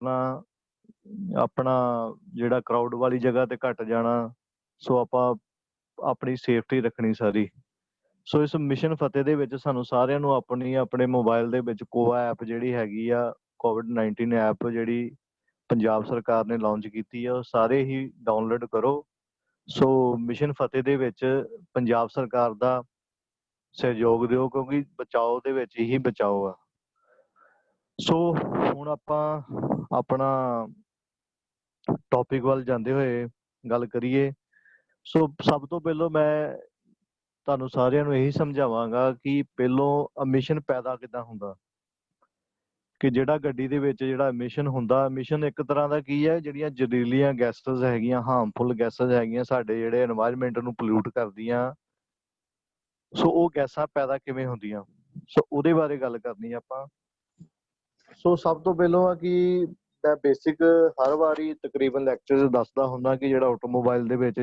करना, अपना जिहड़ा क्राउड वाली जगह ते घट जाना, सो आपां अपनी सेफ्टी रखनी सारी। सो इस मिशन फतेह दे विच सानूं सारिਆਂ ਨੂੰ ਆਪਣੀ ਆਪਣੇ ਮੋਬਾਈਲ ਦੇ ਵਿੱਚ ਕੋਆ ਐਪ ਜਿਹੜੀ ਹੈਗੀ ਆ, COVID-19 ਐਪ ਜਿਹੜੀ ਪੰਜਾਬ ਸਰਕਾਰ ਨੇ ਲਾਂਚ ਕੀਤੀ ਆ, ਉਹ ਸਾਰੇ ਹੀ ਡਾਊਨਲੋਡ ਕਰੋ। ਸੋ ਮਿਸ਼ਨ ਫਤਿਹ ਦੇ ਵਿੱਚ ਪੰਜਾਬ ਸਰਕਾਰ ਦਾ ਸਹਿਯੋਗ ਦਿਓ, ਕਿਉਂਕਿ ਬਚਾਓ ਦੇ ਵਿੱਚ ਹੀ ਬਚਾਓ ਆ। ਸੋ ਹੁਣ ਆਪਾਂ ਆਪਣਾ ਟੌਪਿਕ ਵੱਲ ਜਾਂਦੇ ਹੋਏ ਗੱਲ ਕਰੀਏ। ਸੋ ਸਭ ਤੋਂ ਪਹਿਲਾਂ ਮੈਂ ਤੁਹਾਨੂੰ ਸਾਰਿਆਂ ਨੂੰ ਇਹੀ ਸਮਝਾਵਾਂਗਾ ਕਿ ਪਹਿਲੋਂ ਮਿਸ਼ਨ ਪੈਦਾ ਕਿੱਦਾਂ ਹੁੰਦਾ, ਕਿ ਜਿਹੜਾ ਗੱਡੀ ਦੇ ਵਿੱਚ ਜਿਹੜਾ ਮਿਸ਼ਨ ਹੁੰਦਾ, ਮਿਸ਼ਨ ਇੱਕ ਤਰ੍ਹਾਂ ਦਾ ਕੀ ਹੈ, ਜਿਹੜੀਆਂ ਜ਼ਹਿਰੀਲੀਆਂ ਗੈਸਸ ਹੈਗੀਆਂ, ਹਾਰਮਫੁਲ ਗੈਸਸ ਹੈਗੀਆਂ, ਸਾਡੇ ਜਿਹੜੇ এনवायरमेंट ਨੂੰ ਪੋਲਿਊਟ ਕਰਦੀਆਂ, ਸੋ ਉਹ ਗੈਸਾਂ ਪੈਦਾ ਕਿਵੇਂ ਹੁੰਦੀਆਂ, ਸੋ ਉਹਦੇ ਬਾਰੇ ਗੱਲ ਕਰਨੀ ਆਪਾਂ। ਸੋ ਸਭ ਤੋਂ ਪਹਿਲਾਂ ਆ ਕਿ ਮੈਂ ਬੇਸਿਕ ਹਰ ਵਾਰੀ ਤਕਰੀਬਨ ਲੈਕਚਰ 'ਚ ਦੱਸਦਾ ਹੁੰਦਾ ਕਿ ਜਿਹੜਾ ਆਟੋਮੋਬਾਈਲ ਦੇ ਵਿੱਚ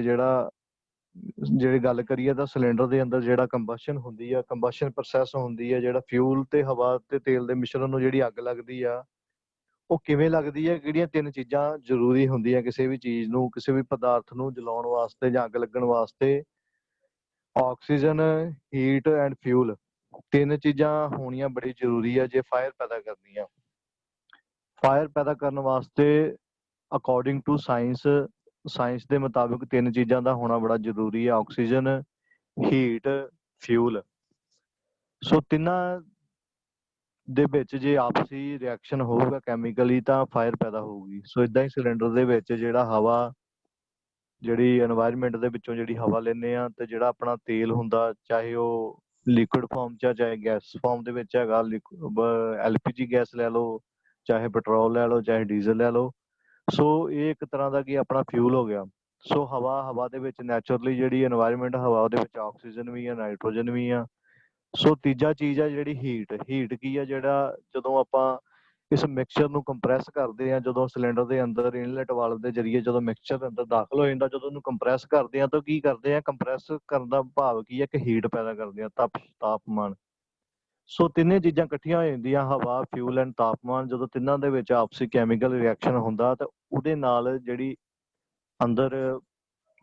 ਜਿਹੜੀ ਗੱਲ ਕਰੀਏ ਤਾਂ ਸਿਲੰਡਰ ਦੇ ਅੰਦਰ ਜਿਹੜਾ ਕੰਬਸ਼ਨ ਹੁੰਦੀ ਆ, ਕੰਬਸ਼ਨ ਪ੍ਰੋਸੈਸ ਹੁੰਦੀ ਆ, ਜਿਹੜਾ ਫਿਊਲ ਤੇ ਹਵਾ ਤੇ ਤੇਲ ਦੇ ਮਿਸ਼ਰਣ ਨੂੰ ਜਿਹੜੀ ਅੱਗ ਲੱਗਦੀ ਆ, ਉਹ ਕਿਵੇਂ ਲੱਗਦੀ ਹੈ, ਕਿਹੜੀਆਂ ਤਿੰਨ ਚੀਜ਼ਾਂ ਜ਼ਰੂਰੀ ਹੁੰਦੀਆਂ ਕਿਸੇ ਵੀ ਚੀਜ਼ ਨੂੰ, ਕਿਸੇ ਵੀ ਪਦਾਰਥ ਨੂੰ ਜਲਾਉਣ ਵਾਸਤੇ ਜਾਂ ਅੱਗ ਲੱਗਣ ਵਾਸਤੇ। ਆਕਸੀਜਨ, ਹੀਟ ਐਂਡ ਫਿਊਲ, ਤਿੰਨ ਚੀਜ਼ਾਂ ਹੋਣੀਆਂ ਬੜੀ ਜ਼ਰੂਰੀ ਆ ਜੇ ਫਾਇਰ ਪੈਦਾ ਕਰਨੀ ਆ। ਫਾਇਰ ਪੈਦਾ ਕਰਨ ਵਾਸਤੇ ਅਕੋਰਡਿੰਗ ਟੂ ਸਾਇੰਸ ਦੇ ਮੁਤਾਬਿਕ ਤਿੰਨ ਚੀਜ਼ਾਂ ਦਾ ਹੋਣਾ ਬੜਾ ਜ਼ਰੂਰੀ ਹੈ, ਆਕਸੀਜਨ, ਹੀਟ, ਫਿਊਲ। ਸੋ ਤਿੰਨਾਂ ਦੇ ਵਿੱਚ ਜੇ ਆਪਸੀ ਰਿਐਕਸ਼ਨ ਹੋਊਗਾ ਕੈਮੀਕਲੀ ਤਾਂ ਫਾਇਰ ਪੈਦਾ ਹੋਊਗੀ। ਸੋ ਇਦਾਂ ਹੀ ਸਿਲੰਡਰ ਦੇ ਵਿੱਚ ਜਿਹੜਾ ਹਵਾ, ਜਿਹੜੀ এনवायरमेंट ਦੇ ਵਿੱਚੋਂ ਜਿਹੜੀ ਹਵਾ ਲੈਂਦੇ ਆ, ਤੇ ਜਿਹੜਾ ਆਪਣਾ ਤੇਲ ਹੁੰਦਾ, ਚਾਹੇ ਉਹ ਲਿਕੁਇਡ ਫਾਰਮ 'ਚ ਆ ਚਾਹੇ ਗੈਸ ਫਾਰਮ ਦੇ ਵਿੱਚ ਹੈਗਾ, LPG ਗੈਸ ਲੈ ਲਓ, ਚਾਹੇ ਪੈਟਰੋਲ ਲੈ ਲਓ, ਚਾਹੇ ਡੀਜ਼ਲ ਲੈ ਲਓ। ਸੋ ਇਹ ਇੱਕ ਤਰ੍ਹਾਂ ਦਾ ਕੀ ਆਪਣਾ ਫਿਊਲ ਹੋ ਗਿਆ। ਸੋ ਹਵਾ ਦੇ ਵਿੱਚ ਨੈਚੁਰਲੀ ਜਿਹੜੀ এনवायरमेंट ਹਵਾ, ਉਹਦੇ ਵਿੱਚ ਆਕਸੀਜਨ ਵੀ ਆ, ਨਾਈਟ੍ਰੋਜਨ ਵੀ ਆ। ਸੋ ਤੀਜਾ ਚੀਜ਼ ਆ ਜਿਹੜੀ ਹੀਟ ਕੀ ਆ, ਜਿਹੜਾ ਜਦੋਂ ਆਪਾਂ ਇਸ ਮਿਕਸਚਰ ਨੂੰ ਕੰਪਰੈਸ ਕਰਦੇ ਆ, ਜਦੋਂ ਸਿਲੰਡਰ ਦੇ ਅੰਦਰ ਇਨਲੈਟ ਵਾਲਵ ਦੇ ਜ਼ਰੀਏ ਜਦੋਂ ਮਿਕਸਚਰ ਅੰਦਰ ਦਾਖਲ ਹੋ ਜਾਂਦਾ, ਜਦੋਂ ਉਹਨੂੰ ਕੰਪਰੈਸ ਕਰਦੇ ਆ ਤਾਂ ਕੀ ਕਰਦੇ ਆ, ਕੰਪਰੈਸ ਕਰਨ ਦਾ ਭਾਵ ਕੀ ਹੈ ਕਿ ਹੀਟ ਪੈਦਾ ਕਰਦੇ ਆ, ਤਾਪਮਾਨ। ਸੋ ਤਿੰਨੇ ਚੀਜ਼ਾਂ ਇਕੱਠੀਆਂ ਹੋ ਜਾਂਦੀਆਂ, ਹਵਾ, ਫਿਊਲ ਐਂਡ ਤਾਪਮਾਨ। ਜਦੋਂ ਤਿੰਨਾਂ ਦੇ ਵਿੱਚ ਆਪਸੀ ਕੈਮੀਕਲ ਰਿਐਕਸ਼ਨ ਹੁੰਦਾ ਤਾਂ ਉਹਦੇ ਨਾਲ ਜਿਹੜੀ ਅੰਦਰ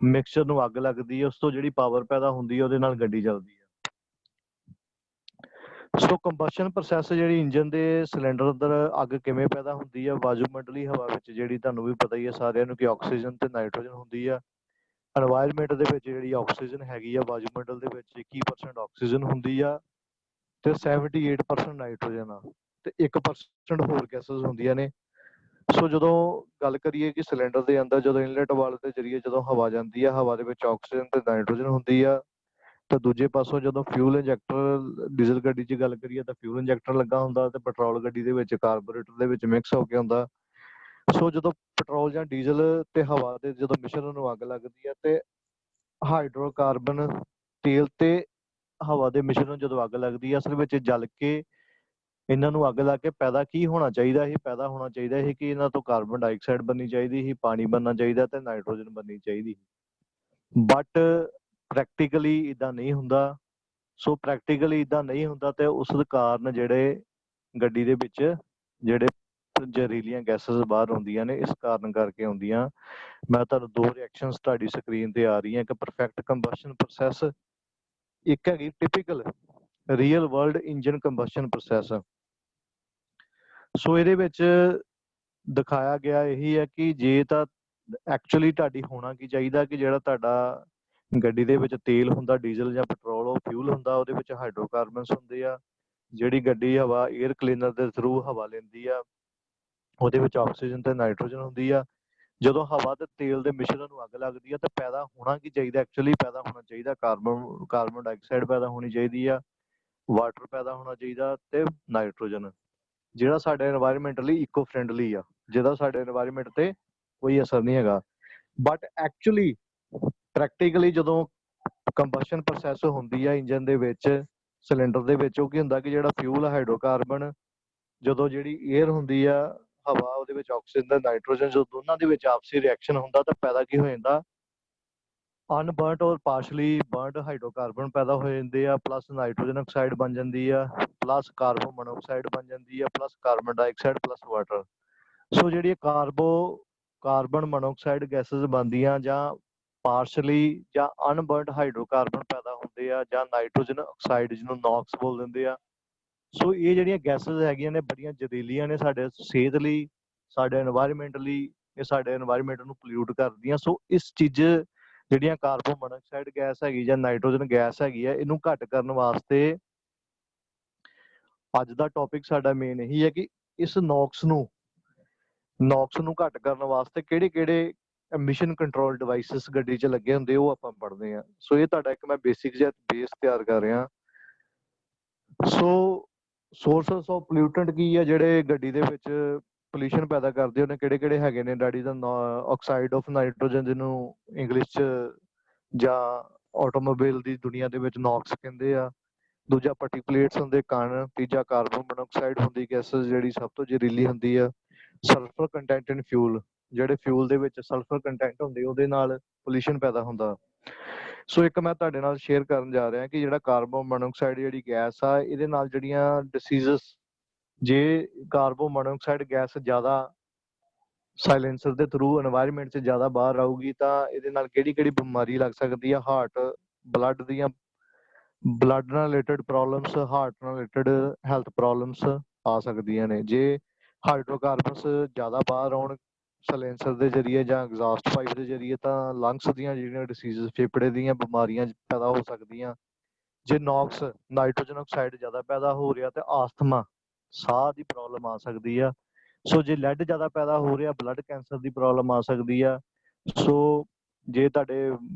ਮਿਕਸਚਰ ਨੂੰ ਅੱਗ ਲੱਗਦੀ ਹੈ, ਉਸ ਤੋਂ ਜਿਹੜੀ ਪਾਵਰ ਪੈਦਾ ਹੁੰਦੀ ਹੈ, ਉਹਦੇ ਨਾਲ ਗੱਡੀ ਚੱਲਦੀ ਹੈ। ਸੋ ਕੰਬਸ਼ਨ ਪ੍ਰੋਸੈਸ ਜਿਹੜੀ ਇੰਜਨ ਦੇ ਸਿਲੰਡਰ ਅੰਦਰ ਅੱਗ ਕਿਵੇਂ ਪੈਦਾ ਹੁੰਦੀ ਹੈ, ਵਾਯੂਮੰਡਲੀ ਹਵਾ ਵਿੱਚ ਜਿਹੜੀ ਤੁਹਾਨੂੰ ਵੀ ਪਤਾ ਹੀ ਹੈ ਸਾਰਿਆਂ ਨੂੰ ਕਿ ਆਕਸੀਜਨ ਤੇ ਨਾਈਟ੍ਰੋਜਨ ਹੁੰਦੀ ਆ। এনवायरमेंट ਦੇ ਵਿੱਚ ਜਿਹੜੀ ਆਕਸੀਜਨ ਹੈਗੀ ਆ, ਵਾਯੂਮੰਡਲ ਦੇ ਵਿੱਚ 21% ਆਕਸੀਜਨ ਹੁੰਦੀ ਆ ਤੇ 78% ਨਾਈਟ੍ਰੋਜਨ ਆ, ਤੇ 1% ਹੋਰ ਗੈਸਸ ਹੁੰਦੀਆਂ ਨੇ। ਸੋ ਜਦੋਂ ਗੱਲ ਕਰੀਏ ਕਿ ਸਿਲੰਡਰ ਦੇ ਅੰਦਰ ਜਦੋਂ ਇਨਲੈਟ ਵਾਲਵ ਦੇ ਜ਼ਰੀਏ ਜਦੋਂ ਹਵਾ ਜਾਂਦੀ ਆ, ਹਵਾ ਦੇ ਵਿੱਚ ਆਕਸੀਜਨ ਤੇ ਨਾਈਟ੍ਰੋਜਨ ਹੁੰਦੀ ਆ, ਤੇ ਦੂਜੇ ਪਾਸੋਂ ਜਦੋਂ ਫਿਊਲ ਇੰਜੈਕਟਰ, ਡੀਜ਼ਲ ਗੱਡੀ 'ਚ ਗੱਲ ਕਰੀਏ ਤਾਂ ਫਿਊਲ ਇੰਜੈਕਟਰ ਲੱਗਾ ਹੁੰਦਾ, ਤੇ ਪੈਟਰੋਲ ਗੱਡੀ ਦੇ ਵਿੱਚ ਕਾਰਬੋਰੇਟਰ ਦੇ ਵਿੱਚ ਮਿਕਸ ਹੋ ਕੇ ਹੁੰਦਾ। ਸੋ ਜਦੋਂ ਪੈਟਰੋਲ ਜਾਂ ਡੀਜ਼ਲ ਤੇ ਹਵਾ ਦੇ ਜਦੋਂ ਮਿਸ਼ਰਣ ਨੂੰ ਅੱਗ ਲੱਗਦੀ ਹੈ, ਤੇ ਹਾਈਡਰੋਕਾਰਬਨ, ਤੇਲ ਤੇ ਹਵਾ ਦੇ ਮਿਸ਼ਰਣ ਜਦੋਂ ਅੱਗ ਲੱਗਦੀ ਹੈ, ਅਸਲ ਵਿੱਚ ਜਲ ਕੇ ਇਹਨਾਂ ਨੂੰ ਅੱਗ ਲਾ ਕੇ ਪੈਦਾ ਕੀ ਹੋਣਾ ਚਾਹੀਦਾ ਸੀ, ਪੈਦਾ ਹੋਣਾ ਚਾਹੀਦਾ ਸੀ ਕਿ ਇਹਨਾਂ ਤੋਂ ਕਾਰਬਨ ਡਾਈਆਕਸਾਈਡ ਬਣਨੀ ਚਾਹੀਦੀ ਸੀ, ਪਾਣੀ ਬਣਨਾ ਚਾਹੀਦਾ ਤੇ ਨਾਈਟ੍ਰੋਜਨ ਬਣਨੀ ਚਾਹੀਦੀ। ਬਟ ਪ੍ਰੈਕਟੀਕਲੀ ਇੱਦਾਂ ਨਹੀਂ ਹੁੰਦਾ। ਸੋ ਪ੍ਰੈਕਟੀਕਲੀ ਇੱਦਾਂ ਨਹੀਂ ਹੁੰਦਾ ਤੇ ਉਸ ਕਾਰਨ ਜਿਹੜੇ ਗੱਡੀ ਦੇ ਵਿੱਚ ਜਿਹੜੇ ਜ਼ਹਿਰੀਲੀਆਂ ਗੈਸਸ ਬਾਹਰ ਆਉਂਦੀਆਂ ਨੇ, ਇਸ ਕਾਰਨ ਕਰਕੇ ਆਉਂਦੀਆਂ। ਮੈਂ ਤੁਹਾਨੂੰ ਦੋ ਰਿਐਕਸ਼ਨਸ ਤੁਹਾਡੀ ਸਕਰੀਨ ਤੇ ਆ ਰਹੀਆਂ, ਇੱਕ ਪਰਫੈਕਟ ਕੰਬਸ਼ਨ ਪ੍ਰੋਸੈਸ, ਇੱਕ ਹੈਗੀ typical real world engine combustion process. So ਇਹਦੇ ਵਿੱਚ ਦਿਖਾਇਆ ਗਿਆ ਇਹੀ ਹੈ ਕਿ ਜੇ ਤਾਂ ਐਕਚੁਅਲੀ ਤੁਹਾਡੀ ਹੋਣਾ ਕੀ ਚਾਹੀਦਾ ਕਿ ਜਿਹੜਾ ਤੁਹਾਡਾ ਗੱਡੀ ਦੇ ਵਿੱਚ ਤੇਲ ਹੁੰਦਾ, ਡੀਜ਼ਲ ਜਾਂ ਪੈਟਰੋਲ, ਉਹ ਫਿਊਲ ਹੁੰਦਾ, ਉਹਦੇ ਵਿੱਚ ਹਾਈਡਰੋਕਾਰਬਨਸ ਹੁੰਦੇ ਆ। ਜਿਹੜੀ ਗੱਡੀ ਹਵਾ 에ਅਰ ਕਲੀਨਰ ਦੇ ਥਰੂ ਹਵਾ ਲੈਂਦੀ ਆ, ਉਹਦੇ ਵਿੱਚ ਆਕਸੀਜਨ ਤੇ ਨਾਈਟ੍ਰੋਜਨ ਹੁੰਦੀ ਆ। ਜਦੋਂ ਹਵਾ ਤੇ ਤੇਲ ਦੇ ਮਿਸ਼ਰਣ ਨੂੰ ਅੱਗ ਲੱਗਦੀ ਆ ਤਾਂ ਪੈਦਾ ਹੋਣਾ ਕੀ ਚਾਹੀਦਾ, ਐਕਚੁਅਲੀ ਪੈਦਾ ਹੋਣਾ ਚਾਹੀਦਾ ਕਾਰਬਨ ਡਾਈਆਕਸਾਈਡ ਪੈਦਾ ਹੋਣੀ ਚਾਹੀਦੀ ਆ, ਵਾਟਰ ਪੈਦਾ ਹੋਣਾ ਚਾਹੀਦਾ ਤੇ ਨਾਈਟ੍ਰੋਜਨ, ਜਿਹੜਾ ਸਾਡੇ এনवायरमेंट ਲਈ ਇਕੋ ਫਰੈਂਡਲੀ ਆ, ਜਿਹਦਾ ਸਾਡੇ এনवायरमेंट ਤੇ ਕੋਈ ਅਸਰ ਨਹੀਂ ਹੈਗਾ। ਬਟ ਐਕਚੁਅਲੀ ਪ੍ਰੈਕਟੀਕਲੀ ਜਦੋਂ ਕੰਬਸ਼ਨ ਪ੍ਰੋਸੈਸ ਹੁੰਦੀ ਆ ਇੰਜਨ ਦੇ ਵਿੱਚ, ਸਿਲੰਡਰ ਦੇ ਵਿੱਚ, ਉਹ ਕੀ ਹੁੰਦਾ ਕਿ ਜਿਹੜਾ ਫਿਊਲ ਹਾਈਡਰੋਕਾਰਬਨ, ਜਦੋਂ ਜਿਹੜੀ 에ਅਰ ਹੁੰਦੀ ਆ, ਹਵਾ, ਉਹਦੇ ਵਿੱਚ ਆਕਸੀਜਨ ਤੇ ਨਾਈਟ੍ਰੋਜਨ, ਜਦੋਂ ਦੋਨਾਂ ਦੇ ਵਿੱਚ ਆਪਸੀ ਰਿਐਕਸ਼ਨ ਹੁੰਦਾ ਤਾਂ ਪੈਦਾ ਕੀ ਹੋ ਜਾਂਦਾ, ਅਨਬਰਨਟ ਔਰ ਪਾਰਸ਼ਲੀ ਬਰਨਡ ਹਾਈਡਰੋਕਾਰਬਨ ਪੈਦਾ ਹੋ ਜਾਂਦੇ ਆ, ਪਲੱਸ ਨਾਈਟ੍ਰੋਜਨ ਆਕਸਾਈਡ ਬਣ ਜਾਂਦੀ ਆ, ਪਲੱਸ ਕਾਰਬਨ ਮੋਨੋਆਕਸਾਈਡ ਬਣ ਜਾਂਦੀ ਆ, plus carbon dioxide, plus water. So ਜਿਹੜੀ ਕਾਰਬਨ ਮੋਨੋਆਕਸਾਈਡ ਗੈਸਸ ਬਣਦੀਆਂ ਜਾਂ ਪਾਰਸ਼ਲੀ ਜਾਂ ਅਨਬਰਨਡ ਹਾਈਡਰੋਕਾਰਬਨ ਪੈਦਾ ਹੁੰਦੇ ਆ ਜਾਂ ਨਾਈਟ੍ਰੋਜਨ ਆਕਸਾਈਡ ਜਿਹਨੂੰ ਨੌਕਸ ਬੋਲ ਦਿੰਦੇ ਆ। ਸੋ ਇਹ ਜਿਹੜੀਆਂ ਗੈਸਸ ਹੈਗੀਆਂ ਨੇ ਬੜੀਆਂ ਜ਼ਹਿਰੀਲੀਆਂ ਨੇ ਸਾਡੇ ਸਿਹਤ ਲਈ, ਸਾਡੇ এনवायरमेंट ਲਈ। ਇਹ ਸਾਡੇ এনवायरमेंट ਨੂੰ ਪੋਲਿਊਟ ਕਰਦੀਆਂ। ਸੋ ਇਸ ਚੀਜ਼ ਜਿਹੜੀਆਂ ਕਾਰਬਨ ਮੋਨੋਆਕਸਾਈਡ ਗੈਸ ਹੈਗੀ ਜਾਂ ਨਾਈਟ੍ਰੋਜਨ ਗੈਸ ਹੈਗੀ ਆ, ਇਹਨੂੰ ਘੱਟ ਕਰਨ ਵਾਸਤੇ ਅੱਜ ਦਾ ਟੌਪਿਕ ਸਾਡਾ ਮੇਨ ਇਹੀ ਹੈ ਕਿ ਇਸ ਨੌਕਸ ਨੂੰ ਘੱਟ ਕਰਨ ਵਾਸਤੇ ਕਿਹੜੇ ਐਮਿਸ਼ਨ ਕੰਟਰੋਲ ਡਿਵਾਈਸਿਸ ਗੱਡੀ 'ਚ ਲੱਗੇ ਹੁੰਦੇ ਉਹ ਆਪਾਂ ਪੜ੍ਹਦੇ ਹਾਂ। ਸੋ ਇਹ ਤੁਹਾਡਾ ਇੱਕ ਮੈਂ ਬੇਸਿਕ ਜਿਹਾ ਬੇਸ ਤਿਆਰ ਕਰ ਰਿਹਾ। ਸੋ ਸੋਰਸਸ ਆਫ ਪੋਲਿਊਟੈਂਟ ਕੀ ਆ ਜਿਹੜੇ ਗੱਡੀ ਦੇ ਵਿੱਚ ਪੋਲਿਊਸ਼ਨ ਪੈਦਾ ਕਰਦੇ ਉਹਨੇ ਕਿਹੜੇ ਹੈਗੇ ਨੇ? Daddy the oxide of nitrogen ਜਿਹਨੂੰ ਇੰਗਲਿਸ਼ 'ਚ ਜਾਂ ਆਟੋਮੋਬਾਈਲ ਦੀ ਦੁਨੀਆ ਦੇ ਵਿੱਚ ਨੌਕਸ ਕਹਿੰਦੇ ਆ। ਦੂਜਾ ਪਾਰਟੀਕੂਲੇਟਸ ਹੁੰਦੇ ਕਣ। ਤੀਜਾ ਕਾਰਬਨ ਮੋਨੋਆਕਸਾਈਡ ਹੁੰਦੀ ਗੈਸਸ ਜਿਹੜੀ ਸਭ ਤੋਂ ਜ਼ਹਿਰੀਲੀ ਹੁੰਦੀ ਆ। ਸਲਫਰ ਕੰਟੈਂਟ ਇਨ ਫਿਊਲ, ਜਿਹੜੇ ਫਿਊਲ ਦੇ ਵਿੱਚ ਸਲਫਰ ਕੰਟੈਂਟ ਹੁੰਦੇ ਉਹਦੇ ਨਾਲ ਪੋਲਿਊਸ਼ਨ ਪੈਦਾ ਹੁੰਦਾ। ਸੋ ਇੱਕ ਮੈਂ ਤੁਹਾਡੇ ਨਾਲ ਸ਼ੇਅਰ ਕਰਨ ਜਾ ਰਿਹਾ ਕਿ ਜਿਹੜਾ ਕਾਰਬਨ ਮੋਨੋਆਕਸਾਈਡ ਜਿਹੜੀ ਗੈਸ ਆ ਇਹਦੇ ਨਾਲ ਜਿਹੜੀਆਂ ਡਿਸੀਜ਼ਸ, ਜੇ ਕਾਰਬਨ ਮੋਨੋਆਕਸਾਈਡ ਗੈਸ ਜ਼ਿਆਦਾ ਸਾਇਲੈਂਸਰ ਦੇ ਥਰੂ এনवायरमेंट 'ਚ ਜ਼ਿਆਦਾ ਬਾਹਰ ਆਊਗੀ ਤਾਂ ਇਹਦੇ ਨਾਲ ਕਿਹੜੀ ਬਿਮਾਰੀ ਲੱਗ ਸਕਦੀ ਆ? ਹਾਰਟ, ਬਲੱਡ ਨਾਲ ਰਿਲੇਟਡ ਪ੍ਰੋਬਲਮਸ, ਹਾਰਟ ਨਾਲ ਰਿਲੇਟਡ ਹੈਲਥ ਪ੍ਰੋਬਲਮਸ ਆ ਸਕਦੀਆਂ ਨੇ। ਜੇ ਹਾਈਡਰੋਕਾਰਬਨਸ ਜ਼ਿਆਦਾ ਬਾਹਰ ਆਉਣ ਸਾਇਲੈਂਸਰ ਦੇ ਜ਼ਰੀਏ ਜਾਂ ਐਗਜ਼ਾਸਟ ਪਾਈਪ ਦੇ ਜ਼ਰੀਏ ਤਾਂ ਲੰਗਸ ਦੀਆਂ ਜਿਹੜੀਆਂ ਡਿਸੀਜ਼ਸ, ਫੇਫੜੇ ਦੀਆਂ ਬਿਮਾਰੀਆਂ ਪੈਦਾ ਹੋ ਸਕਦੀਆਂ। ਜੇ ਨੌਕਸ, ਨਾਈਟ੍ਰੋਜਨ ਆਕਸਾਈਡ ਜ਼ਿਆਦਾ ਪੈਦਾ ਹੋ ਰਿਹਾ ਤੇ ਆਸਥਮਾ, ਸਾਹ ਦੀ ਪ੍ਰੋਬਲਮ ਆ ਸਕਦੀ ਆ। ਸੋ ਜੇ ਲੈਡ ਜ਼ਿਆਦਾ ਪੈਦਾ ਹੋ ਰਿਹਾ, ਬਲੱਡ ਕੈਂਸਰ ਦੀ ਪ੍ਰੋਬਲਮ ਆ ਸਕਦੀ ਆ। ਸੋ ਜੇ ਤੁਹਾਡੇ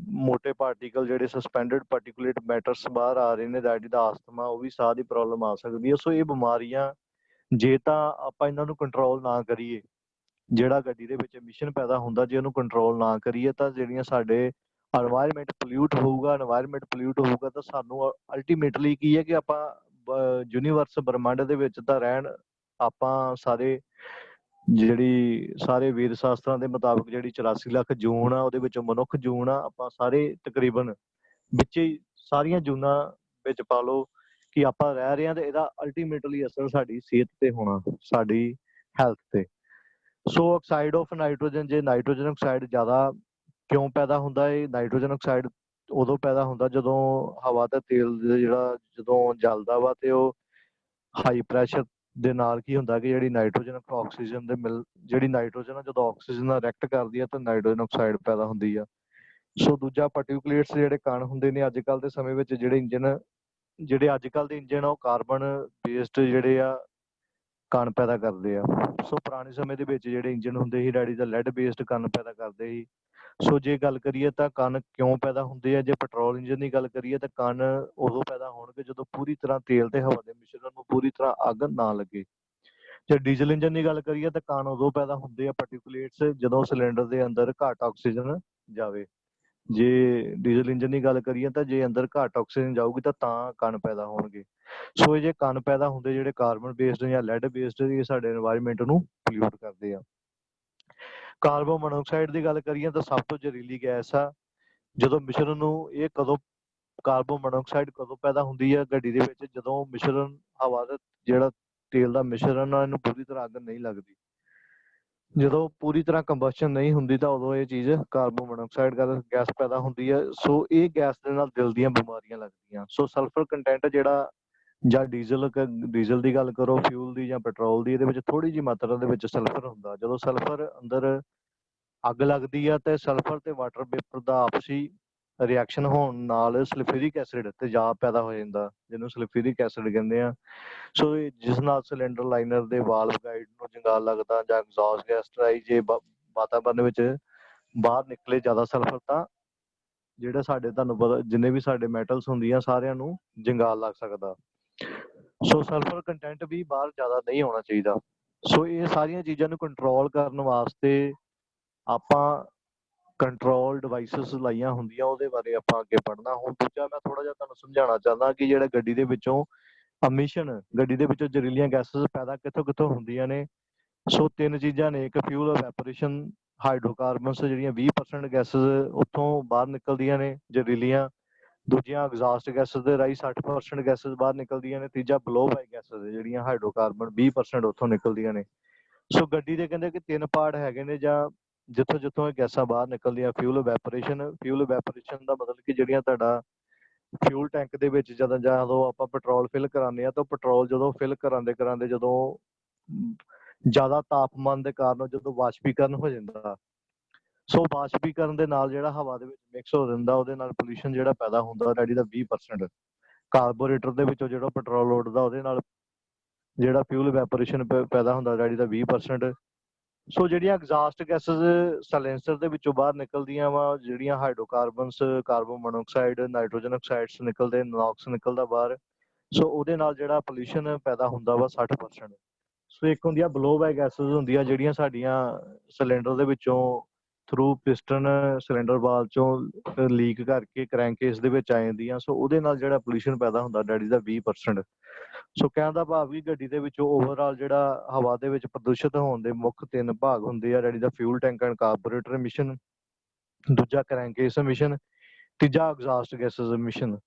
ਮੋਟੇ ਪਾਰਟੀਕਲ ਜਿਹੜੇ ਸਸਪੈਂਡਡ ਪਾਰਟੀਕੂਲੇਟ ਮੈਟਰਸ ਬਾਹਰ ਆ ਰਹੇ ਨੇ, ਡੈਡੀ ਦਾ ਆਸਥਮਾ, ਉਹ ਵੀ ਸਾਹ ਦੀ ਪ੍ਰੋਬਲਮ ਆ ਸਕਦੀ ਹੈ। ਸੋ ਇਹ ਬਿਮਾਰੀਆਂ ਜੇ ਤਾਂ ਆਪਾਂ ਇਹਨਾਂ ਨੂੰ ਕੰਟਰੋਲ ਨਾ ਕਰੀਏ, ਜਿਹੜਾ ਗੱਡੀ ਦੇ ਵਿੱਚ ਐਮਿਸ਼ਨ ਪੈਦਾ ਹੁੰਦਾ ਜੇ ਉਹਨੂੰ ਕੰਟਰੋਲ ਨਾ ਕਰੀਏ ਤਾਂ ਜਿਹੜੀਆਂ ਸਾਡੇ এনवायरमेंट ਪੋਲਿਊਟ ਹੋਊਗਾ ਤਾਂ ਸਾਨੂੰ ਅਲਟੀਮੇਟਲੀ ਕੀ ਹੈ ਕਿ ਆਪਾਂ ਯੂਨੀਵਰਸ ਬ੍ਰਹਮੰਡ ਦੇ ਵਿੱਚ ਤਾਂ ਰਹਿਣ, ਆਪਾਂ ਸਾਰੇ ਵੇਦ ਸ਼ਾਸਤਰਾਂ ਦੇ ਮੁਤਾਬਕ ਜਿਹੜੀ 84 ਲੱਖ ਜੂਨ ਆ ਉਹਦੇ ਵਿੱਚੋਂ ਮਨੁੱਖ ਜੂਨ ਆ, ਆਪਾਂ ਸਾਰੇ ਤਕਰੀਬਨ ਵਿੱਚ ਹੀ ਸਾਰੀਆਂ ਜੂਨਾਂ ਵਿੱਚ ਪਾ ਲਓ ਕਿ ਆਪਾਂ ਰਹਿ ਰਹੇ ਹਾਂ ਤੇ ਇਹਦਾ ਅਲਟੀਮੇਟਲੀ ਅਸਰ ਸਾਡੀ ਸਿਹਤ ਤੇ ਹੋਣਾ, ਸਾਡੀ ਹੈਲਥ ਤੇ। ਸੋ ਆਕਸਾਈਡ ਆਫ ਨਾਈਟ੍ਰੋਜਨ, ਜੇ ਨਾਈਟ੍ਰੋਜਨ ਆਕਸਾਈਡ ਜ਼ਿਆਦਾ ਕਿਉਂ ਪੈਦਾ ਹੁੰਦਾ? ਇਹ ਨਾਈਟ੍ਰੋਜਨ ਆਕਸਾਈਡ ਉਦੋਂ ਪੈਦਾ ਹੁੰਦਾ ਜਦੋਂ ਹਵਾ ਤੇ ਤੇਲ ਜਦੋਂ ਜਲਦਾ ਵਾ ਤੇ ਉਹ ਹਾਈ ਪ੍ਰੈਸ਼ਰ ਦੇ ਨਾਲ ਕੀ ਹੁੰਦਾ ਕਿ ਜਿਹੜੀ ਨਾਈਟ੍ਰੋਜਨ ਆ ਜਦੋਂ ਆਕਸੀਜਨ ਨਾਲ ਰਿਐਕਟ ਕਰਦੀ ਆ ਤਾਂ ਨਾਈਟ੍ਰੋਜਨ ਆਕਸਾਈਡ ਪੈਦਾ ਹੁੰਦੀ ਆ। ਸੋ ਦੂਜਾ ਪਾਰਟੀਕੂਲੇਟਸ ਜਿਹੜੇ ਕਣ ਹੁੰਦੇ ਨੇ ਅੱਜ ਕੱਲ੍ਹ ਦੇ ਸਮੇਂ ਵਿੱਚ ਜਿਹੜੇ ਅੱਜ ਕੱਲ੍ਹ ਦੇ ਇੰਜਨ ਆ ਉਹ ਕਾਰਬਨ ਬੇਸਡ ਜਿਹੜੇ ਆ ਕਣ ਪੈਦਾ ਕਰਦੇ ਆ। ਸੋ ਪੁਰਾਣੇ ਸਮੇਂ ਦੇ ਵਿੱਚ ਜਿਹੜੇ ਇੰਜਨ ਹੁੰਦੇ ਸੀ ਡੈਡੀ ਦਾ ਲੈਡ ਬੇਸਡ ਕਣ ਪੈਦਾ ਕਰਦੇ ਸੀ। ਸੋ ਜੇ ਗੱਲ ਕਰੀਏ ਤਾਂ ਕਣ ਕਿਉਂ ਪੈਦਾ ਹੁੰਦੇ ਆ? ਜੇ ਪੈਟਰੋਲ ਇੰਜਨ ਦੀ ਗੱਲ ਕਰੀਏ ਤਾਂ ਕਣ ਉਦੋਂ ਪੈਦਾ ਹੋਣਗੇ ਜਦੋਂ ਪੂਰੀ ਤਰ੍ਹਾਂ ਤੇਲ ਤੇ ਹਵਾ ਦੇ ਮਿਸ਼ਰਣ ਨੂੰ ਪੂਰੀ ਤਰ੍ਹਾਂ ਅੱਗ ਨਾ ਲੱਗੇ। ਜੇ ਡੀਜ਼ਲ ਇੰਜਨ ਦੀ ਗੱਲ ਕਰੀਏ ਤਾਂ ਕਣ ਉਦੋਂ ਪੈਦਾ ਹੁੰਦੇ ਆ ਪਾਰਟੀਕੂਲੇਟਸ ਜਦੋਂ ਸਿਲੰਡਰ ਦੇ ਅੰਦਰ ਘੱਟ ਆਕਸੀਜਨ ਜਾਵੇ। ਜੇ ਡੀਜ਼ਲ ਇੰਜਨ ਦੀ ਗੱਲ ਕਰੀਏ ਤਾਂ ਜੇ ਅੰਦਰ ਘੱਟ ਆਕਸੀਜਨ ਜਾਊਗੀ ਤਾਂ ਕਣ ਪੈਦਾ ਹੋਣਗੇ। ਸੋ ਇਹ ਜੇ ਕਣ ਪੈਦਾ ਹੁੰਦੇ ਜਿਹੜੇ ਕਾਰਬਨ ਬੇਸਡ ਜਾਂ ਲੈਡ ਬੇਸਡ, ਇਹ ਸਾਡੇ এনवायरमेंट ਨੂੰ ਪੋਲਿਊਟ ਕਰਦੇ ਆ। ਕਾਰਬਨ ਮੋਨੋਆਕਸਾਈਡ ਦੀ ਗੱਲ ਕਰੀਏ ਤਾਂ ਸਭ ਤੋਂ ਜ਼ਹਿਰੀਲੀ ਗੈਸ ਆ। ਜਦੋਂ ਮਿਸ਼ਰਣ ਨੂੰ ਇਹ ਕਾਰਬਨ ਮੋਨੋਆਕਸਾਈਡ ਕਦੋਂ ਪੈਦਾ ਹੁੰਦੀ ਹੈ ਗੱਡੀ ਦੇ ਵਿੱਚ? ਜਦੋਂ ਮਿਸ਼ਰਣ ਹਵਾ ਦਾ ਜਿਹੜਾ ਤੇਲ ਦਾ ਮਿਸ਼ਰਣ ਆ ਇਹਨੂੰ ਪੂਰੀ ਤਰ੍ਹਾਂ ਅੱਗ ਨਹੀਂ ਲੱਗਦੀ। ਜਦੋਂ ਪੂਰੀ ਤਰ੍ਹਾਂ ਕੰਬਸ਼ਨ ਨਹੀਂ ਹੁੰਦੀ ਤਾਂ ਉਦੋਂ ਇਹ ਚੀਜ਼ ਕਾਰਬਨ ਮੋਨੋਆਕਸਾਈਡ ਗੈਸ ਪੈਦਾ ਹੁੰਦੀ ਹੈ। ਸੋ ਇਹ ਗੈਸ ਦੇ ਨਾਲ ਦਿਲ ਦੀਆਂ ਬਿਮਾਰੀਆਂ ਲੱਗਦੀਆਂ। ਸੋ ਸਲਫਰ ਕੰਟੈਂਟ ਜਿਹੜਾ ਜਾਂ ਡੀਜ਼ਲ ਦੀ ਗੱਲ ਕਰੋ, ਫਿਊਲ ਦੀ ਜਾਂ ਪੈਟਰੋਲ ਦੀ, ਇਹਦੇ ਵਿੱਚ ਥੋੜੀ ਜਿਹੀ ਮਾਤਰਾ ਦੇ ਵਿੱਚ ਸਲਫਰ ਹੁੰਦਾ। ਜਦੋਂ ਸਲਫਰ ਅੰਦਰ ਅੱਗ ਲੱਗਦੀ ਆ ਤੇ ਸਲਫਰ ਤੇ ਵਾਟਰ ਵੇਪਰ ਦਾ ਆਪਸੀ ਰਿਐਕਸ਼ਨ ਹੋਣ ਨਾਲ ਸਲਫਿਊਰਿਕ ਐਸਿਡ ਤੇਜ਼ਾਬ ਪੈਦਾ ਹੋ ਜਾਂਦਾ, ਜਿਹਨੂੰ ਸਲਫਿਊਰਿਕ ਐਸਿਡ ਕਹਿੰਦੇ ਆ। ਸੋ ਜਿਸ ਨਾਲ ਸਿਲੰਡਰ ਲਾਈਨਰ ਦੇ ਵਾਲਵ ਗਾਈਡ ਨੂੰ ਜੰਗਾਲ ਲੱਗਦਾ ਜਾਂ ਐਗਜ਼ੌਸਟ ਗੈਸ ਟਰਾਈ ਜੇ ਵਾਤਾਵਰਨ ਵਿੱਚ ਬਾਹਰ ਨਿਕਲੇ ਜ਼ਿਆਦਾ ਸਲਫਰ ਤਾਂ ਜਿਹੜੇ ਸਾਡੇ, ਤੁਹਾਨੂੰ ਪਤਾ, ਜਿੰਨੇ ਵੀ ਸਾਡੇ ਮੈਟਲਸ ਹੁੰਦੀਆਂ ਸਾਰਿਆਂ ਨੂੰ ਜੰਗਾਲ ਲੱਗ ਸਕਦਾ। ਸੋ ਸਲਫਰ ਕੰਟੈਂਟ ਵੀ ਬਾਹਰ ਜ਼ਿਆਦਾ ਨਹੀਂ ਆਉਣਾ ਚਾਹੀਦਾ। ਸੋ ਇਹ ਸਾਰੀਆਂ ਚੀਜ਼ਾਂ ਨੂੰ ਕੰਟਰੋਲ ਕਰਨ ਵਾਸਤੇ ਆਪਾਂ ਕੰਟਰੋਲ ਡਿਵਾਈਸਿਸ ਲਾਈਆਂ ਹੁੰਦੀਆਂ, ਉਹਦੇ ਬਾਰੇ ਆਪਾਂ ਅੱਗੇ ਪੜ੍ਹਨਾ। ਹੁਣ ਦੂਜਾ ਮੈਂ ਥੋੜਾ ਜਿਹਾ ਤੁਹਾਨੂੰ ਸਮਝਾਉਣਾ ਚਾਹੁੰਦਾ ਕਿ ਜਿਹੜਾ ਗੱਡੀ ਦੇ ਵਿੱਚੋਂ ਜ਼ਹਿਰੀਲੀਆਂ ਗੈਸਸ ਪੈਦਾ ਕਿੱਥੋਂ ਹੁੰਦੀਆਂ ਨੇ। ਸੋ ਤਿੰਨ ਚੀਜ਼ਾਂ ਨੇ। ਇੱਕ ਫਿਊਲ ਇਵੈਪੋਰੇਸ਼ਨ, ਹਾਈਡਰੋਕਾਰਬਨਸ ਜਿਹੜੀਆਂ 20% ਗੈਸਸ ਉੱਥੋਂ ਬਾਹਰ ਨਿਕਲਦੀਆਂ ਨੇ ਜ਼ਹਿਰੀਲੀਆਂ। ਦੂਜੀਆਂ ਐਗਜ਼ਾਸਟ ਗੈਸਸ ਦੇ ਰਾਹੀਂ 60% ਗੈਸਸ ਬਾਹਰ ਨਿਕਲਦੀਆਂ ਨੇ। ਤੀਜਾ ਬਲੋ ਬਾਈ ਗੈਸਸ ਜਿਹੜੀਆਂ ਹਾਈਡਰੋਕਾਰਬਨ 20% ਉੱਥੋਂ ਨਿਕਲਦੀਆਂ ਨੇ। ਸੋ ਗੱਡੀ ਦੇ ਕਹਿੰਦੇ ਕਿ 3 ਪਾਰਟ ਹੈਗੇ ਨੇ, ਜਾਂ ਜਿੱਥੋਂ ਇਹ ਗੈਸਾਂ ਬਾਹਰ ਨਿਕਲਦੀਆਂ। ਫਿਊਲ ਇਵੈਪੋਰੇਸ਼ਨ ਦਾ ਮਤਲਬ ਕਿ ਜਿਹੜੀਆਂ ਤੁਹਾਡਾ ਫਿਊਲ ਟੈਂਕ ਦੇ ਵਿੱਚ ਜਦੋਂ ਆਪਾਂ ਪੈਟਰੋਲ ਫਿਲ ਕਰਾਉਂਦੇ ਆ, ਤਾਂ ਪੈਟਰੋਲ ਜਦੋਂ ਫਿਲ ਕਰਾਉਂਦੇ ਜਦੋਂ ਜ਼ਿਆਦਾ ਤਾਪਮਾਨ ਦੇ ਕਾਰਨ ਜਦੋਂ ਵਾਸ਼ਪੀਕਰਨ ਹੋ ਜਾਂਦਾ, ਸੋ ਵਾਸ਼ਪੀਕਰਨ ਦੇ ਨਾਲ ਜਿਹੜਾ ਹਵਾ ਦੇ ਵਿੱਚ ਮਿਕਸ ਹੋ ਜਾਂਦਾ, ਉਹਦੇ ਨਾਲ ਪੋਲਿਊਸ਼ਨ ਜਿਹੜਾ ਪੈਦਾ ਹੁੰਦਾ ਡੈਡੀ ਦਾ 20%। ਕਾਰਬੋਰੇਟਰ ਦੇ ਵਿੱਚੋਂ ਜਿਹੜਾ ਪੈਟਰੋਲ ਉੱਡਦਾ, ਉਹਦੇ ਨਾਲ ਜਿਹੜਾ ਫਿਊਲ ਇਵੈਪੋਰੇਸ਼ਨ ਪੈਦਾ ਹੁੰਦਾ ਡੈਡੀ ਦਾ 20%। ਸੋ ਜਿਹੜੀਆਂ ਐਗਜ਼ਾਸਟ ਗੈਸਸ ਸਾਇਲੈਂਸਰ ਦੇ ਵਿੱਚੋਂ ਬਾਹਰ ਨਿਕਲਦੀਆਂ ਵਾ, ਜਿਹੜੀਆਂ ਹਾਈਡਰੋਕਾਰਬਨਸ, ਕਾਰਬਨ ਮੋਨੋਆਕਸਾਈਡ, ਨਾਈਟ੍ਰੋਜਨ ਆਕਸਾਈਡਸ ਨਿਕਲਦੇ, ਨੌਕਸ ਨਿਕਲਦਾ ਬਾਹਰ, ਸੋ ਉਹਦੇ ਨਾਲ ਜਿਹੜਾ ਪੋਲਿਊਸ਼ਨ ਪੈਦਾ ਹੁੰਦਾ ਵਾ 60%। ਸੋ ਇੱਕ ਹੁੰਦੀਆਂ ਬਲੋ ਬੈਕ ਗੈਸਸ ਹੁੰਦੀਆਂ, ਜਿਹੜੀਆਂ ਸਾਡੀਆਂ ਸਿਲੰਡਰ ਦੇ ਵਿੱਚੋਂ ਥਰੂ ਪਿਸਟਨ ਸਿਲੰਡਰ ਵਾਲ ਚੋਂ ਲੀਕ ਕਰਕੇ ਕ੍ਰੈਂਕੇਸ ਦੇ ਵਿੱਚ ਆ ਜਾਂਦੀਆਂ, ਸੋ ਉਹਦੇ ਨਾਲ ਜਿਹੜਾ ਪੋਲਿਊਸ਼ਨ ਪੈਦਾ ਹੁੰਦਾ ਡੈਡੀ ਦਾ 20%। ਸੋ ਕਹਿਣ ਦਾ ਭਾਵ ਵੀ ਗੱਡੀ ਦੇ ਵਿੱਚੋਂ ਓਵਰਆਲ ਜਿਹੜਾ ਹਵਾ ਦੇ ਵਿੱਚ ਪ੍ਰਦੂਸ਼ਿਤ ਹੋਣ ਦੇ ਮੁੱਖ 3 ਭਾਗ ਹੁੰਦੇ ਆ, ਜਿਹੜੀ ਦਾ fuel tank and carburettor emission, ਦੂਜਾ ਕ੍ਰੈਂਕੇਸ ਐਮਿਸ਼ਨ, ਤੀਜਾ ਐਗਜ਼ਾਸਟ ਗੈਸਸ ਐਮਿਸ਼ਨ।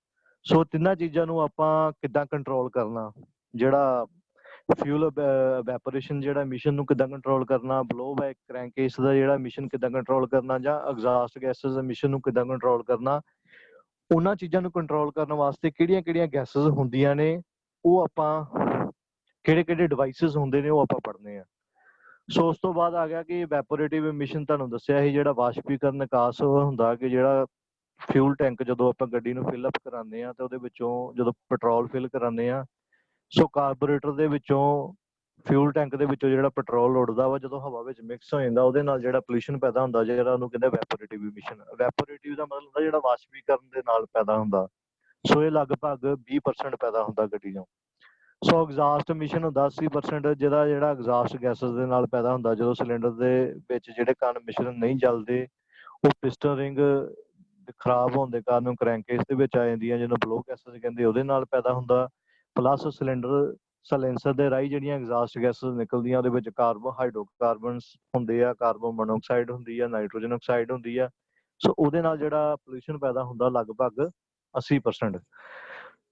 ਸੋ ਤਿੰਨਾਂ ਚੀਜ਼ਾਂ ਨੂੰ ਆਪਾਂ ਕਿੱਦਾਂ ਕੰਟਰੋਲ ਕਰਨਾ, ਜਿਹੜਾ ਫਿਊਲ ਇਵੈਪੋਰੇਸ਼ਨ ਜਿਹੜਾ ਐਮਿਸ਼ਨ ਨੂੰ ਕਿੱਦਾਂ ਕੰਟਰੋਲ ਕਰਨਾ, ਬਲੋ ਬੈਕ ਕ੍ਰੈਂਕੇਸ ਦਾ ਜਿਹੜਾ ਐਮਿਸ਼ਨ ਕਿੱਦਾਂ ਕੰਟਰੋਲ ਕਰਨਾ, ਜਾਂ ਐਗਜ਼ਾਸਟ ਗੈਸਸ ਐਮਿਸ਼ਨ ਨੂੰ ਕਿੱਦਾਂ ਕੰਟਰੋਲ ਕਰਨਾ, ਉਹਨਾਂ ਚੀਜ਼ਾਂ ਨੂੰ ਕੰਟਰੋਲ ਕਰਨ ਵਾਸਤੇ ਕਿਹੜੀਆਂ ਗੈਸਸ ਹੁੰਦੀਆਂ ਨੇ, ਉਹ ਆਪਾਂ ਕਿਹੜੇ ਡਿਵਾਈਸਿਸ ਹੁੰਦੇ ਨੇ, ਉਹ ਆਪਾਂ ਪੜ੍ਹਨੇ ਆ। ਸੋ ਉਸ ਤੋਂ ਬਾਅਦ ਆ ਗਿਆ ਕਿ ਇਵੈਪੋਰੇਟਿਵ ਐਮਿਸ਼ਨ, ਤੁਹਾਨੂੰ ਦੱਸਿਆ ਸੀ ਜਿਹੜਾ ਵਾਸ਼ਪੀਕਰਨ ਨਿਕਾਸ ਹੁੰਦਾ, ਕਿ ਜਿਹੜਾ ਫਿਊਲ ਟੈਂਕ ਜਦੋਂ ਆਪਾਂ ਗੱਡੀ ਨੂੰ ਫਿਲ ਅਪ ਕਰਾਉਂਦੇ ਆ, ਤੇ ਉਹਦੇ ਵਿੱਚੋਂ ਜਦੋਂ ਪੈਟਰੋਲ ਫਿਲ ਕਰਾਉਂਦੇ ਆ, ਸੋ ਕਾਰਬੋਰੇਟਰ ਦੇ ਵਿੱਚੋਂ ਫਿਊਲ ਟੈਂਕ ਦੇ ਵਿੱਚੋਂ ਜਿਹੜਾ ਪੈਟਰੋਲ ਉੱਡਦਾ ਵਾ, ਜਦੋਂ ਹਵਾ ਵਿੱਚ ਮਿਕਸ ਹੋ ਜਾਂਦਾ, ਉਹਦੇ ਨਾਲ ਜਿਹੜਾ ਪੋਲਿਊਸ਼ਨ ਪੈਦਾ ਹੁੰਦਾ, ਜਿਹੜਾ ਉਹਨੂੰ ਕਹਿੰਦੇ ਇਵੈਪੋਰੇਟਿਵ ਐਮਿਸ਼ਨ। ਇਵੈਪੋਰੇਟਿਵ ਦਾ ਮਤਲਬ ਹੁੰਦਾ ਜਿਹੜਾ ਵਾਸ਼ਪੀਕਰਨ ਦੇ ਨਾਲ ਪੈਦਾ ਹੁੰਦਾ। ਸੋ ਇਹ ਲਗਭਗ 20% ਪੈਦਾ ਹੁੰਦਾ ਗੱਡੀ ਚੋਂ। ਸੋ ਐਗਜ਼ਾਸਟ ਐਮਿਸ਼ਨ ਹੁੰਦਾ 80%, ਜਿਹੜਾ ਐਗਜ਼ਾਸਟ ਗੈਸਸ ਦੇ ਨਾਲ ਪੈਦਾ ਹੁੰਦਾ, ਜਦੋਂ ਸਿਲੰਡਰ ਦੇ ਵਿੱਚ ਜਿਹੜੇ ਕਣ ਮਿਸ਼ਰਣ ਨਹੀਂ ਜਲਦੇ, ਉਹ ਪਿਸਟਨ ਰਿੰਗ ਖਰਾਬ ਹੋਣ ਦੇ ਕਾਰਨ ਕ੍ਰੈਂਕੇਸ ਦੇ ਵਿੱਚ ਆ ਜਾਂਦੀਆਂ, ਜਿਹਨੂੰ ਬਲੋ ਗੈਸਸ ਕਹਿੰਦੇ, ਉਹਦੇ ਨਾਲ ਪੈਦਾ ਹੁੰਦਾ। ਪਲੱਸ ਸਾਇਲੈਂਸਰ ਦੇ ਰਾਹੀਂ ਜਿਹੜੀਆਂ ਐਗਜ਼ਾਸਟ ਗੈਸਸ ਨਿਕਲਦੀਆਂ, ਉਹਦੇ ਵਿੱਚ ਹਾਈਡਰੋਕਾਰਬਨਸ ਹੁੰਦੇ ਆ, ਕਾਰਬਨ ਮੋਨੋਆਕਸਾਈਡ ਹੁੰਦੀ ਆ, ਨਾਈਟ੍ਰੋਜਨ ਆਕਸਾਈਡ ਹੁੰਦੀ ਆ। ਸੋ ਉਹਦੇ ਨਾਲ ਜਿਹੜਾ ਪੋਲਿਊਸ਼ਨ ਪੈਦਾ ਹੁੰਦਾ ਲਗਭਗ 80%।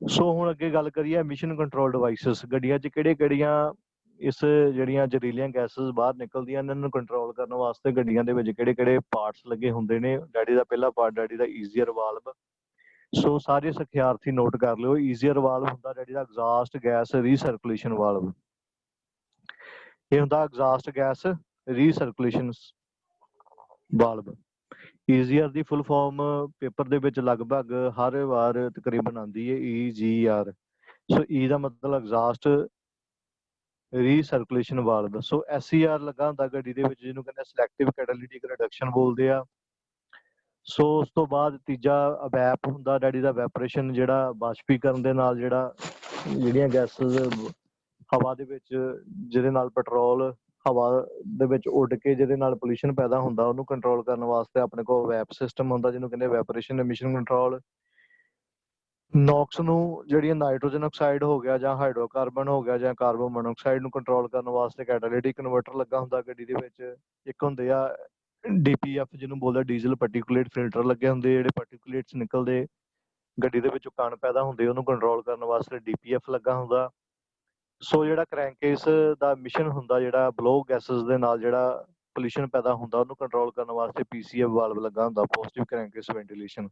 ਸੋ ਹੁਣ ਅੱਗੇ ਗੱਲ ਕਰੀਏ ਐਮਿਸ਼ਨ ਕੰਟਰੋਲ ਡਿਵਾਈਸਿਸ। ਗੱਡੀਆਂ 'ਚ ਕਿਹੜੀਆਂ ਇਸ ਜਿਹੜੀਆਂ ਜ਼ਹਿਰੀਲੀਆਂ ਗੈਸਸ ਬਾਹਰ ਨਿਕਲਦੀਆਂ, ਇਹਨਾਂ ਨੂੰ ਕੰਟਰੋਲ ਕਰਨ ਵਾਸਤੇ ਗੱਡੀਆਂ ਦੇ ਵਿੱਚ ਕਿਹੜੇ ਪਾਰਟਸ ਲੱਗੇ ਹੁੰਦੇ ਨੇ। ਡੈਡੀ ਦਾ ਪਹਿਲਾ ਪਾਰਟ ਡੈਡੀ ਦਾ ਈਜ਼ੀਅਰ ਵਾਲਵ। ਸੋ ਸਾਰੇ ਸਿਖਿਆਰਥੀ ਨੋਟ ਕਰ ਲਿਓ, ਈਜ਼ੀਅਰ ਵਾਲਵ ਹੁੰਦਾ ਡੈਡੀ ਦਾ ਐਗਜ਼ਾਸਟ ਗੈਸ ਰੀਸਰਕੂਲੇਸ਼ਨ ਵਾਲਵ। ਇਹ ਹੁੰਦਾ ਐਗਜ਼ਾਸਟ ਗੈਸ ਰੀਸਰਕੂਲੇਸ਼ਨ ਵਾਲਵ। ਈਜ਼ੀਆਰ ਦੀ ਫੁੱਲ ਫਾਰਮ ਪੇਪਰ ਦੇ ਵਿੱਚ ਲਗਭਗ ਹਰ ਵਾਰ ਤਕਰੀਬਨ ਆਉਂਦੀ ਹੈ EGR। ਸੋ E ਦਾ ਮਤਲਬ ਐਗਜ਼ਾਸਟ ਰੀਸਰਕੂਲੇਸ਼ਨ ਵਾਲਵ। ਸੋ SCR ਲੱਗਾ ਹੁੰਦਾ ਗੱਡੀ ਦੇ ਵਿੱਚ, ਜਿਹਨੂੰ ਕਹਿੰਦੇ ਸਿਲੈਕਟਿਵ ਕੈਟਾਲਿਟਿਕ ਰਿਡਕਸ਼ਨ ਬੋਲਦੇ ਆ। ਸੋ ਉਸ ਤੋਂ ਬਾਅਦ ਤੀਜਾ ਅਵੈਪ ਹੁੰਦਾ ਡੈਡੀ ਦਾ ਵੈਪਰੇਸ਼ਨ, ਜਿਹੜਾ ਬਾਸ਼ਪੀਕਰਨ ਦੇ ਨਾਲ ਜਿਹੜੀਆਂ ਗੈਸਸ ਹਵਾ ਦੇ ਵਿੱਚ, ਜਿਹਦੇ ਨਾਲ ਪੈਟਰੋਲ ਹਵਾ ਦੇ ਵਿੱਚ ਉੱਡ ਕੇ ਜਿਹਦੇ ਨਾਲ ਪੋਲਿਊਸ਼ਨ ਪੈਦਾ ਹੁੰਦਾ, ਉਹਨੂੰ ਕੰਟਰੋਲ ਕਰਨ ਵਾਸਤੇ ਆਪਣੇ ਕੋਲ ਵੈਪ ਸਿਸਟਮ ਹੁੰਦਾ, ਜਿਹਨੂੰ ਕਹਿੰਦੇ ਵੈਪਰੇਸ਼ਨ ਐਮਿਸ਼ਨ ਕੰਟਰੋਲ। ਨੌਕਸ ਨੂੰ, ਜਿਹੜੀਆਂ ਨਾਈਟ੍ਰੋਜਨ ਆਕਸਾਈਡ ਹੋ ਗਿਆ, ਜਾਂ ਹਾਈਡਰੋਕਾਰਬਨ ਹੋ ਗਿਆ, ਜਾਂ ਕਾਰਬਨ ਮੋਨੋਆਕਸਾਈਡ ਨੂੰ ਕੰਟਰੋਲ ਕਰਨ ਵਾਸਤੇ ਕੈਟਾਲਿਟਿਕ ਕਨਵਰਟਰ ਲੱਗਾ ਹੁੰਦਾ ਗੱਡੀ ਦੇ ਵਿੱਚ। ਇੱਕ ਹੁੰਦੇ ਆ DPF, ਜਿਹਨੂੰ ਬੋਲਦਾ ਡੀਜ਼ਲ ਪਾਰਟੀਕੂਲੇਟ ਫਿਲਟਰ ਲੱਗੇ ਹੁੰਦੇ, ਜਿਹੜੇ ਪਾਰਟੀਕੂਲੇਟਸ ਨਿਕਲਦੇ ਗੱਡੀ ਦੇ ਵਿੱਚੋਂ ਕਣ ਪੈਦਾ ਹੁੰਦੇ, ਉਹਨੂੰ ਕੰਟਰੋਲ ਕਰਨ ਵਾਸਤੇ DPF ਲੱਗਾ ਹੁੰਦਾ। ਸੋ ਜਿਹੜਾ ਕ੍ਰੈਂਕੇਸ ਦਾ ਮਿਸ਼ਨ ਹੁੰਦਾ, ਜਿਹੜਾ ਬਲੋ ਗੈਸਸ ਦੇ ਨਾਲ ਜਿਹੜਾ ਪੋਲਿਊਸ਼ਨ ਪੈਦਾ ਹੁੰਦਾ, ਉਹਨੂੰ ਕੰਟਰੋਲ ਕਰਨ ਵਾਸਤੇ PCF ਵਾਲਵ ਲੱਗਾ ਹੁੰਦਾ, ਪੋਜ਼ਿਟਿਵ ਕ੍ਰੈਂਕੇਸ ਵੈਂਟੀਲੇਸ਼ਨ।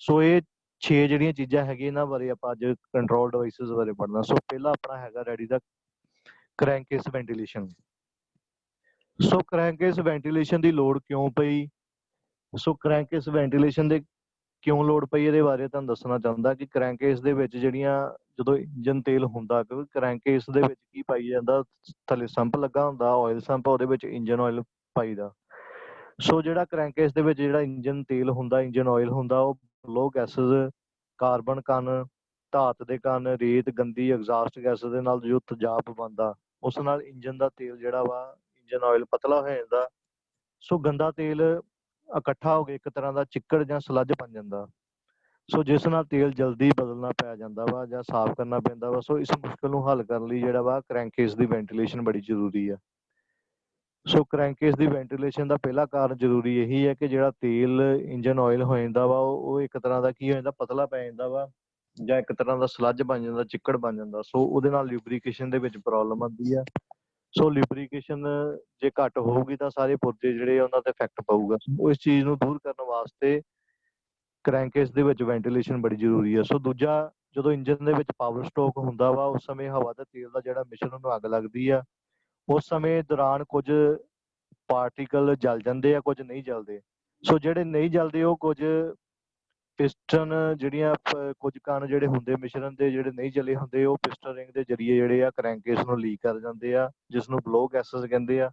ਸੋ ਇਹ 6 ਜਿਹੜੀਆਂ ਚੀਜ਼ਾਂ ਹੈਗੀਆਂ, ਇਹਨਾਂ ਬਾਰੇ ਆਪਾਂ ਅੱਜ ਕੰਟਰੋਲ ਡਿਵਾਈਸਿਸ ਬਾਰੇ ਪੜ੍ਹਨਾ। ਸੋ ਪਹਿਲਾ ਆਪਣਾ ਹੈਗਾ ਰੈਡੀ ਦਾ ਕ੍ਰੈਂਕੇਸ ਵੈਂਟੀਲੇਸ਼ਨ। ਸੋ ਕ੍ਰੈਂਕੇਸ ਵੈਂਟੀਲੇਸ਼ਨ ਦੀ ਲੋੜ ਕਿਉਂ ਪਈ? ਸੋ ਕ੍ਰੈਂਕੇਸ ਵੈਂਟੀਲੇਸ਼ਨ ਦੇ ਕਿਉਂ ਲੋੜ ਪਈ, ਇਹਦੇ ਬਾਰੇ ਤੁਹਾਨੂੰ ਦੱਸਣਾ ਚਾਹੁੰਦਾ ਕਿ ਕ੍ਰੈਂਕੇਸ ਦੇ ਵਿੱਚ ਜਿਹੜੀਆਂ, ਜਦੋਂ ਇੰਜਨ ਤੇਲ ਹੁੰਦਾ, ਕਿਉਂਕਿ ਕ੍ਰੈਂਕੇਸ ਦੇ ਵਿੱਚ ਕੀ ਪਾਈ ਜਾਂਦਾ, ਥੱਲੇ ਸੰਪ ਲੱਗਾ ਹੁੰਦਾ, ਆਇਲ ਸੰਪ, ਉਹਦੇ ਵਿੱਚ ਇੰਜਨ ਆਇਲ ਪਾਈਦਾ। ਸੋ ਜਿਹੜਾ ਕ੍ਰੈਂਕੇਸ ਦੇ ਵਿੱਚ ਜਿਹੜਾ ਇੰਜਨ ਤੇਲ ਹੁੰਦਾ, ਇੰਜਨ ਆਇਲ ਹੁੰਦਾ, ਉਹ ਲੋ ਗੈਸਸ, ਕਾਰਬਨ ਕਣ, ਧਾਤ ਦੇ ਕਣ, ਰੇਤ, ਗੰਦੀ ਐਗਜ਼ਾਸਟ ਗੈਸ ਦੇ ਨਾਲ ਜੋ ਤੇਜ਼ਾਬ ਬਣਦਾ, ਉਸ ਨਾਲ ਇੰਜਨ ਦਾ ਤੇਲ ਜਿਹੜਾ ਵਾ, ਇੰਜਨ ਆਇਲ ਪਤਲਾ ਹੋ ਜਾਂਦਾ। ਸੋ ਗੰਦਾ ਤੇਲ ਇਕੱਠਾ ਹੋ ਕੇ ਇੱਕ ਤਰ੍ਹਾਂ ਦਾ ਚਿੱਕੜ ਜਾਂ ਸਲੱਜ ਬਣ ਜਾਂਦਾ। ਸੋ ਜਿਸ ਨਾਲ ਤੇਲ ਜਲਦੀ ਬਦਲਣਾ ਪੈ ਜਾਂਦਾ ਵਾ, ਜਾਂ ਸਾਫ਼ ਕਰਨਾ ਪੈਂਦਾ ਵਾ। ਸੋ ਇਸ ਮੁਸ਼ਕਲ ਨੂੰ ਹੱਲ ਕਰਨ ਲਈ ਜਿਹੜਾ ਵਾ ਕ੍ਰੈਂਕੇਸ ਦੀ ਵੈਂਟੀਲੇਸ਼ਨ ਬੜੀ ਜ਼ਰੂਰੀ ਆ। ਸੋ ਕ੍ਰੈਂਕੇਸ ਦੀ ਵੈਂਟੀਲੇਸ਼ਨ ਦਾ ਪਹਿਲਾ ਕਾਰਨ ਜ਼ਰੂਰੀ ਇਹੀ ਹੈ ਕਿ ਜਿਹੜਾ ਤੇਲ ਇੰਜਨ ਆਇਲ ਹੋ ਜਾਂਦਾ ਵਾ, ਉਹ ਇੱਕ ਤਰ੍ਹਾਂ ਦਾ ਕੀ ਹੋ ਜਾਂਦਾ, ਪਤਲਾ ਪੈ ਜਾਂਦਾ ਵਾ, ਜਾਂ ਇੱਕ ਤਰ੍ਹਾਂ ਦਾ ਸਲੱਜ ਬਣ ਜਾਂਦਾ, ਚਿੱਕੜ ਬਣ ਜਾਂਦਾ। ਸੋ ਉਹਦੇ ਨਾਲ ਲਿਊਬਰੀਕੇਸ਼ਨ ਦੇ ਵਿੱਚ ਪ੍ਰੋਬਲਮ ਆਉਂਦੀ ਆ। ਸੋ ਲਿਬਰੀਕੇਸ਼ਨ ਜੇ ਘੱਟ ਹੋਊਗੀ ਤਾਂ ਸਾਰੇ ਪੁਰਜੇ ਜਿਹੜੇ ਆ ਉਹਨਾਂ ਤੇ ਇਫੈਕਟ ਪਊਗਾ। ਇਸ ਚੀਜ਼ ਨੂੰ ਦੂਰ ਕਰਨ ਵਾਸਤੇ ਕ੍ਰੈਂਕੇਸ ਦੇ ਵਿੱਚ ਵੈਂਟੀਲੇਸ਼ਨ ਬੜੀ ਜ਼ਰੂਰੀ ਹੈ। ਸੋ ਦੂਜਾ, ਜਦੋਂ ਇੰਜਨ ਦੇ ਵਿੱਚ ਪਾਵਰ ਸਟ੍ਰੋਕ ਹੁੰਦਾ ਵਾ ਉਸ ਸਮੇਂ ਹਵਾ ਤੇ ਤੇਲ ਦਾ ਜਿਹੜਾ ਮਿਸ਼ਰਣ ਨੂੰ ਅੱਗ ਲੱਗਦੀ ਆ, ਉਸ ਸਮੇਂ ਦੌਰਾਨ ਕੁਝ ਪਾਰਟੀਕਲ ਜਲ ਜਾਂਦੇ ਆ, ਕੁਝ ਨਹੀਂ ਜਲਦੇ। ਸੋ ਜਿਹੜੇ ਨਹੀਂ ਜਲਦੇ ਉਹ ਕੁਝ ਪਿਸਟਨ ਜਿਹੜੀਆਂ ਕੁਝ ਕਣ ਜਿਹੜੇ ਹੁੰਦੇ ਮਿਸ਼ਰਣ ਦੇ ਜਿਹੜੇ ਨਹੀਂ ਜਲੇ ਹੁੰਦੇ, ਉਹ ਪਿਸਟਨ ਰਿੰਗ ਦੇ ਜ਼ਰੀਏ ਜਿਹੜੇ ਆ ਕ੍ਰੈਂਕੇਸ ਨੂੰ ਲੀਕ ਕਰ ਜਾਂਦੇ ਆ, ਜਿਸ ਨੂੰ ਬਲੋ ਗੈਸਸ ਕਹਿੰਦੇ ਆ।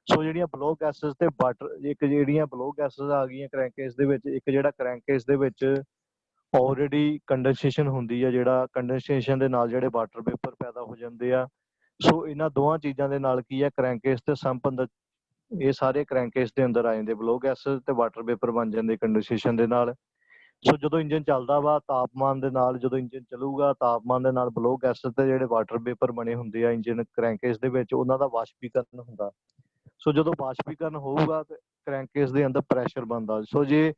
ਸੋ ਜਿਹੜੀਆਂ ਬਲੋ ਗੈਸਸ ਤੇ ਵਾਟਰ, ਇੱਕ ਜਿਹੜੀਆਂ ਬਲੋ ਗੈਸਸ ਆ ਗਈਆਂ ਕ੍ਰੈਂਕੇਸ ਦੇ ਵਿੱਚ, ਇੱਕ ਜਿਹੜਾ ਕ੍ਰੈਂਕੇਸ ਦੇ ਵਿੱਚ ਆਲਰੇਡੀ ਕੰਡੈਂਸੇਸ਼ਨ ਹੁੰਦੀ ਆ, ਜਿਹੜਾ ਕੰਡੈਂਸੇਸ਼ਨ ਦੇ ਨਾਲ ਜਿਹੜੇ ਵਾਟਰ ਪੇਪਰ ਪੈਦਾ ਹੋ ਜਾਂਦੇ ਆ। ਸੋ ਇਹਨਾਂ ਦੋਵਾਂ ਚੀਜ਼ਾਂ ਦੇ ਨਾਲ ਕੀ ਆ, ਕ੍ਰੈਂਕੇਸ ਤੇ ਸੰਪ ਅੰਦਰ, ਇਹ ਸਾਰੇ ਕ੍ਰੈਂਕੇਸ ਦੇ ਅੰਦਰ ਆ ਜਾਂਦੇ, ਬਲੋ ਗੈਸਸ ਤੇ ਵਾਟਰ ਪੇਪਰ ਬਣ ਜਾਂਦੇ ਕੰਡੈਂਸੇਸ਼ਨ ਦੇ ਨਾਲ। ਸੋ ਜਦੋਂ ਇੰਜਨ ਚੱਲਦਾ ਵਾ, ਤਾਪਮਾਨ ਦੇ ਨਾਲ ਜਦੋਂ ਇੰਜਨ ਚੱਲੂਗਾ, ਤਾਪਮਾਨ ਦੇ ਨਾਲ ਬਲੋ ਗੈਸਸ ਤੇ ਜਿਹੜੇ ਵਾਟਰ ਪੇਪਰ ਬਣੇ ਹੁੰਦੇ ਆ ਇੰਜਨ ਕ੍ਰੈਂਕੇਸ ਦੇ ਵਿੱਚ, ਉਹਨਾਂ ਦਾ ਵਾਸ਼ਪੀਕਰਨ ਹੁੰਦਾ। ਸੋ ਜਦੋਂ ਵਾਸ਼ਪੀਕਰਨ ਹੋਊਗਾ ਤੇ ਕ੍ਰੈਂਕੇਸ ਦੇ ਅੰਦਰ ਪ੍ਰੈਸ਼ਰ ਬਣਦਾ। ਸੋ ਜੇ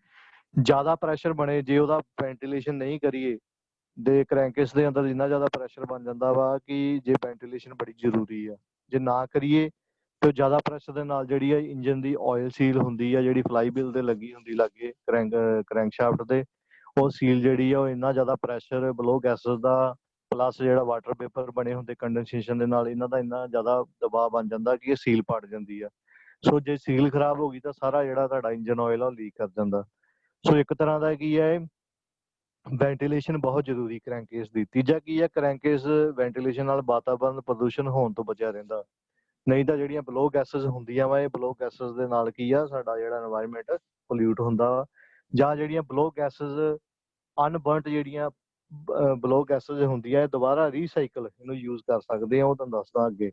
ਜ਼ਿਆਦਾ ਪ੍ਰੈਸ਼ਰ ਬਣੇ, ਜੇ ਉਹਦਾ ਵੈਂਟੀਲੇਸ਼ਨ ਨਹੀਂ ਕਰੀਏ ਦੇ ਕ੍ਰੈਂਕੇਸ ਦੇ ਅੰਦਰ ਇੰਨਾ ਜ਼ਿਆਦਾ ਪ੍ਰੈਸ਼ਰ ਬਣ ਜਾਂਦਾ ਵਾ ਕਿ ਜੇ ਵੈਂਟੀਲੇਸ਼ਨ ਬੜੀ ਜ਼ਰੂਰੀ ਆ। ਜੇ ਨਾ ਕਰੀਏ ਤੇ ਜ਼ਿਆਦਾ ਪ੍ਰੈਸ਼ਰ ਦੇ ਨਾਲ ਜਿਹੜੀ ਆ ਇੰਜਨ ਦੀ ਆਇਲ ਸੀਲ ਹੁੰਦੀ ਆ, ਜਿਹੜੀ ਫਲਾਈ ਵੀਲ ਤੇ ਲੱਗੀ ਹੁੰਦੀ ਲਾਗੇ ਕ੍ਰੈਂਕਸ਼ਾਫਟ ਤੇ, ਉਹ ਸੀਲ ਜਿਹੜੀ ਆ ਉਹ ਇੰਨਾ ਜ਼ਿਆਦਾ ਪ੍ਰੈਸ਼ਰ ਬਲੋ ਗੈਸਸ ਦਾ ਪਲੱਸ ਜਿਹੜਾ ਵਾਟਰ ਪੇਪਰ ਬਣੇ ਹੁੰਦੇ ਕੰਡੈਂਸੇਸ਼ਨ ਦੇ ਨਾਲ, ਇਹਨਾਂ ਦਾ ਇੰਨਾ ਜ਼ਿਆਦਾ ਦਬਾਅ ਬਣ ਜਾਂਦਾ ਕਿ ਇਹ ਸੀਲ ਪੜ ਜਾਂਦੀ ਆ। ਸੋ ਜੇ ਸੀਲ ਖਰਾਬ ਹੋ ਗਈ ਤਾਂ ਸਾਰਾ ਜਿਹੜਾ ਤੁਹਾਡਾ ਇੰਜਨ ਆਇਲ ਆ ਉਹ ਲੀਕ ਕਰ ਜਾਂਦਾ। ਸੋ ਇੱਕ ਤਰ੍ਹਾਂ ਦਾ ਕੀ ਹੈ, ਵੈਂਟੀਲੇਸ਼ਨ ਬਹੁਤ ਜ਼ਰੂਰੀ ਕ੍ਰੈਂਕੇਸ ਦੀ। ਤੀਜਾ ਕੀ ਹੈ, ਕ੍ਰੈਂਕੇਸ ਵੈਂਟੀਲੇਸ਼ਨ ਨਾਲ ਵਾਤਾਵਰਨ ਪ੍ਰਦੂਸ਼ਣ ਹੋਣ ਤੋਂ ਬਚਿਆ ਰਹਿੰਦਾ। ਨਹੀਂ ਤਾਂ ਜਿਹੜੀਆਂ ਬਲੋ ਗੈਸਸ ਹੁੰਦੀਆਂ ਵਾ, ਇਹ ਬਲੋ ਗੈਸਸ ਦੇ ਨਾਲ ਕੀ ਆ, ਸਾਡਾ ਜਿਹੜਾ এনवायरमेंट ਪੋਲਿਊਟ ਹੁੰਦਾ ਵਾ। ਜਾਂ ਜਿਹੜੀਆਂ ਬਲੋ ਗੈਸਸ ਅਨਬਰਨਟ ਜਿਹੜੀਆਂ ਬਲੋ ਗੈਸਸ ਹੁੰਦੀਆਂ, ਇਹ ਦੁਬਾਰਾ ਰੀਸਾਈਕਲ ਇਹਨੂੰ ਯੂਜ਼ ਕਰ ਸਕਦੇ ਆ, ਉਹ ਤੁਹਾਨੂੰ ਦੱਸਦਾ ਅੱਗੇ।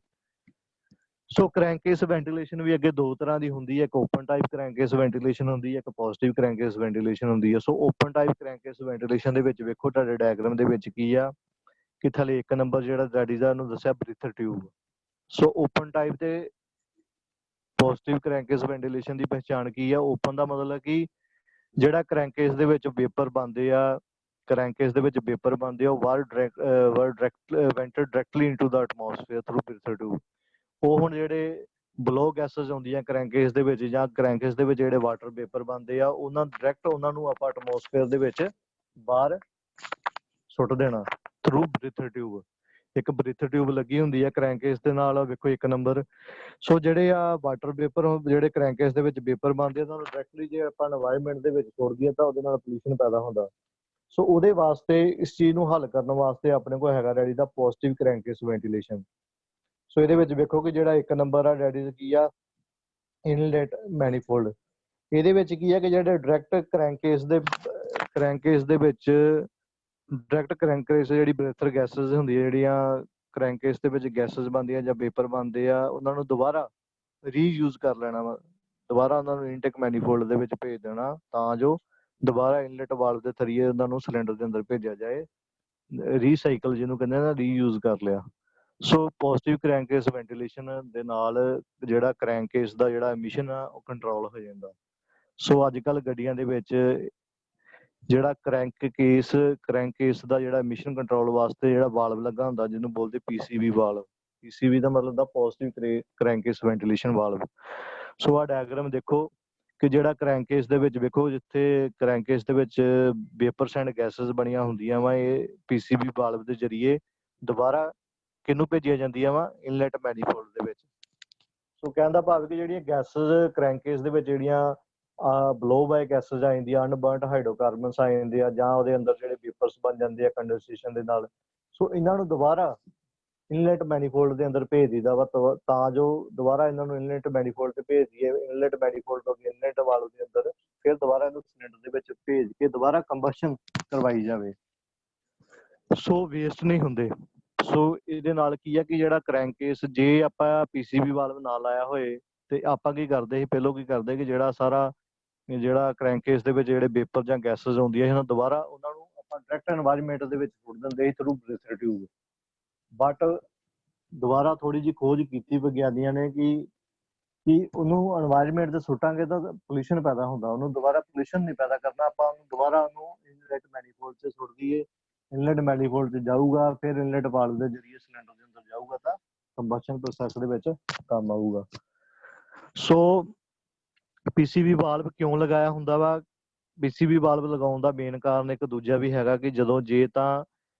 ਸੋ ਕ੍ਰੈਂਕੇਸ ਵੈਂਟੀਲੇਸ਼ਨ ਵੀ ਅੱਗੇ ਦੋ ਤਰ੍ਹਾਂ ਦੀ ਹੁੰਦੀ ਹੈ, ਇੱਕ ਓਪਨ ਟਾਈਪ ਕ੍ਰੈਂਕੇਸ ਵੈਂਟੀਲੇਸ਼ਨ ਹੁੰਦੀ ਹੈ, ਇੱਕ ਪੋਜ਼ਿਟਿਵ ਕ੍ਰੈਂਕੇਸ ਵੈਂਟੀਲੇਸ਼ਨ ਹੁੰਦੀ ਹੈ। ਸੋ ਓਪਨ ਟਾਈਪ ਕ੍ਰੈਂਕੇਸ ਵੈਂਟੀਲੇਸ਼ਨ ਦੇ ਵਿੱਚ ਵੇਖੋ ਤੁਹਾਡੇ ਡਾਇਗਰਾਮ ਦੇ ਵਿੱਚ ਕੀ ਆ, ਕਿ ਥੱਲੇ ਇੱਕ ਨੰਬਰ ਜਿਹੜਾ ਦੈਟ ਇਜ਼ ਨੂੰ ਦੱਸਿਆ ਬ੍ਰੀਥਰ ਟਿਊਬ। ਸੋ ਓਪਨ ਟਾਈਪ ਤੇ ਪੋਜ਼ਿਟਿਵ ਕ੍ਰੈਂਕੇਸ ਵੈਂਟੀਲੇਸ਼ਨ ਦੀ ਪਹਿਚਾਣ ਕੀ ਆ। ਓਪਨ ਦਾ ਮਤਲਬ ਕਿ ਜਿਹੜਾ ਕ੍ਰੈਂਕੇਸ ਦੇ ਵਿੱਚ ਵੇਪਰ ਬਣਦੇ ਆ, ਕ੍ਰੈਂਕੇਸ ਦੇ ਵਿੱਚ ਵੇਪਰ ਬਣਦੇ ਆ, ਉਹ vented directly into the atmosphere through breather tube. ਉਹ ਹੁਣ ਜਿਹੜੇ ਬਲੋ ਗੈਸਸ ਆਉਂਦੀਆਂ ਕ੍ਰੈਂਕੇਸ ਦੇ ਵਿੱਚ, ਜਾਂ ਕ੍ਰੈਂਕੇਸ ਦੇ ਵਿੱਚ ਜਿਹੜੇ ਵਾਟਰ ਪੇਪਰ ਬਣਦੇ ਆ, ਉਹਨਾਂ ਡਾਇਰੈਕਟ ਉਹਨਾਂ ਨੂੰ ਆਪਾਂ ਐਟਮੋਸਫੇਅਰ ਦੇ ਵਿੱਚ ਬਾਹਰ ਸੁੱਟ ਦੇਣਾ ਥਰੂ ਬ੍ਰੀਥਰ ਟਿਊਬ। ਇੱਕ ਬ੍ਰੀਥਰ ਟਿਊਬ ਲੱਗੀ ਹੁੰਦੀ ਹੈ ਕ੍ਰੈਂਕੇਸ ਦੇ ਨਾਲ, ਵੇਖੋ ਇੱਕ ਨੰਬਰ। ਸੋ ਜਿਹੜੇ ਆ ਵਾਟਰ ਪੇਪਰ ਜਿਹੜੇ ਕ੍ਰੈਂਕੇਸ ਦੇ ਵਿੱਚ ਪੇਪਰ ਬਣਦੇ ਆ, ਤੁਹਾਨੂੰ ਡਾਇਰੈਕਟਲੀ ਜੇ ਆਪਾਂ এনवायरमेंट ਦੇ ਵਿੱਚ ਸੁੱਟ ਦਈਏ ਤਾਂ ਉਹਦੇ ਨਾਲ ਪੋਲਿਊਸ਼ਨ ਪੈਦਾ ਹੁੰਦਾ। ਸੋ ਉਹਦੇ ਵਾਸਤੇ, ਇਸ ਚੀਜ਼ ਨੂੰ ਹੱਲ ਕਰਨ ਵਾਸਤੇ ਆਪਣੇ ਕੋਲ ਹੈਗਾ ਰੈਡੀ ਦਾ ਪੋਜ਼ਿਟਿਵ ਕ੍ਰੈਂਕੇਸ ਵੈਂਟੀਲੇਸ਼ਨ। ਸੋ ਇਹਦੇ ਵਿੱਚ ਵੇਖੋ ਕਿ ਜਿਹੜਾ ਇੱਕ ਨੰਬਰ ਆ ਡੈਟ ਇਜ਼ ਕੀ ਆ, ਇਨਲੈਟ ਮੈਨੀਫੋਲਡ। ਇਹਦੇ ਵਿੱਚ ਕੀ ਆ ਕਿ ਜਿਹੜੇ ਡਾਇਰੈਕਟ ਕ੍ਰੈਂਕੇਸ ਦੇ ਵਿੱਚ ਡਾਇਰੈਕਟ ਕ੍ਰੈਂਕੇਸ ਜਿਹੜੀ ਬ੍ਰੇਥਰ ਗੈਸਸ ਹੁੰਦੀਆਂ, ਜਿਹੜੀਆਂ ਕ੍ਰੈਂਕੇਸ ਦੇ ਵਿੱਚ ਗੈਸਸ ਬਣਦੀਆਂ ਜਾਂ ਪੇਪਰ ਬਣਦੇ ਆ, ਉਹਨਾਂ ਨੂੰ ਦੁਬਾਰਾ ਰੀਯੂਜ਼ ਕਰ ਲੈਣਾ ਵਾ, ਦੁਬਾਰਾ ਉਹਨਾਂ ਨੂੰ ਇਨਟੇਕ ਮੈਨੀਫੋਲਡ ਦੇ ਵਿੱਚ ਭੇਜ ਦੇਣਾ, ਤਾਂ ਜੋ ਦੁਬਾਰਾ ਇਨਲੈਟ ਵਾਲਵ ਦੇ ਥਰੀਏ ਉਹਨਾਂ ਨੂੰ ਸਿਲੰਡਰ ਦੇ ਅੰਦਰ ਭੇਜਿਆ ਜਾਏ। ਰੀਸਾਈਕਲ ਜਿਹਨੂੰ ਕਹਿੰਦੇ ਨਾ, ਰੀਯੂਜ਼ ਕਰ ਲਿਆ। ਸੋ ਪੋਜ਼ਿਟਿਵ ਕ੍ਰੈਂਕੇਸ ਵੈਂਟੀਲੇਸ਼ਨ ਦੇ ਨਾਲ ਜਿਹੜਾ ਕ੍ਰੈਂਕੇਸ ਦਾ ਜਿਹੜਾ ਐਮਿਸ਼ਨ ਆ ਉਹ ਕੰਟਰੋਲ ਹੋ ਜਾਂਦਾ। ਸੋ ਅੱਜ ਕੱਲ੍ਹ ਗੱਡੀਆਂ ਦੇ ਵਿੱਚ ਜਿਹੜਾ ਕ੍ਰੈਂਕੇਸ ਦਾ ਜਿਹੜਾ ਐਮਿਸ਼ਨ ਕੰਟਰੋਲ ਵਾਸਤੇ ਜਿਹੜਾ ਵਾਲਵ ਲੱਗਾ ਹੁੰਦਾ, ਜਿਹਨੂੰ ਬੋਲਦੇ ਪੀਸੀਵੀ ਵਾਲਵ। ਪੀਸੀਵੀ ਦਾ ਮਤਲਬ ਦਾ ਪੋਜ਼ਿਟਿਵ ਕ੍ਰੈਂਕੇਸ ਵੈਂਟੀਲੇਸ਼ਨ ਵਾਲਵ। ਸੋ ਆ ਡਾਇਗਰਾਮ ਦੇਖੋ ਕਿ ਜਿਹੜਾ ਕ੍ਰੈਂਕੇਸ ਦੇ ਵਿੱਚ ਵੇਖੋ, ਜਿੱਥੇ ਕ੍ਰੈਂਕੇਸ ਦੇ ਵਿੱਚ ਵੇਪਰਸ ਐਂਡ ਗੈਸਸ ਬਣੀਆਂ ਹੁੰਦੀਆਂ ਵਾ, ਇਹ ਪੀਸੀਬੀ ਵਾਲਵ ਦੇ ਜ਼ਰੀਏ ਦੁਬਾਰਾ ਕਿਹਨੂੰ ਭੇਜੀਆਂ ਜਾਂਦੀਆਂ ਵਾ, ਇਨਲੈਟ ਮੈਨੀਫੋਲਡ ਦੇ ਵਿੱਚ। ਸੋ ਕਹਿਣ ਦਾ ਭਾਵ ਕਿ ਜਿਹੜੀਆਂ ਗੈਸਸ ਕ੍ਰੈਂਕੇਸ ਦੇ ਵਿੱਚ ਜਿਹੜੀਆਂ ਬਲੋ ਬਾਏ ਗੈਸਸ ਆ ਜਾਂਦੀਆਂ, ਅਨਬਰਨਡ ਹਾਈਡਰੋਕਾਰਬਨਸ ਆ ਜਾਂਦੇ ਆ, ਜਾਂ ਉਹਦੇ ਅੰਦਰ ਜਿਹੜੇ ਵੇਪਰਸ ਬਣ ਜਾਂਦੇ ਆ ਕੰਡੈਂਸੇਸ਼ਨ ਦੇ ਨਾਲ, ਸੋ ਇਹਨਾਂ ਨੂੰ ਦੁਬਾਰਾ ਇਨਲੈਟ ਮੈਨੀਫੋਲਡ ਦੇ ਅੰਦਰ ਭੇਜ ਦਿੱਤਾ ਵਾ, ਤਾਂ ਜੋ ਦੁਬਾਰਾ ਇਹਨਾਂ ਨੂੰ ਇਨਲੈਟ ਮੈਨੀਫੋਲਡ ਤੇ ਭੇਜ ਦਈਏ। ਇਨਲੈਟ ਮੈਨੀਫੋਲਡ ਤੋਂ ਇਨਲੈਟ ਵਾਲਵ ਦੇ ਅੰਦਰ ਫਿਰ ਦੁਬਾਰਾ ਇਹਨੂੰ ਸਿਲੰਡਰ ਦੇ ਵਿੱਚ ਭੇਜ ਕੇ ਦੁਬਾਰਾ ਕੰਬਸ਼ਨ ਕਰਵਾਈ ਜਾਵੇ, ਸੋ ਵੇਸਟ ਨਹੀਂ ਹੁੰਦੇ। ਸੋ ਇਹਦੇ ਨਾਲ ਕੀ ਆ ਕਿ ਜਿਹੜਾ ਕ੍ਰੈਂਕੇਸ, ਜੇ ਆਪਾਂ ਪੀਸੀਬੀ ਵਾਲਵ ਨਾ ਲਾਇਆ ਹੋਏ ਤੇ ਆਪਾਂ ਕੀ ਕਰਦੇ ਸੀ, ਪਹਿਲੋਂ ਕੀ ਕਰਦੇ ਕਿ ਜਿਹੜਾ ਸਾਰਾ ਜਿਹੜਾ ਕ੍ਰੈਂਕੇਸ ਦੇ ਵਿੱਚ ਜਿਹੜੇ ਵੇਪਰ ਜਾਂ ਗੈਸਸ ਆਉਂਦੀਆਂ ਸੀ, ਦੁਬਾਰਾ ਉਹਨਾਂ ਨੂੰ ਆਪਾਂ ਡਾਇਰੈਕਟ এনवायरमेंट ਦੇ ਵਿੱਚ ਸੁੱਟ ਦਿੰਦੇ ਸੀ ਥਰੂ ਬ੍ਰੀਥਰ ਟਿਊਬ। ਬਟ ਦੁਬਾਰਾ ਥੋੜੀ ਜਿਹੀ ਖੋਜ ਕੀਤੀ ਵਿਗਿਆਨੀਆਂ ਨੇ ਕਿ ਉਹਨੂੰ এনवायरमेंट ਤੇ ਸੁੱਟਾਂਗੇ ਤਾਂ ਪੋਲਿਊਸ਼ਨ ਪੈਦਾ ਹੁੰਦਾ, ਉਹਨੂੰ ਦੁਬਾਰਾ ਪੋਲਿਊਸ਼ਨ ਨਹੀਂ ਪੈਦਾ ਕਰਨਾ, ਆਪਾਂ ਉਹਨੂੰ ਦੁਬਾਰਾ ਉਹਨੂੰ ਇਨਲੈਟ ਮੈਨੀਫੋਲਡ 'ਚ ਸੁੱਟ ਦਈਏ। ਇਨਲੈਟ ਮੈਨੀਫੋਲਡ 'ਚ ਜਾਊਗਾ, ਫਿਰ ਇਨਲੈਟ ਵਾਲਵ ਦੇ ਜ਼ਰੀਏ ਸਿਲੰਡਰ ਦੇ ਅੰਦਰ ਜਾਊਗਾ ਤਾਂ ਕੰਬਸ਼ਨ ਪ੍ਰੋਸੈਸ ਦੇ ਵਿੱਚ ਕੰਮ ਆਊਗਾ। ਸੋ ਪੀਸੀਬੀ ਵਾਲਵ ਕਿਉਂ ਲਗਾਇਆ ਹੁੰਦਾ ਵਾ? ਪੀਸੀਬੀ ਵਾਲਵ ਲਗਾਉਣ ਦਾ ਮੇਨ ਕਾਰਨ ਇੱਕ ਦੂਜਾ ਵੀ ਹੈਗਾ ਕਿ ਜਦੋਂ ਜੇ ਤਾਂ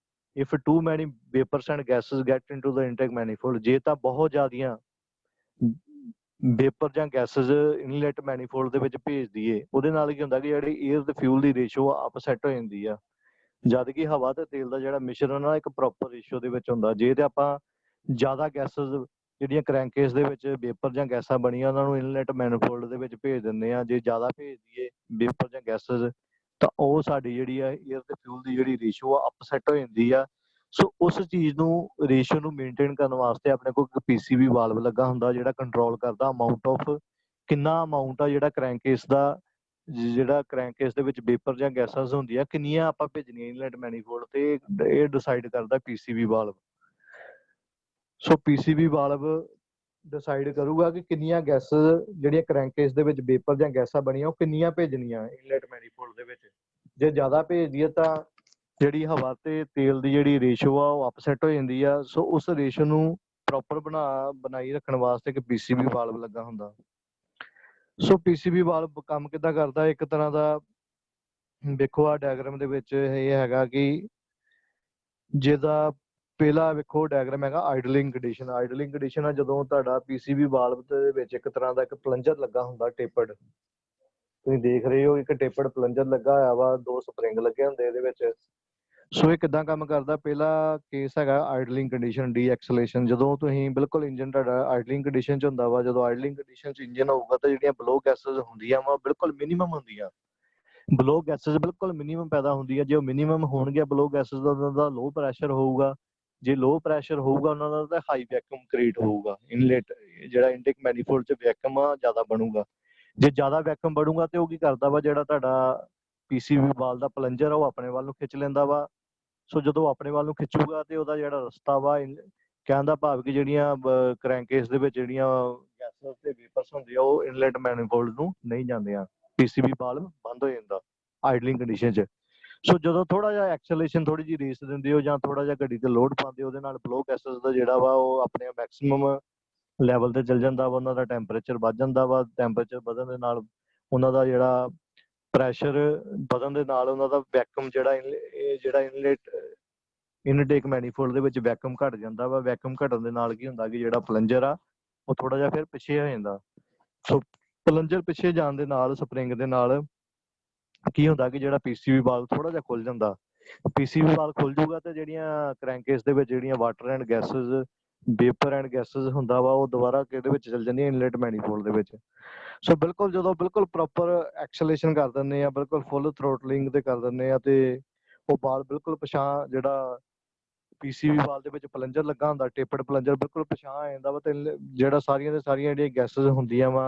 if too many vapours and gases get into the intake manifold, ਜੇ ਤਾਂ ਬਹੁਤ ਜ਼ਿਆਦੀਆਂ ਵੇਪਰ ਜਾਂ ਗੈਸਸ ਇਨਲੈਟ ਮੈਨੀਫੋਲਡ ਦੇ ਵਿੱਚ ਭੇਜ ਦਈਏ, ਉਹਦੇ ਨਾਲ ਕੀ ਹੁੰਦਾ ਕਿ ਜਿਹੜੀ ਏਅਰ ਤੇ ਫਿਊਲ ਦੀ ਰੇਸ਼ੋ ਅਪਸੈਟ ਹੋ ਜਾਂਦੀ ਆ, ਜਦ ਕਿ ਹਵਾ ਤੇ ਤੇਲ ਦਾ ਜਿਹੜਾ ਮਿਸ਼ਰਣ ਆ ਇੱਕ ਪ੍ਰੋਪਰ ਰੇਸ਼ੋ ਦੇ ਵਿੱਚ ਹੁੰਦਾ। ਜੇ ਤੇ ਆਪਾਂ ਜ਼ਿਆਦਾ ਗੈਸਸ ਜਿਹੜੀਆਂ ਕਰੈਂਕੇਸ ਦੇ ਵਿੱਚ ਵੇਪਰ ਜਾਂ ਗੈਸਾਂ ਬਣੀਆਂ ਉਹਨਾਂ ਨੂੰ ਇਨਲੈਟ ਮੈਨੀਫੋਲਡ ਦੇ ਵਿੱਚ ਭੇਜ ਦਿੰਦੇ ਆ, ਜੇ ਜ਼ਿਆਦਾ ਭੇਜ ਦਈਏ ਵੇਪਰ ਜਾਂ ਗੈਸਸ ਤਾਂ ਉਹ ਸਾਡੀ ਜਿਹੜੀ ਆ ਏਅਰ ਤੇ ਫਿਊਲ ਦੀ ਜਿਹੜੀ ਰੇਸ਼ੋ ਆ ਅਪਸੈਟ ਹੋ ਜਾਂਦੀ ਆ। ਸੋ ਉਸ ਚੀਜ਼ ਨੂੰ ਰੇਸ਼ੋ ਨੂੰ ਮੇਨਟੇਨ ਕਰਨ ਵਾਸਤੇ ਆਪਣੇ ਕੋਲ ਇੱਕ ਪੀਸੀਬੀ ਵਾਲਵ ਲੱਗਾ ਹੁੰਦਾ ਜਿਹੜਾ ਕੰਟਰੋਲ ਕਰਦਾ ਅਮਾਊਂਟ ਆਫ ਕਿੰਨਾ ਅਮਾਊਂਟ ਆ ਜਿਹੜਾ ਕਰੈਂਕੇਸ ਦਾ, ਜਿਹੜਾ ਕਰੈਂਕੇਸ ਦੇ ਵਿੱਚ ਵੇਪਰ ਜਾਂ ਗੈਸਾਂ ਹੁੰਦੀਆਂ ਕਿੰਨੀਆਂ ਆਪਾਂ ਭੇਜਣੀਆਂ ਇਨਲੈਟ ਮੈਨੀਫੋਲਡ ਤੇ ਇਹ ਡਿਸਾਈਡ ਕਰਦਾ ਪੀਸੀਬੀ ਵਾਲਵ। ਸੋ ਪੀਸੀਬੀ ਵਾਲਵ ਡਿਸਾਈਡ ਕਰੂਗਾ ਕਿ ਕਿੰਨੀਆਂ ਗੈਸਸ ਜਿਹੜੀਆਂ ਕਰੈਂਕੇਸ ਦੇ ਵਿੱਚ ਵੇਪਰ ਜਾਂ ਗੈਸਾਂ ਬਣੀਆਂ ਉਹ ਕਿੰਨੀਆਂ ਭੇਜਣੀਆਂ ਇਨਲੈਟ ਮੈਨੀਫੋਲਡ ਦੇ ਵਿੱਚ। ਜੇ ਜ਼ਿਆਦਾ ਭੇਜ ਦਈਏ ਤਾਂ ਜਿਹੜੀ ਹਵਾ ਤੇ ਤੇਲ ਦੀ ਜਿਹੜੀ ਰੇਸ਼ੋ ਆ ਉਹ ਅਪਸੈਟ ਹੋ ਜਾਂਦੀ ਆ। ਸੋ ਉਸ ਰੇਸ਼ੋ ਨੂੰ ਪ੍ਰੋਪਰ ਬਣਾਈ ਰੱਖਣ ਵਾਸਤੇ ਇੱਕ ਪੀਸੀਬੀ ਵਾਲਵ ਲੱਗਾ ਹੁੰਦਾ। ਸੋ ਪੀਸੀਬੀ ਵਾਲਵ ਕੰਮ ਕਿੱਦਾਂ ਕਰਦਾ? ਇੱਕ ਤਰ੍ਹਾਂ ਦਾ ਵੇਖੋ ਆ ਡਾਇਗਰਾਮ ਦੇ ਵਿੱਚ ਇਹ ਹੈਗਾ ਕਿ ਜਿਹਦਾ ਪਹਿਲਾ ਵੇਖੋ ਡਾਇਗਰਾਮ ਹੈਗਾ ਆਈਡਲਿੰਗ ਕੰਡੀਸ਼ਨ। ਆਈਡਲਿੰਗ ਕੰਡੀਸ਼ਨ ਆ ਜਦੋਂ ਤੁਹਾਡਾ ਪੀਸੀਬੀ ਵਾਲਵ ਦੇ ਵਿੱਚ ਇੱਕ ਤਰ੍ਹਾਂ ਦਾ ਇੱਕ ਪਲੰਜਰ ਲੱਗਾ ਹੁੰਦਾ ਟੇਪਡ, ਤੁਸੀਂ ਦੇਖ ਰਹੇ ਹੋ ਇੱਕ ਟੇਪਡ ਪਲੰਜਰ ਲੱਗਾ ਹੋਇਆ ਵਾ, ਦੋ ਸਪਰਿੰਗ ਲੱਗੇ ਹੁੰਦੇ ਇਹਦੇ ਵਿੱਚ। ਸੋ ਇਹ ਕਿੱਦਾਂ ਕੰਮ ਕਰਦਾ? ਪਹਿਲਾ ਕੇਸ ਹੈਗਾ ਆਈਡਲਿੰਗ ਕੰਡੀਸ਼ਨ, ਡੀ ਐਕਸਲੇਸ਼ਨ। ਜਦੋਂ ਤੁਸੀਂ ਬਿਲਕੁਲ ਇੰਜਨ ਤੁਹਾਡਾ ਆਈਡਲਿੰਗ ਕੰਡੀਸ਼ਨ 'ਚ ਹੁੰਦਾ ਵਾ, ਜਦੋਂ ਆਈਡਲਿੰਗ ਕੰਡੀਸ਼ਨ 'ਚ ਇੰਜਨ ਹੋਊਗਾ ਤਾਂ ਜਿਹੜੀਆਂ ਬਲੋ ਗੈਸਸ ਹੁੰਦੀਆਂ ਵਾ ਬਿਲਕੁਲ ਮਿਨੀਮਮ ਹੁੰਦੀਆਂ। ਬਲੋ ਗੈਸਸ ਬਿਲਕੁਲ ਮਿਨੀਮਮ ਪੈਦਾ ਹੁੰਦੀ ਹੈ। ਜੇ ਉਹ ਮਿਨੀਮਮ ਹੋਣਗੇ ਬਲੋ ਗੈਸਸ ਦਾ, ਉਹਨਾਂ ਦਾ ਲੋ ਪ੍ਰੈਸ਼ਰ ਹੋਊਗਾ। ਜੇ ਲੋ ਪ੍ਰੈਸ਼ਰ ਹੋਊਗਾ ਉਹਨਾਂ ਦਾ ਤਾਂ ਹਾਈ ਵੈਕਿਊਮ ਕ੍ਰੀਏਟ ਹੋਊਗਾ। ਇਨਲੇਟ ਜਿਹੜਾ ਇਨਟੇਕ ਮੈਨੀਫੋਲਡ 'ਚ ਵੈਕਿਊਮ ਜ਼ਿਆਦਾ ਬਣੂਗਾ। ਜੇ ਜ਼ਿਆਦਾ ਵੈਕਿਊਮ ਬਣੂਗਾ ਤੇ ਉਹ ਕੀ ਕਰਦਾ ਵਾ, ਜਿਹੜਾ ਤੁਹਾਡਾ ਪੀਸੀਬੀ ਵਾਲ ਦਾ ਪਲੰਜਰ ਆ ਉਹ ਆਪਣੇ ਵੱਲ ਨੂੰ ਖਿੱਚ ਲੈਂਦਾ ਵਾ। ਸੋ ਜਦੋਂ ਆਪਣੇ ਵੱਲ ਨੂੰ ਖਿੱਚੂਗਾ ਤੇ ਉਹਦਾ ਜਿਹੜਾ ਰਸਤਾ ਵਾ, ਕਹਿਣ ਦਾ ਭਾਵ ਕਿ ਜਿਹੜੀਆਂ ਕਰੈਂਕੇਸ ਦੇ ਵਿੱਚ ਜਿਹੜੀਆਂ ਗੈਸਸ ਤੇ ਵੇਪਰਸ ਹੁੰਦੀਆਂ ਉਹ ਇਨਲੈਟ ਮੈਨੀਫੋਲਡ ਨੂੰ ਨਹੀਂ ਜਾਂਦੀਆਂ, ਪੀਸੀਬੀ ਵਾਲਵ ਬੰਦ ਹੋ ਜਾਂਦਾ ਆਈਡਲਿੰਗ ਕੰਡੀਸ਼ਨ 'ਚ। ਸੋ ਜਦੋਂ ਥੋੜਾ ਜਿਹਾ ਐਕਸਲੇਸ਼ਨ ਥੋੜੀ ਜਿਹੀ ਰੇਸ ਦਿੰਦੇ ਹੋ ਜਾਂ ਥੋੜਾ ਜਿਹਾ ਗੱਡੀ ਤੇ ਲੋਡ ਪਾਉਂਦੇ ਹੋ, ਉਹਦੇ ਨਾਲ ਬਲੋ ਗੈਸਸ ਦਾ ਜਿਹੜਾ ਵਾ ਉਹ ਆਪਣੇ ਮੈਕਸਿਮਮ ਲੈਵਲ ਤੇ ਚੱਲ ਜਾਂਦਾ ਵਾ, ਉਹਨਾਂ ਦਾ ਟੈਂਪਰੇਚਰ ਵੱਧ ਜਾਂਦਾ ਵਾ। ਟੈਂਪਰੇਚਰ ਵਧਣ ਦੇ ਨਾਲ ਉਹਨਾਂ ਦਾ ਜਿਹੜਾ ਪ੍ਰੈਸ਼ਰ ਵਧਣ ਦੇ ਨਾਲ ਉਹਨਾਂ ਦਾ ਵੈਕਿਊਮ ਜਿਹੜਾ ਇਹ ਜਿਹੜਾ ਇਨਟੇਕ ਮੈਨੀਫੋਲਡ ਦੇ ਵਿੱਚ ਵੈਕਿਊਮ ਘਟ ਜਾਂਦਾ ਵਾ। ਵੈਕਿਊਮ ਘਟਣ ਦੇ ਨਾਲ ਕੀ ਹੁੰਦਾ ਕਿ ਜਿਹੜਾ ਪਲੰਜਰ ਆ ਉਹ ਥੋੜਾ ਜਿਹਾ ਫਿਰ ਪਿੱਛੇ ਹੋ ਜਾਂਦਾ। ਸੋ ਪਲੰਜਰ ਪਿੱਛੇ ਜਾਣ ਦੇ ਨਾਲ ਸਪਰਿੰਗ ਦੇ ਨਾਲ ਕੀ ਹੁੰਦਾ ਕਿ ਜਿਹੜਾ ਪੀਸੀਬੀ ਵਾਲਵ ਥੋੜਾ ਜਿਹਾ ਖੁੱਲ ਜਾਂਦਾ। ਪੀਸੀਬੀ ਵਾਲਵ ਖੁੱਲ ਜੂਗਾ ਤੇ ਜਿਹੜੀਆਂ ਕਰੈਂਕੇਸ ਦੇ ਵਿੱਚ ਜਿਹੜੀਆਂ water and gases, vapour and gases ਹੁੰਦਾ ਵਾ ਉਹ ਦੁਬਾਰਾ ਕਿਹਦੇ ਵਿੱਚ ਚੱਲ ਜਾਂਦੀਆਂ? ਇਨਲੈਟ ਮੈਨੀਫੋਲਡ ਦੇ ਵਿੱਚ। ਸੋ ਬਿਲਕੁਲ ਜਦੋਂ ਬਿਲਕੁਲ ਪ੍ਰੋਪਰ ਐਕਸਲੇਸ਼ਨ ਕਰ ਦਿੰਦੇ ਆ, ਬਿਲਕੁਲ ਫੁੱਲ ਥਰੋਟਲਿੰਗ ਤੇ ਕਰ ਦਿੰਦੇ ਆ ਤੇ ਉਹ ਬਾਲ ਬਿਲਕੁਲ ਪਛਾਂ ਜਿਹੜਾ ਪੀਸੀਬੀ ਵਾਲ ਦੇ ਵਿੱਚ ਪਲੰਜਰ ਲੱਗਾ ਹੁੰਦਾ, ਟੇਪਡ ਪਲੰਜਰ ਬਿਲਕੁਲ ਪਛਾਂ ਆ ਜਾਂਦਾ ਵਾ। ਤੇ ਜਿਹੜਾ ਸਾਰੀਆਂ ਦੇ ਸਾਰੀਆਂ ਜਿਹੜੀਆਂ ਗੈਸਸ ਹੁੰਦੀਆਂ ਵਾ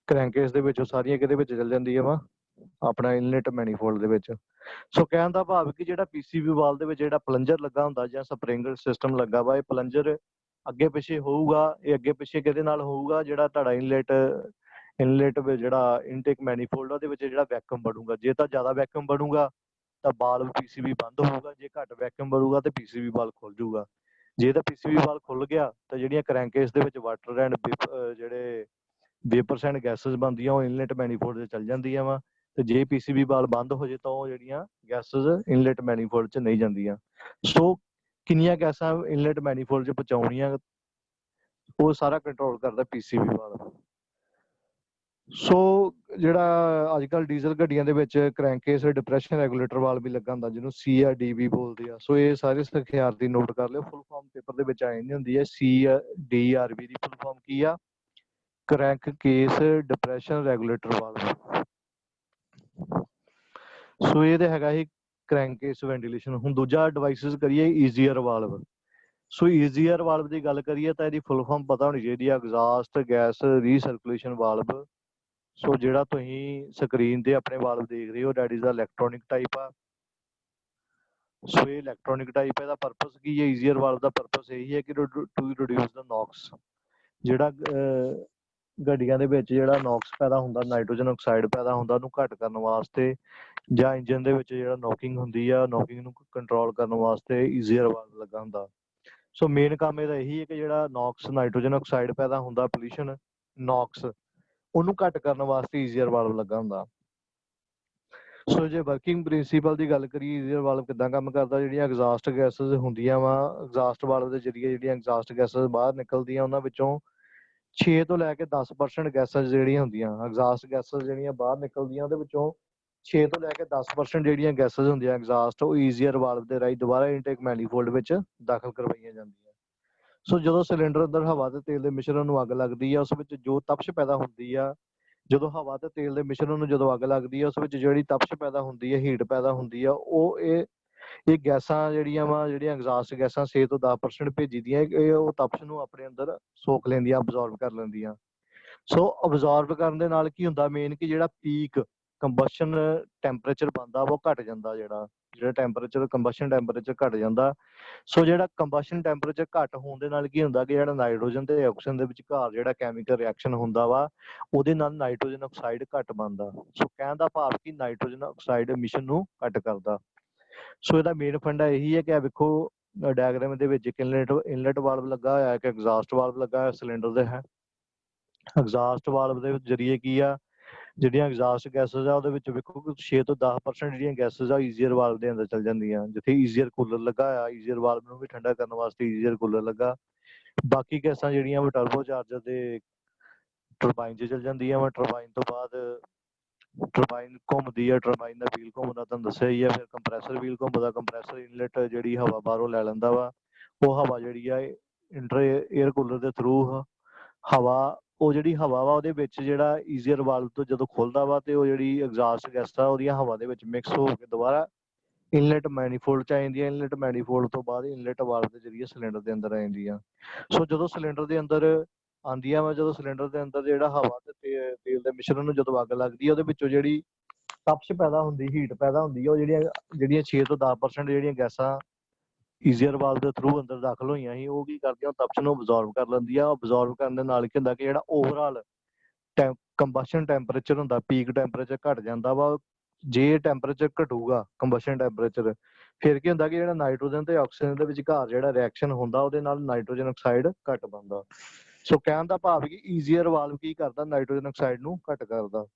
ਕਰੈਂਕੇਸ ਦੇ ਵਿੱਚ ਉਹ ਸਾਰੀਆਂ ਕਿਹਦੇ ਵਿੱਚ ਚੱਲ ਜਾਂਦੀਆਂ ਵਾ? ਆਪਣਾ ਇਨਲੈਟ ਮੈਨੀਫੋਲਡ ਦੇ ਵਿੱਚ। ਸੋ ਕਹਿਣ ਦਾ ਭਾਵ ਕਿ ਜਿਹੜਾ ਪੀਸੀਬੀ ਵਾਲ ਦੇ ਵਿੱਚ ਜਿਹੜਾ ਪਲੰਜਰ ਲੱਗਾ ਹੁੰਦਾ ਜਾਂ ਸਪਰਿੰਗ ਸਿਸਟਮ ਲੱਗਾ ਵਾ, ਇਹ ਪਲੰਜਰ ਅੱਗੇ ਪਿੱਛੇ ਹੋਊਗਾ। ਇਹ ਅੱਗੇ ਪਿੱਛੇ ਕਿਹਦੇ ਨਾਲ ਹੋਊਗਾ? ਜਿਹੜਾ ਤੁਹਾਡਾ ਇਨਲੈਟ ਜਿਹੜਾ ਇਨਟੇਕ ਮੈਨੀਫੋਲਡ ਉਹਦੇ ਵਿੱਚ ਜਿਹੜਾ ਵੈਕਿਊਮ ਬਣੂਗਾ। ਜੇ ਤਾਂ ਜ਼ਿਆਦਾ ਵੈਕਿਊਮ ਬਣੂਗਾ ਤਾਂ ਵਾਲਵ ਪੀਸੀਬੀ ਬੰਦ ਹੋਊਗਾ, ਜੇ ਘੱਟ ਵੈਕਿਊਮ ਬਣੂਗਾ ਤੇ ਪੀਸੀਬੀ ਵਾਲ ਖੁੱਲ ਜੂਗਾ। ਜੇ ਤਾਂ ਪੀਸੀਬੀ ਵਾਲ ਖੁੱਲ ਗਿਆ ਤਾਂ ਜਿਹੜੀਆਂ ਕਰੈਂਕੇਸ ਦੇ ਵਿੱਚ ਵਾਟਰ ਐਂਡ ਜਿਹੜੇ ਵੇਪਰਸ ਐਂਡ ਗੈਸਸ ਬਣਦੀਆਂ ਉਹ ਇਨਲੈਟ ਮੈਨੀਫੋਲਡ 'ਚ ਚੱਲ ਜਾਂਦੀਆਂ ਵਾ। ਤੇ ਜੇ ਪੀਸੀਬੀ ਵਾਲ ਬੰਦ ਹੋ ਜੇ ਤਾਂ ਉਹ ਜਿਹੜੀਆਂ ਗੈਸਸ ਇਨਲੈਟ ਮੈਨੀਫੋਲਡ 'ਚ ਨਹੀਂ ਜਾਂਦੀਆਂ। ਸੋ ਕਿੰਨੀਆਂ ਗੈਸਾਂ ਇਨਲੈਟ ਮੈਨੀਫੋਲਡ 'ਚ ਪਹੁੰਚਾਉਣੀਆਂ ਉਹ ਸਾਰਾ ਕੰਟਰੋਲ ਕਰਦਾ ਪੀਸੀਬੀ ਵਾਲ। ਸੋ ਜਿਹੜਾ ਅੱਜ ਕੱਲ੍ਹ ਡੀਜ਼ਲ ਗੱਡੀਆਂ ਦੇ ਵਿੱਚ ਕਰੈਂਕੇਸ ਡਿਪਰੈਸ਼ਨ ਰੈਗੂਲੇਟਰ ਵਾਲ ਵੀ ਲੱਗਾ ਹੁੰਦਾ, ਜਿਹਨੂੰ CRDV ਬੋਲਦੇ ਆ। ਸੋ ਇਹ ਸਾਰੇ ਸਿਖਿਆਰਥੀ ਨੋਟ ਕਰ ਲਿਓ, ਫੁੱਲ ਫਾਰਮ ਪੇਪਰ ਦੇ ਵਿੱਚ ਆ ਜਾਂਦੀ ਹੁੰਦੀ ਹੈ। CRDRV ਦੀ ਫੁੱਲ ਫਾਰਮ ਕੀ ਆ? Crank case depression regulator valve. ਸੋ ਇਹ ਤੇ ਹੈਗਾ ਹੀ ਕਰੈਂਕੇਸ ਵੈਂਟੀਲੇਸ਼ਨ। ਹੁਣ ਦੂਜਾ ਡਿਵਾਈਸਿਸ ਕਰੀਏ ਈਜ਼ੀਅਰ ਵਾਲਵ। ਸੋ ਈਜ਼ੀਅਰ ਵਾਲਵ ਦੀ ਗੱਲ ਕਰੀਏ ਤਾਂ ਇਹਦੀ ਫੁੱਲ ਫਾਰਮ ਪਤਾ ਹੋਣੀ ਚਾਹੀਦੀ ਆ, ਐਗਜ਼ਾਸਟ ਗੈਸ ਰੀਸਰਕੂਲੇਸ਼ਨ ਵਾਲਵ। ਸੋ ਜਿਹੜਾ ਤੁਸੀਂ ਸਕਰੀਨ ਤੇ ਆਪਣੇ ਵਾਲਵ ਦੇਖ ਰਹੇ ਹੋ that is the electronic type ਆ। ਸੋ ਇਹ ਇਲੈਕਟ੍ਰੋਨਿਕ ਟਾਈਪ ਹੈ। ਇਹਦਾ ਪਰਪਸ ਕੀ ਹੈ? ਈਜ਼ੀਅਰ ਵਾਲਵ ਦਾ ਪਰਪਸ ਇਹੀ ਹੈ ਕਿ ਟੂ ਰਿਡਿਊਸ ਦਾ ਨੌਕਸ, ਜਿਹੜਾ ਗੱਡੀਆਂ ਦੇ ਵਿੱਚ ਜਿਹੜਾ ਨੌਕਸ ਪੈਦਾ ਹੁੰਦਾ, ਨਾਈਟ੍ਰੋਜਨ ਆਕਸਾਈਡ ਪੈਦਾ ਹੁੰਦਾ, ਉਹਨੂੰ ਘੱਟ ਕਰਨ ਵਾਸਤੇ ਜਾਂ ਇੰਜਨ ਦੇ ਵਿੱਚ ਜਿਹੜਾ ਨੌਕਿੰਗ ਹੁੰਦੀ ਆ, ਨੌਕਿੰਗ ਨੂੰ ਕੰਟਰੋਲ ਕਰਨ ਵਾਸਤੇ ਈਜ਼ੀਅਰ ਵਾਲਵ ਲੱਗਾ ਹੁੰਦਾ। ਸੋ ਮੇਨ ਕੰਮ ਇਹਦਾ ਇਹੀ ਹੈ ਕਿ ਜਿਹੜਾ ਨੌਕਸ ਨਾਈਟ੍ਰੋਜਨ ਆਕਸਾਈਡ ਪੈਦਾ ਹੁੰਦਾ ਪੋਲਿਊਸ਼ਨ ਨੌਕਸ ਉਹਨੂੰ ਘੱਟ ਕਰਨ ਵਾਸਤੇ ਈਜ਼ੀਅਰ ਵਾਲਵ ਲੱਗਾ ਹੁੰਦਾ। ਸੋ ਜੇ ਵਰਕਿੰਗ ਪ੍ਰਿੰਸੀਪਲ ਦੀ ਗੱਲ ਕਰੀਏ ਈਜ਼ੀਅਰ ਵਾਲਵ ਕਿੱਦਾਂ ਕੰਮ ਕਰਦਾ, ਜਿਹੜੀਆਂ ਐਗਜ਼ਾਸਟ ਗੈਸਸ ਹੁੰਦੀਆਂ ਵਾ ਐਗਜ਼ਾਸਟ ਵਾਲਵ ਦੇ ਜ਼ਰੀਏ ਜਿਹੜੀਆਂ ਐਗਜ਼ਾਸਟ ਗੈਸਸ ਬਾਹਰ ਨਿਕਲਦੀਆਂ ਉਹਨਾਂ ਵਿੱਚੋਂ 6 ਤੋਂ ਲੈ ਕੇ 10% ਗੈਸਸ ਜਿਹੜੀਆਂ ਹੁੰਦੀਆਂ ਐਗਜ਼ਾਸਟ ਗੈਸਸ ਜਿਹੜੀਆਂ ਬਾਹਰ ਨਿਕਲਦੀਆਂ ਉਹਦੇ ਵਿੱਚੋਂ 6 ਤੋਂ ਲੈ ਕੇ 10% ਜਿਹੜੀਆਂ ਗੈਸਸ ਹੁੰਦੀਆਂ ਐਗਜ਼ਾਸਟ ਉਹ ਈਜ਼ੀਅਰ ਵਾਲਵ ਦੇ ਰਾਹੀਂ ਦੁਬਾਰਾ ਇਨਟੇਕ ਮੈਨੀਫੋਲਡ ਵਿੱਚ ਦਾਖਲ ਕਰਵਾਈਆਂ ਜਾਂਦੀਆਂ। ਸੋ ਜਦੋਂ ਸਿਲੰਡਰ ਅੰਦਰ ਹਵਾ ਤੇ ਤੇਲ ਦੇ ਮਿਸ਼ਰਣ ਨੂੰ ਅੱਗ ਲੱਗਦੀ ਆ ਉਸ ਵਿੱਚ ਜੋ ਤਪਸ਼ ਪੈਦਾ ਹੁੰਦੀ ਆ, ਜਦੋਂ ਹਵਾ ਤੇ ਤੇਲ ਦੇ ਮਿਸ਼ਰਣ ਨੂੰ ਜਦੋਂ ਅੱਗ ਲੱਗਦੀ ਆ ਉਸ ਵਿੱਚ ਜਿਹੜੀ ਤਪਸ਼ ਪੈਦਾ ਹੁੰਦੀ ਹੈ ਹੀਟ ਪੈਦਾ ਹੁੰਦੀ ਆ ਉਹ ਇਹ ਗੈਸਾਂ ਜਿਹੜੀਆਂ ਐਗਜ਼ਾਸਟ ਗੈਸਾਂ 6 ਤੋਂ 10% ਭੇਜੀ ਦੀਆਂ ਇਹ ਉਹ ਤਪਸ਼ ਨੂੰ ਆਪਣੇ ਅੰਦਰ ਸੋਖ ਲੈਂਦੀਆਂ ਅਬਜ਼ੌਰਬ ਕਰ ਲੈਂਦੀਆਂ। ਸੋ ਅਬਜ਼ੌਰਬ ਕਰਨ ਦੇ ਨਾਲ ਕੀ ਹੁੰਦਾ ਮੇਨ ਕਿ ਜਿਹੜਾ ਪੀਕ ਕੰਬਸ਼ਨ ਟੈਂਪਰੇਚਰ ਬਣਦਾ ਉਹ ਘਟ ਜਾਂਦਾ, ਜਿਹੜਾ ਟੈਂਪਰੇਚਰ ਕੰਬਸ਼ਨ ਟੈਂਪਰੇਚਰ ਘਟ ਜਾਂਦਾ। ਸੋ ਜਿਹੜਾ ਕੰਬਸ਼ਨ ਟੈਂਪਰੇਚਰ ਘੱਟ ਹੋਣ ਦੇ ਨਾਲ ਕੀ ਹੁੰਦਾ ਕਿ ਜਿਹੜਾ ਨਾਈਟ੍ਰੋਜਨ ਤੇ ਆਕਸੀਜਨ ਦੇ ਵਿਚਕਾਰ ਜਿਹੜਾ ਕੈਮੀਕਲ ਰਿਐਕਸ਼ਨ ਹੁੰਦਾ ਵਾ ਉਹਦੇ ਨਾਲ ਨਾਈਟ੍ਰੋਜਨ ਆਕਸਾਈਡ ਘੱਟ ਬਣਦਾ। ਸੋ ਕਹਿਣ ਦਾ ਭਾਵ ਕਿ ਨਾਈਟ੍ਰੋਜਨ ਆਕਸਾਈਡ ਐਮਿਸ਼ਨ ਨੂੰ ਘੱਟ ਕਰਦਾ। ਸੋ ਇਹਦਾ ਮੇਨ ਫੰਡਾ ਇਹੀ ਹੈ ਕਿ ਆ ਵੇਖੋ ਡਾਇਗਰਾਮ ਦੇ ਵਿੱਚ ਇੱਕ ਇਨਲੈਟ ਵਾਲਵ ਲੱਗਾ ਹੋਇਆ, ਇੱਕ ਐਗਜ਼ਾਸਟ ਵਾਲਵ ਲੱਗਾ ਹੋਇਆ ਸਿਲੰਡਰ ਦੇ ਹੈ। ਐਗਜ਼ਾਸਟ ਵਾਲਵ ਦੇ ਜ਼ਰੀਏ ਕੀ ਆ ਜਿਹੜੀਆਂ ਐਗਜ਼ਾਸਟ ਗੈਸਸ ਆ ਉਹਦੇ ਵਿੱਚ ਵੇਖੋ 6 ਤੋਂ 10% ਜਿਹੜੀਆਂ ਗੈਸਸ ਆ ਈਜ਼ੀਅਰ ਵਾਲਵ ਦੇ ਅੰਦਰ ਚਲ ਜਾਂਦੀਆਂ। ਜਿੱਥੇ ਈਜ਼ੀਅਰ ਕੂਲਰ ਲੱਗਾ ਹੋਇਆ ਈਜ਼ੀਅਰ ਵਾਲਵ ਨੂੰ ਵੀ ਠੰਡਾ ਕਰਨ ਵਾਸਤੇ ਈਜ਼ੀਅਰ ਕੂਲਰ ਲੱਗਾ, ਬਾਕੀ ਗੈਸਾਂ ਜਿਹੜੀਆਂ ਵਾ ਟਰਬੋ ਚਾਰਜਰ ਦੇ ਟਰਬਾਈਨ 'ਚ ਚਲ ਜਾਂਦੀਆਂ ਵਾ। ਟਰਬਾਈਨ ਤੋਂ ਬਾਅਦ ਟਰਬਾਈਨ ਘੁੰਮਦੀ ਆ, ਟਰਬਾਈਨ ਦਾ ਵੀਲ ਘੁੰਮਦਾ ਤੁਹਾਨੂੰ ਦੱਸਿਆ ਹੀ ਆ, ਫਿਰ ਕੰਪਰੈਸਰ ਵੀਲ ਘੁੰਮਦਾ, ਕੰਪਰੈਸਰ ਇਨਲੈਟ ਜਿਹੜੀ ਹਵਾ ਬਾਹਰੋਂ ਲੈ ਲੈਂਦਾ ਵਾ ਉਹ ਹਵਾ ਜਿਹੜੀ ਆ ਇੰਟਰ ਏਅਰ ਕੂਲਰ ਦੇ ਥਰੂ ਹਵਾ ਉਹ ਜਿਹੜੀ ਹਵਾ ਵਾ ਉਹਦੇ ਵਿੱਚ ਜਿਹੜਾ ਈਜ਼ੀਅਰ ਵਾਲਵ ਤੋਂ ਜਦੋਂ ਖੁੱਲਦਾ ਵਾ ਤੇ ਉਹ ਜਿਹੜੀ ਐਗਜ਼ਾਸਟ ਗੈਸ ਆ ਉਹਦੀਆਂ ਹਵਾ ਦੇ ਵਿੱਚ ਮਿਕਸ ਹੋ ਕੇ ਦੁਬਾਰਾ ਇਨਲੈਟ ਮੈਨੀਫੋਲਡ 'ਚ ਆ ਜਾਂਦੀਆਂ। ਇਨਲੈਟ ਮੈਨੀਫੋਲਡ ਤੋਂ ਬਾਅਦ ਇਨਲੈਟ ਵਾਲਵ ਦੇ ਜ਼ਰੀਏ ਸਿਲੰਡਰ ਦੇ ਅੰਦਰ ਆ ਜਾਂਦੀਆਂ। ਸੋ ਜਦੋਂ ਸਿਲੰਡਰ ਦੇ ਅੰਦਰ ਆਉਂਦੀਆਂ ਵਾ, ਜਦੋਂ ਸਿਲੰਡਰ ਦੇ ਅੰਦਰ ਜਿਹੜਾ ਹਵਾ ਤੇ ਤੇਲ ਦੇ ਮਿਸ਼ਰਣ ਨੂੰ ਜਦੋਂ ਅੱਗ ਲੱਗਦੀ ਹੈ ਉਹਦੇ ਵਿੱਚੋਂ ਜਿਹੜੀ ਤਪਸ਼ ਪੈਦਾ ਹੁੰਦੀ ਹੀਟ ਪੈਦਾ ਹੁੰਦੀ ਹੈ ਉਹ ਜਿਹੜੀਆਂ 6 ਤੋਂ 10% ਜਿਹੜੀਆਂ ਗੈਸਾਂ ਈਜ਼ੀਅਰ ਵਾਲਵ ਦੇ ਥਰੂ ਅੰਦਰ ਦਾਖਲ ਹੋਈਆਂ ਸੀ ਉਹ ਕੀ ਕਰਦੀਆਂ ਤਪਸ਼ ਨੂੰ ਅਬਜ਼ੌਰਬ ਕਰ ਲੈਂਦੀਆਂ। ਅਬਜ਼ੌਰਬ ਕਰਨ ਦੇ ਨਾਲ ਕੀ ਹੁੰਦਾ ਕਿ ਜਿਹੜਾ ਓਵਰਆਲ ਕੰਬਸ਼ਨ ਟੈਂਪਰੇਚਰ ਹੁੰਦਾ ਪੀਕ ਟੈਂਪਰੇਚਰ ਘਟ ਜਾਂਦਾ ਵਾ। ਜੇ ਟੈਂਪਰੇਚਰ ਘਟੂਗਾ ਕੰਬਸ਼ਨ ਟੈਂਪਰੇਚਰ ਫਿਰ ਕੀ ਹੁੰਦਾ ਕਿ ਜਿਹੜਾ ਨਾਈਟ੍ਰੋਜਨ ਤੇ ਆਕਸੀਜਨ ਦੇ ਵਿਚਕਾਰ ਜਿਹੜਾ ਰਿਐਕਸ਼ਨ ਹੁੰਦਾ ਉਹਦੇ ਨਾਲ ਨਾਈਟ੍ਰੋਜਨ ਆਕਸਾਈਡ ਘਟ ਬਣਦਾ। ਸੋ ਕਹਿਣ ਦਾ ਭਾਵ ਕਿ ਈਜ਼ੀਅਰ ਵਾਲਵ ਕੀ ਕਰਦਾ ਨਾਈਟ੍ਰੋਜਨ ਆਕਸਾਈਡ ਨੂੰ ਘਟ ਕਰਦਾ।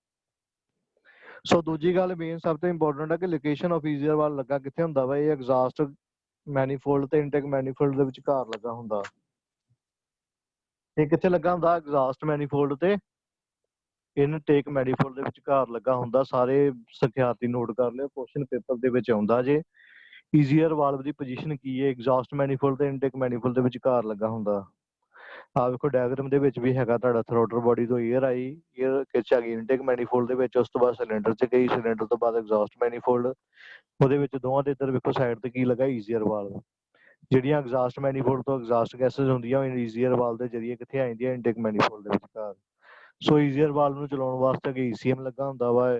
ਸੋ ਦੂਜੀ ਗੱਲ ਮੇਨ ਸਭ ਤੋਂ ਇੰਪੋਰਟੈਂਟ ਹੈ ਕਿ ਲੋਕੇਸ਼ਨ ਆਫ ਈਜ਼ੀਅਰ ਵਾਲਵ ਲੱਗਾ ਕਿੱਥੇ ਹੁੰਦਾ ਵਾ। ਇਹ ਐਗਜ਼ਾਸਟ ਮੈਨੀਫੋਲਡ ਤੇ ਇਨਟੇਕ ਮੈਨੀਫੋਲਡ ਦੇ ਵਿਚਕਾਰ ਲੱਗਾ ਹੁੰਦਾ। ਇਹ ਕਿੱਥੇ ਲੱਗਾ ਹੁੰਦਾ ਐਗਜ਼ਾਸਟ ਮੈਨੀਫੋਲਡ ਤੇ ਇਨਟੇਕ ਮੈਨੀਫੋਲਡ ਦੇ ਵਿਚਕਾਰ ਲੱਗਾ ਹੁੰਦਾ। ਸਾਰੇ ਸਿਖਿਆਰਥੀ ਨੋਟ ਕਰ ਲਿਓ ਕੁਐਸਚਨ ਪੇਪਰ ਦੇ ਵਿੱਚ ਆਉਂਦਾ ਜੇ ਈਜ਼ੀਅਰ ਵਾਲਵ ਦੀ ਪੋਜੀਸ਼ਨ ਕੀ ਹੈ ਐਗਜ਼ਾਸਟ ਮੈਨੀਫੋਲਡ ਤੇ ਇਨਟੇਕ ਮੈਨੀਫੋਲਡ ਦੇ ਵਿਚਕਾਰ ਲੱਗਾ ਹੁੰਦਾ। ਆ ਵੇਖੋ ਡਾਇਗਰਾਮ ਦੇ ਵਿੱਚ ਵੀ ਹੈਗਾ ਤੁਹਾਡਾ ਥਰੋਟਲ ਬੋਡੀ ਤੋਂ ਏਅਰ ਆਈ, ਏਅਰ ਕਿਚ ਆ ਗਈ ਇਨਟੇਕ ਮੈਨੀਫੋਲਡ ਦੇ ਵਿੱਚ, ਉਸ ਤੋਂ ਬਾਅਦ ਸਿਲੰਡਰ 'ਚ ਗਈ, ਸਿਲੰਡਰ ਤੋਂ ਬਾਅਦ ਐਗਜ਼ਾਸਟ ਮੈਨੀਫੋਲਡ ਉਹਦੇ ਵਿੱਚ ਦੋਵਾਂ ਦੇ ਇੱਧਰ ਵੇਖੋ ਸਾਈਡ ਤੇ ਕੀ ਲੱਗਾ ਈਜ਼ੀਅਰ ਵਾਲਵ। ਜਿਹੜੀਆਂ ਐਗਜ਼ਾਸਟ ਮੈਨੀਫੋਲਡ ਤੋਂ ਐਗਜ਼ਾਸਟ ਗੈਸਸ ਹੁੰਦੀਆਂ ਉਹ ਈਜ਼ੀਅਰ ਵਾਲਵ ਦੇ ਜ਼ਰੀਏ ਕਿੱਥੇ ਆ ਜਾਂਦੀਆਂ ਇਨਟੇਕ ਮੈਨੀਫੋਲਡ ਦੇ ਵਿਚਕਾਰ। ਸੋ ਈਜ਼ੀਅਰ ਵਾਲਵ ਨੂੰ ਚਲਾਉਣ ਵਾਸਤੇ ਅੱਗੇ ECM ਲੱਗਾ ਹੁੰਦਾ ਵਾ,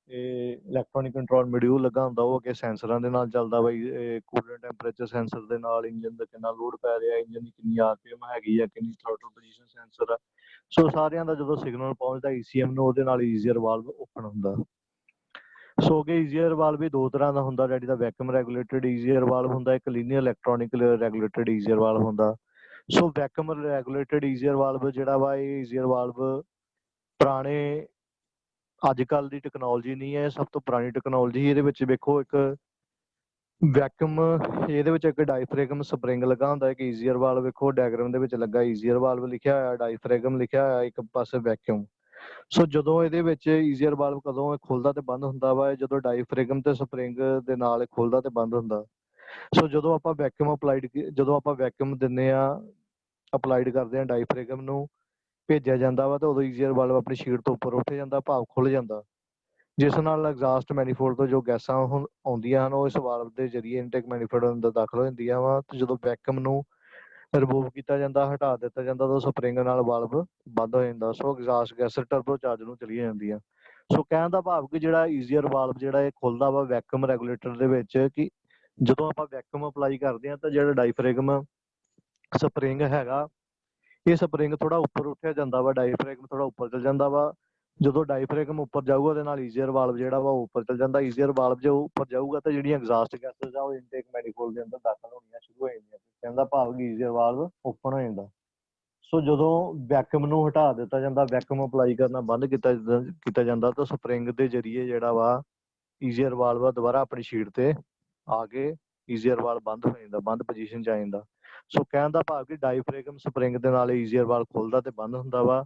ਇਹ ਇਲੈਕਟ੍ਰੋਨਿਕ ਕੰਟਰੋਲ ਮੋਡਿਊਲ ਲੱਗਾ ਹੁੰਦਾ ਉਹ ਅੱਗੇ ਸੈਂਸਰਾਂ ਦੇ ਨਾਲ ਚੱਲਦਾ ਵਾ। ਕੂਲੈਂਟ ਟੈਂਪਰੇਚਰ ਸੈਂਸਰ ਦੇ ਨਾਲ ਇੰਜਨ ਦਾ ਕਿੰਨਾ ਲੋਡ ਪੈ ਰਿਹਾ, ਇੰਜਨ ਦੀ ਕਿੰਨੀ RPM ਹੈਗੀ ਆ, ਕਿੰਨੀ ਥ੍ਰੋਟਲ ਪੋਜੀਸ਼ਨ ਸੈਂਸਰ ਆ। ਸੋ ਸਾਰਿਆਂ ਦਾ ਜਦੋਂ ਸਿਗਨਲ ਪਹੁੰਚਦਾ ECM ਨੂੰ ਉਹਦੇ ਨਾਲ ਈਜ਼ੀਅਰ ਵਾਲਵ ਓਪਨ ਹੁੰਦਾ। ਸੋ ਕਿ ਈਜ਼ੀਅਰ ਵਾਲਵ ਵੀ ਦੋ ਤਰ੍ਹਾਂ ਦਾ ਹੁੰਦਾ, ਜਿਹੜੀ ਦਾ ਵੈਕੂਮ ਰੈਗੂਲੇਟਡ ਈਜ਼ੀਅਰ ਵਾਲਵ ਹੁੰਦਾ, ਇੱਕ linear electronic regulated EGR valve ਹੁੰਦਾ। ਸੋ ਵੈਕੂਮ ਰੈਗੂਲੇਟਡ ਈਜ਼ੀਅਰ ਵਾਲਵ ਜਿਹੜਾ ਵਾ ਇਹ ਈਜ਼ੀਅਰ ਵਾਲਵ ਪੁਰਾਣੇ ਅੱਜ ਕੱਲ੍ਹ ਦੀ ਟੈਕਨੋਲੋਜੀ ਨਹੀਂ ਹੈ, ਸਭ ਤੋਂ ਪੁਰਾਣੀ ਟੈਕਨੋਲੋਜੀ। ਇਹਦੇ ਵਿੱਚ ਵੇਖੋ ਇੱਕ ਵੈਕੂਮ ਇਹਦੇ ਵਿੱਚ ਇੱਕ ਡਾਈਫ੍ਰੈਗਮ ਸਪਰਿੰਗ ਲੱਗਾ ਹੁੰਦਾ, ਇੱਕ ਈਜ਼ੀਅਰ ਵਾਲਵ ਵੇਖੋ ਡਾਇਗਰਾਮ ਦੇ ਵਿੱਚ ਲੱਗਾ ਈਜ਼ੀਅਰ ਵਾਲਵ ਲਿਖਿਆ ਹੋਇਆ, ਡਾਈਫ੍ਰੈਗਮ ਲਿਖਿਆ ਹੋਇਆ, ਇੱਕ ਪਾਸੇ ਵੈਕੂਮ। ਸੋ ਜਦੋਂ ਇਹਦੇ ਵਿੱਚ ਈਜ਼ੀਅਰ ਵਾਲਵ ਕਦੋਂ ਖੁੱਲਦਾ ਤੇ ਬੰਦ ਹੁੰਦਾ ਵਾ ਜਦੋਂ ਡਾਈਫ੍ਰੈਗਮ ਤੇ ਸਪਰਿੰਗ ਦੇ ਨਾਲ ਖੁੱਲਦਾ ਤੇ ਬੰਦ ਹੁੰਦਾ। ਸੋ ਜਦੋਂ ਆਪਾਂ ਵੈਕੂਮ ਦਿੰਦੇ ਆ ਅਪਲਾਈਡ ਕਰਦੇ ਆ ਡਾਈਫ੍ਰੈਗਮ ਨੂੰ ਭੇਜਿਆ ਜਾਂਦਾ ਵਾ ਤਾਂ ਉਦੋਂ ਈਜ਼ੀਅਰ ਵਾਲਵ ਆਪਣੀ ਸ਼ੀਟ ਤੋਂ ਉੱਪਰ ਉੱਠ ਜਾਂਦਾ, ਭਾਵ ਖੁੱਲ ਜਾਂਦਾ, ਜਿਸ ਨਾਲ ਐਗਜ਼ਾਸਟ ਮੈਨੀਫੋਲਡ ਤੋਂ ਜੋ ਗੈਸਾਂ ਆਉਂਦੀਆਂ ਹਨ ਉਹ ਇਸ ਵਾਲਵ ਦੇ ਜ਼ਰੀਏ ਇਨਟੇਕ ਮੈਨੀਫੋਲਡ ਅੰਦਰ ਦਾਖਲ ਹੋ ਜਾਂਦੀਆਂ ਵਾ। ਤੇ ਜਦੋਂ ਵੈਕੂਮ ਨੂੰ ਰਿਮੂਵ ਕੀਤਾ ਜਾਂਦਾ, ਹਟਾ ਦਿੱਤਾ ਜਾਂਦਾ, ਤਾਂ ਸਪਰਿੰਗ ਨਾਲ ਵਾਲਵ ਬੰਦ ਹੋ ਜਾਂਦਾ। ਸੋ ਐਗਜ਼ਾਸਟ ਗੈਸ ਟਰਬੋ ਚਾਰਜ ਨੂੰ ਚਲੀ ਜਾਂਦੀਆਂ। ਸੋ ਕਹਿਣ ਦਾ ਭਾਵ ਕਿ ਜਿਹੜਾ ਈਜ਼ੀਅਰ ਵਾਲਵ ਜਿਹੜਾ ਇਹ ਖੁੱਲਦਾ ਵਾ ਵੈਕੂਮ ਰੈਗੂਲੇਟਰ ਦੇ ਵਿੱਚ ਕਿ ਜਦੋਂ ਆਪਾਂ ਵੈਕੂਮ ਅਪਲਾਈ ਕਰਦੇ ਹਾਂ ਤਾਂ ਜਿਹੜਾ ਡਾਈਫ੍ਰੈਗਮ ਸਪਰਿੰਗ ਹੈਗਾ ਇਹ ਸਪਰਿੰਗ ਥੋੜਾ ਉੱਪਰ ਉੱਠਿਆ ਜਾਂਦਾ ਵਾ, ਡਾਈਫ੍ਰੈਗਮ ਥੋੜਾ ਉੱਪਰ ਚਲ ਜਾਂਦਾ ਵਾ। ਜਦੋਂ ਡਾਈਫ੍ਰੈਗਮ ਉੱਪਰ ਜਾਊਗਾ ਉਹਦੇ ਨਾਲ ਈਜ਼ੀਅਰ ਵਾਲਵ ਜਿਹੜਾ ਵਾ ਉਹ ਉੱਪਰ ਚਲ ਜਾਂਦਾ। ਈਜ਼ੀਅਰ ਵਾਲਵ ਜੇ ਉੱਪਰ ਜਾਊਗਾ ਤਾਂ ਜਿਹੜੀਆਂ ਐਗਜ਼ਾਸਟ ਗੈਸਸ ਆ ਉਹ ਇਨਟੇਕ ਮੈਨੀਫੋਲਡ ਦੇ ਅੰਦਰ ਦਾਖਲ ਹੋਣੀਆਂ ਸ਼ੁਰੂ ਹੋ ਜਾਂਦੀਆਂ। ਕਹਿੰਦਾ ਦਾ ਭਾਵ ਈਜ਼ੀਅਰ ਵਾਲਵ ਓਪਨ ਹੋ ਜਾਂਦਾ। ਸੋ ਜਦੋਂ ਵੈਕਿਊਮ ਨੂੰ ਹਟਾ ਦਿੱਤਾ ਜਾਂਦਾ, ਵੈਕਿਊਮ ਅਪਲਾਈ ਕਰਨਾ ਬੰਦ ਕੀਤਾ ਜਾਂਦਾ ਤਾਂ ਸਪਰਿੰਗ ਦੇ ਜ਼ਰੀਏ ਜਿਹੜਾ ਵਾ ਈਜ਼ੀਅਰ ਵਾਲਵ ਦੁਬਾਰਾ ਆਪਣੀ ਸ਼ੀਟ ਤੇ ਆ ਕੇ ਈਜ਼ੀਅਰ ਵਾਲਵ ਬੰਦ ਹੋ ਜਾਂਦਾ, ਬੰਦ ਪੋਜੀਸ਼ਨ 'ਚ ਆ ਜਾਂਦਾ। ਸੋ ਕਹਿਣ ਦਾ ਭਾਵ ਕਿ ਡਾਈਫ੍ਰੈਗਮ ਸਪਰਿੰਗ ਦੇ ਨਾਲ ਈਜ਼ੀਅਰ ਵਾਲਵ ਖੁੱਲਦਾ ਤੇ ਬੰਦ ਹੁੰਦਾ ਵਾ।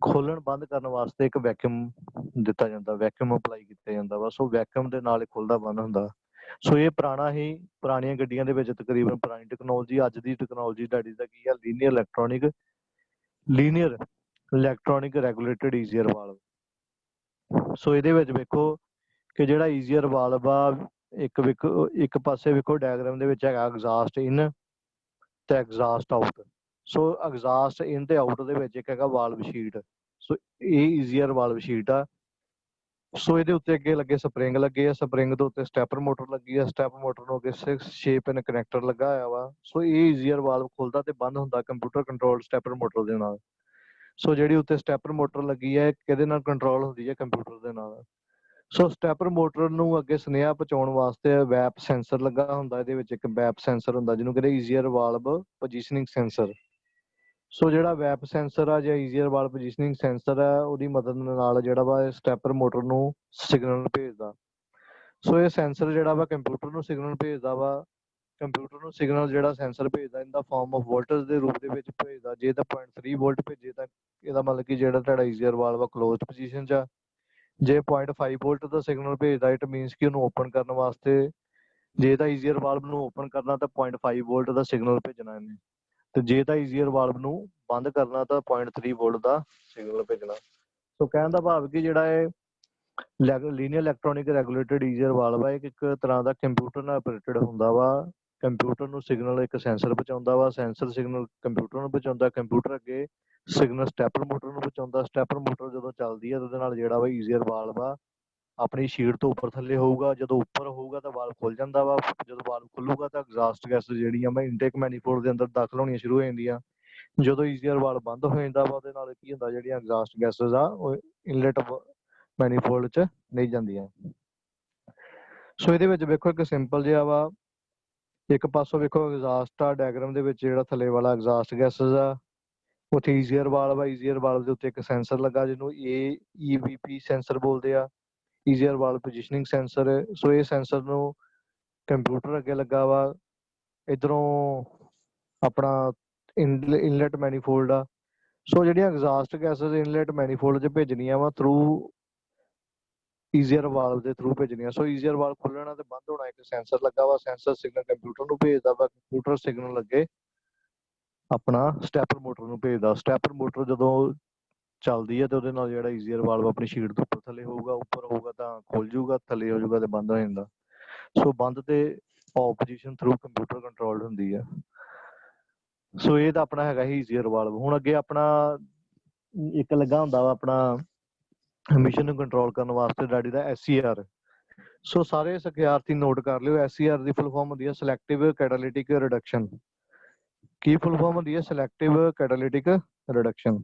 ਖੋਲਣ ਬੰਦ ਕਰਨ ਵਾਸਤੇ ਇੱਕ ਵੈਕਿਊਮ ਦਿੱਤਾ ਜਾਂਦਾ, ਵੈਕਿਊਮ ਅਪਲਾਈ ਕੀਤਾ ਜਾਂਦਾ ਵਾ। ਸੋ ਵੈਕਿਊਮ ਦੇ ਨਾਲ ਖੁੱਲਦਾ ਬੰਦ ਹੁੰਦਾ। ਸੋ ਇਹ ਪੁਰਾਣੀਆਂ ਗੱਡੀਆਂ ਦੇ ਵਿੱਚ ਤਕਰੀਬਨ ਪੁਰਾਣੀ ਟੈਕਨੋਲੋਜੀ, ਅੱਜ ਦੀ ਟੈਕਨੋਲੋਜੀ ਤੁਹਾਡੀ ਦਾ ਕੀ ਆ, linear electronic regulated EGR valve. So ਇਹਦੇ ਵਿੱਚ ਵੇਖੋ ਕਿ ਜਿਹੜਾ ਈਜ਼ੀਅਰ ਵਾਲਵ ਆ, ਇੱਕ ਪਾਸੇ ਵੇਖੋ ਡਾਇਗਰਾਮ ਦੇ ਵਿੱਚ ਹੈਗਾ ਐਗਜ਼ਾਸਟ ਇਨ ਤੇ ਐਗਜ਼ਾਸਟ ਆਊਟ। ਸੋ ਐਗਜ਼ਾਸਟ ਇਨ ਤੇ ਆਊਟ ਦੇ ਵਿੱਚ ਇੱਕ ਹੈਗਾ ਵਾਲਵ ਸ਼ੀਟ। ਸੋ ਇਹ ਈਜ਼ੀਅਰ ਵਾਲਵ ਸ਼ੀਟ ਆ। ਸੋ ਇਹਦੇ ਉੱਤੇ ਅੱਗੇ ਲੱਗੇ ਸਪਰਿੰਗ ਲੱਗੇ ਆ, ਸਪਰਿੰਗ ਦੇ ਉੱਤੇ ਸਟੈਪਰ ਮੋਟਰ ਲੱਗੀ ਆ, ਸਟੈਪ ਮੋਟਰ ਨੂੰ ਅੱਗੇ 6 ਪਿਨ ਕਨੈਕਟਰ ਲੱਗਾ ਹੋਇਆ ਵਾ। ਸੋ ਇਹ ਈਜ਼ੀਅਰ ਵਾਲਵ ਖੁੱਲਦਾ ਤੇ ਬੰਦ ਹੁੰਦਾ ਕੰਪਿਊਟਰ ਕੰਟਰੋਲ ਸਟੈਪਰ ਮੋਟਰ ਦੇ ਨਾਲ। ਸੋ ਜਿਹੜੀ ਉੱਤੇ ਸਟੈਪਰ ਮੋਟਰ ਲੱਗੀ ਹੈ ਕਿਹਦੇ ਨਾਲ ਕੰਟਰੋਲ ਹੁੰਦੀ ਹੈ, ਕੰਪਿਊਟਰ ਦੇ ਨਾਲ। ਸੋ ਸਟੈਪਰ ਮੋਟਰ ਨੂੰ ਅੱਗੇ ਸੁਨੇਹਾ ਪਹੁੰਚਾਉਣ ਵਾਸਤੇ ਵੈਪ ਸੈਂਸਰ ਲੱਗਾ ਹੁੰਦਾ। ਇਹਦੇ ਵਿੱਚ ਇੱਕ ਵੈਪ ਸੈਂਸਰ ਹੁੰਦਾ ਜਿਹਨੂੰ ਕਹਿੰਦੇ ਈਜ਼ੀਅਰ ਵਾਲਵ ਪੋਜੀਸ਼ਨਿੰਗ ਸੈਂਸਰ। ਸੋ ਜਿਹੜਾ ਵੈਪ ਸੈਂਸਰ ਆ ਜਾਂ ਈਜ਼ੀਅਰ ਵਾਲਵ ਪੋਜੀਸ਼ਨਿੰਗ ਸੈਂਸਰ ਆ, ਉਹਦੀ ਮਦਦ ਨਾਲ ਜਿਹੜਾ ਵਾ ਸਟੈਪਰ ਮੋਟਰ ਨੂੰ ਸਿਗਨਲ ਭੇਜਦਾ। ਸੋ ਇਹ ਸੈਂਸਰ ਜਿਹੜਾ ਵਾ ਕੰਪਿਊਟਰ ਨੂੰ ਸਿਗਨਲ ਭੇਜਦਾ ਵਾ। ਕੰਪਿਊਟਰ ਨੂੰ ਸਿਗਨਲ ਜਿਹੜਾ ਸੈਂਸਰ ਭੇਜਦਾ ਇਹਦਾ ਫਾਰਮ ਆਫ ਵੋਲਟੇਜ ਦੇ ਰੂਪ ਦੇ ਵਿੱਚ ਭੇਜਦਾ। ਜੇ ਤਾਂ 0.3 ਵੋਲਟ ਭੇਜੇ ਤਾਂ ਇਹਦਾ ਮਤਲਬ ਕਿ ਜਿਹੜਾ ਤੁਹਾਡਾ ਈਜ਼ੀਅਰ ਵਾਲਵ ਆ ਕਲੋਜ਼ਡ ਪੋਜੀਸ਼ਨ 'ਚ ਆ। ਜੇ 0.5 ਵੋਲਟ ਦਾ ਸਿਗਨਲ ਭੇਜਦਾ ਇਟ ਮੀਨਸ ਕਿ ਉਹਨੂੰ ਓਪਨ ਕਰਨ ਵਾਸਤੇ, ਜੇ ਤਾਂ ਈਜ਼ੀਅਰ ਵਾਲਵ ਨੂੰ ਓਪਨ ਕਰਨਾ ਤਾਂ 0.5 ਵੋਲਟ ਦਾ ਸਿਗਨਲ ਭੇਜਣਾ ਇਹਨੇ, ਤੇ ਜੇ ਤਾਂ ਈਜ਼ੀਅਰ ਵਾਲਵ ਨੂੰ ਬੰਦ ਕਰਨਾ ਤਾਂ 0.3 ਵੋਲਟ ਦਾ ਸਿਗਨਲ ਭੇਜਣਾ। ਸੋ ਕਹਿਣ ਦਾ ਭਾਵ ਕਿ ਜਿਹੜਾ ਇਹ linear electronic regulated EGR valve ਆ, ਇੱਕ ਤਰ੍ਹਾਂ ਦਾ ਕੰਪਿਊਟਰ ਨਾਲ ਆਪਰੇਟਡ ਹੁੰਦਾ ਵਾ। ਕੰਪਿਊਟਰ ਨੂੰ ਸਿਗਨਲ ਇੱਕ ਸੈਂਸਰ ਪਹੁੰਚਾਉਂਦਾ ਵਾ, ਸੈਂਸਰ ਸਿਗਨਲ ਕੰਪਿਊਟਰ ਨੂੰ ਪਹੁੰਚਾਉਂਦਾ, ਕੰਪਿਊਟਰ ਅੱਗੇ ਸਿਗਨਲ ਸਟੈਪਰ ਮੋਟਰ ਨੂੰ ਪਹੁੰਚਾਉਂਦਾ। ਸਟੈਪਰ ਮੋਟਰ ਜਦੋਂ ਚੱਲਦੀ ਹੈ ਉਹਦੇ ਨਾਲ ਜਿਹੜਾ ਵਾ ਈਜ਼ੀਅਰ ਵਾਲਵ ਆ ਆਪਣੀ ਸ਼ੀਟ ਤੋਂ ਉੱਪਰ ਥੱਲੇ ਹੋਊਗਾ। ਜਦੋਂ ਉੱਪਰ ਹੋਊਗਾ ਤਾਂ ਵਾਲਵ ਖੁੱਲ ਜਾਂਦਾ ਵਾ। ਜਦੋਂ ਵਾਲਵ ਖੁੱਲੂਗਾ ਤਾਂ ਐਗਜ਼ਾਸਟ ਗੈਸ ਜਿਹੜੀਆਂ ਵਾ ਇਨਟੇਕ ਮੈਨੀਫੋਲਡ ਦੇ ਅੰਦਰ ਦਾਖਲ ਹੋਣੀਆਂ ਸ਼ੁਰੂ ਹੋ ਜਾਂਦੀਆਂ। ਜਦੋਂ ਈਜ਼ੀਅਰ ਵਾਲਵ ਬੰਦ ਹੋ ਜਾਂਦਾ ਵਾ ਉਹਦੇ ਨਾਲ ਕੀ ਹੁੰਦਾ, ਜਿਹੜੀਆਂ ਐਗਜ਼ਾਸਟ ਗੈਸਸ ਆ ਉਹ ਇਨਲੈਟ ਮੈਨੀਫੋਲਡ 'ਚ ਨਹੀਂ ਜਾਂਦੀਆਂ। ਸੋ ਇਹਦੇ ਵਿੱਚ ਵੇਖੋ ਇੱਕ ਸਿੰਪਲ ਜਿਹਾ ਵਾ, ਇੱਕ ਪਾਸੋਂ ਵੇਖੋ ਐਗਜ਼ਾਸਟ ਆ ਡਾਇਗਰਾਮ ਦੇ ਵਿੱਚ, ਜਿਹੜਾ ਥੱਲੇ ਵਾਲਾ ਐਗਜ਼ਾਸਟ ਗੈਸਸ ਆ ਉੱਥੇ ਈਜ਼ੀਅਰ ਵਾਲਵ ਆ। ਈਜ਼ੀਅਰ ਵਾਲਵ ਦੇ ਉੱਤੇ ਇੱਕ ਸੈਂਸਰ ਲੱਗਾ ਜਿਹਨੂੰ AEVP ਸੈਂਸਰ ਬੋਲਦੇ ਆ, ਈਜ਼ੀਅਰ ਵਾਲਵ ਪੋਜੀਸ਼ਨਿੰਗ ਸੈਂਸਰ। ਸੋ ਇਹ ਸੈਂਸਰ ਨੂੰ ਕੰਪਿਊਟਰ ਅੱਗੇ ਲੱਗਾ ਵਾ। ਇੱਧਰੋਂ ਆਪਣਾ ਇਨਲੈਟ ਮੈਨੀਫੋਲਡ ਆ। ਸੋ ਜਿਹੜੀਆਂ ਐਗਜ਼ਾਸਟ ਗੈਸਸ ਇਨਲੈਟ ਮੈਨੀਫੋਲਡ 'ਚ ਭੇਜਣੀਆਂ ਵਾ ਥਰੂ ਈਜ਼ੀਅਰ ਵਾਲਵ ਦੇ ਥਰੂ ਭੇਜਣੀਆਂ। ਸੋ ਈਜ਼ੀਅਰ ਵਾਲਵ ਖੁੱਲਣਾ ਤੇ ਬੰਦ ਹੋਣਾ, ਇੱਕ ਸੈਂਸਰ ਲੱਗਾ ਵਾ। ਸੈਂਸਰ ਸਿਗਨਲ ਕੰਪਿਊਟਰ ਨੂੰ ਭੇਜਦਾ ਵਾ, ਕੰਪਿਊਟਰ ਸਿਗਨਲ ਅੱਗੇ ਆਪਣਾ ਸਟੈਪਰ ਮੋਟਰ ਨੂੰ ਭੇਜਦਾ। ਸਟੈਪਰ ਮੋਟਰ ਜਦੋਂ ਚੱਲਦੀ ਹੈ ਤੇ ਉਹਦੇ ਨਾਲ ਜਿਹੜਾ ਈਜ਼ੀਅਰ ਵਾਲਵ ਆਪਣੀ ਸ਼ੀਟ ਤੋਂ ਉੱਪਰ ਥੱਲੇ ਹੋਊਗਾ, ਉੱਪਰ ਹੋਊਗਾ ਤਾਂ ਖੁੱਲ ਜੂਗਾ, ਥੱਲੇ ਹੋ ਜਾਊਗਾ ਤੇ ਬੰਦ ਹੋ ਜਾਂਦਾ। ਸੋ ਬੰਦ ਤੇ of position through computer controlled ਹੁੰਦੀ ਆ। ਸੋ ਇਹ ਤਾਂ ਆਪਣਾ ਹੈਗਾ ਹੀ ਈਜ਼ੀਅਰ ਵਾਲਵ। ਹੁਣ ਅੱਗੇ ਆਪਣਾ ਇੱਕ ਲੱਗਾ ਹੁੰਦਾ ਵਾ ਆਪਣਾ ਮਿਸ਼ਨ ਨੂੰ ਕੰਟਰੋਲ ਕਰਨ ਵਾਸਤੇ ਡੈਡੀ ਦਾ SCR। ਸੋ ਸਾਰੇ ਸਿਖਿਆਰਥੀ ਨੋਟ ਕਰ ਲਿਓ, SCR ਦੀ ਫੁੱਲ ਫਾਰਮ ਹੁੰਦੀ ਹੈ ਸਿਲੈਕਟਿਵ ਕੈਟਾਲਿਟਿਕ ਰਿਡਕਸ਼ਨ। ਕੀ ਫੁੱਲ ਫਾਰਮ ਹੁੰਦੀ ਹੈ? Selective ਕੈਟਾਲਿਟਿਕ reduction.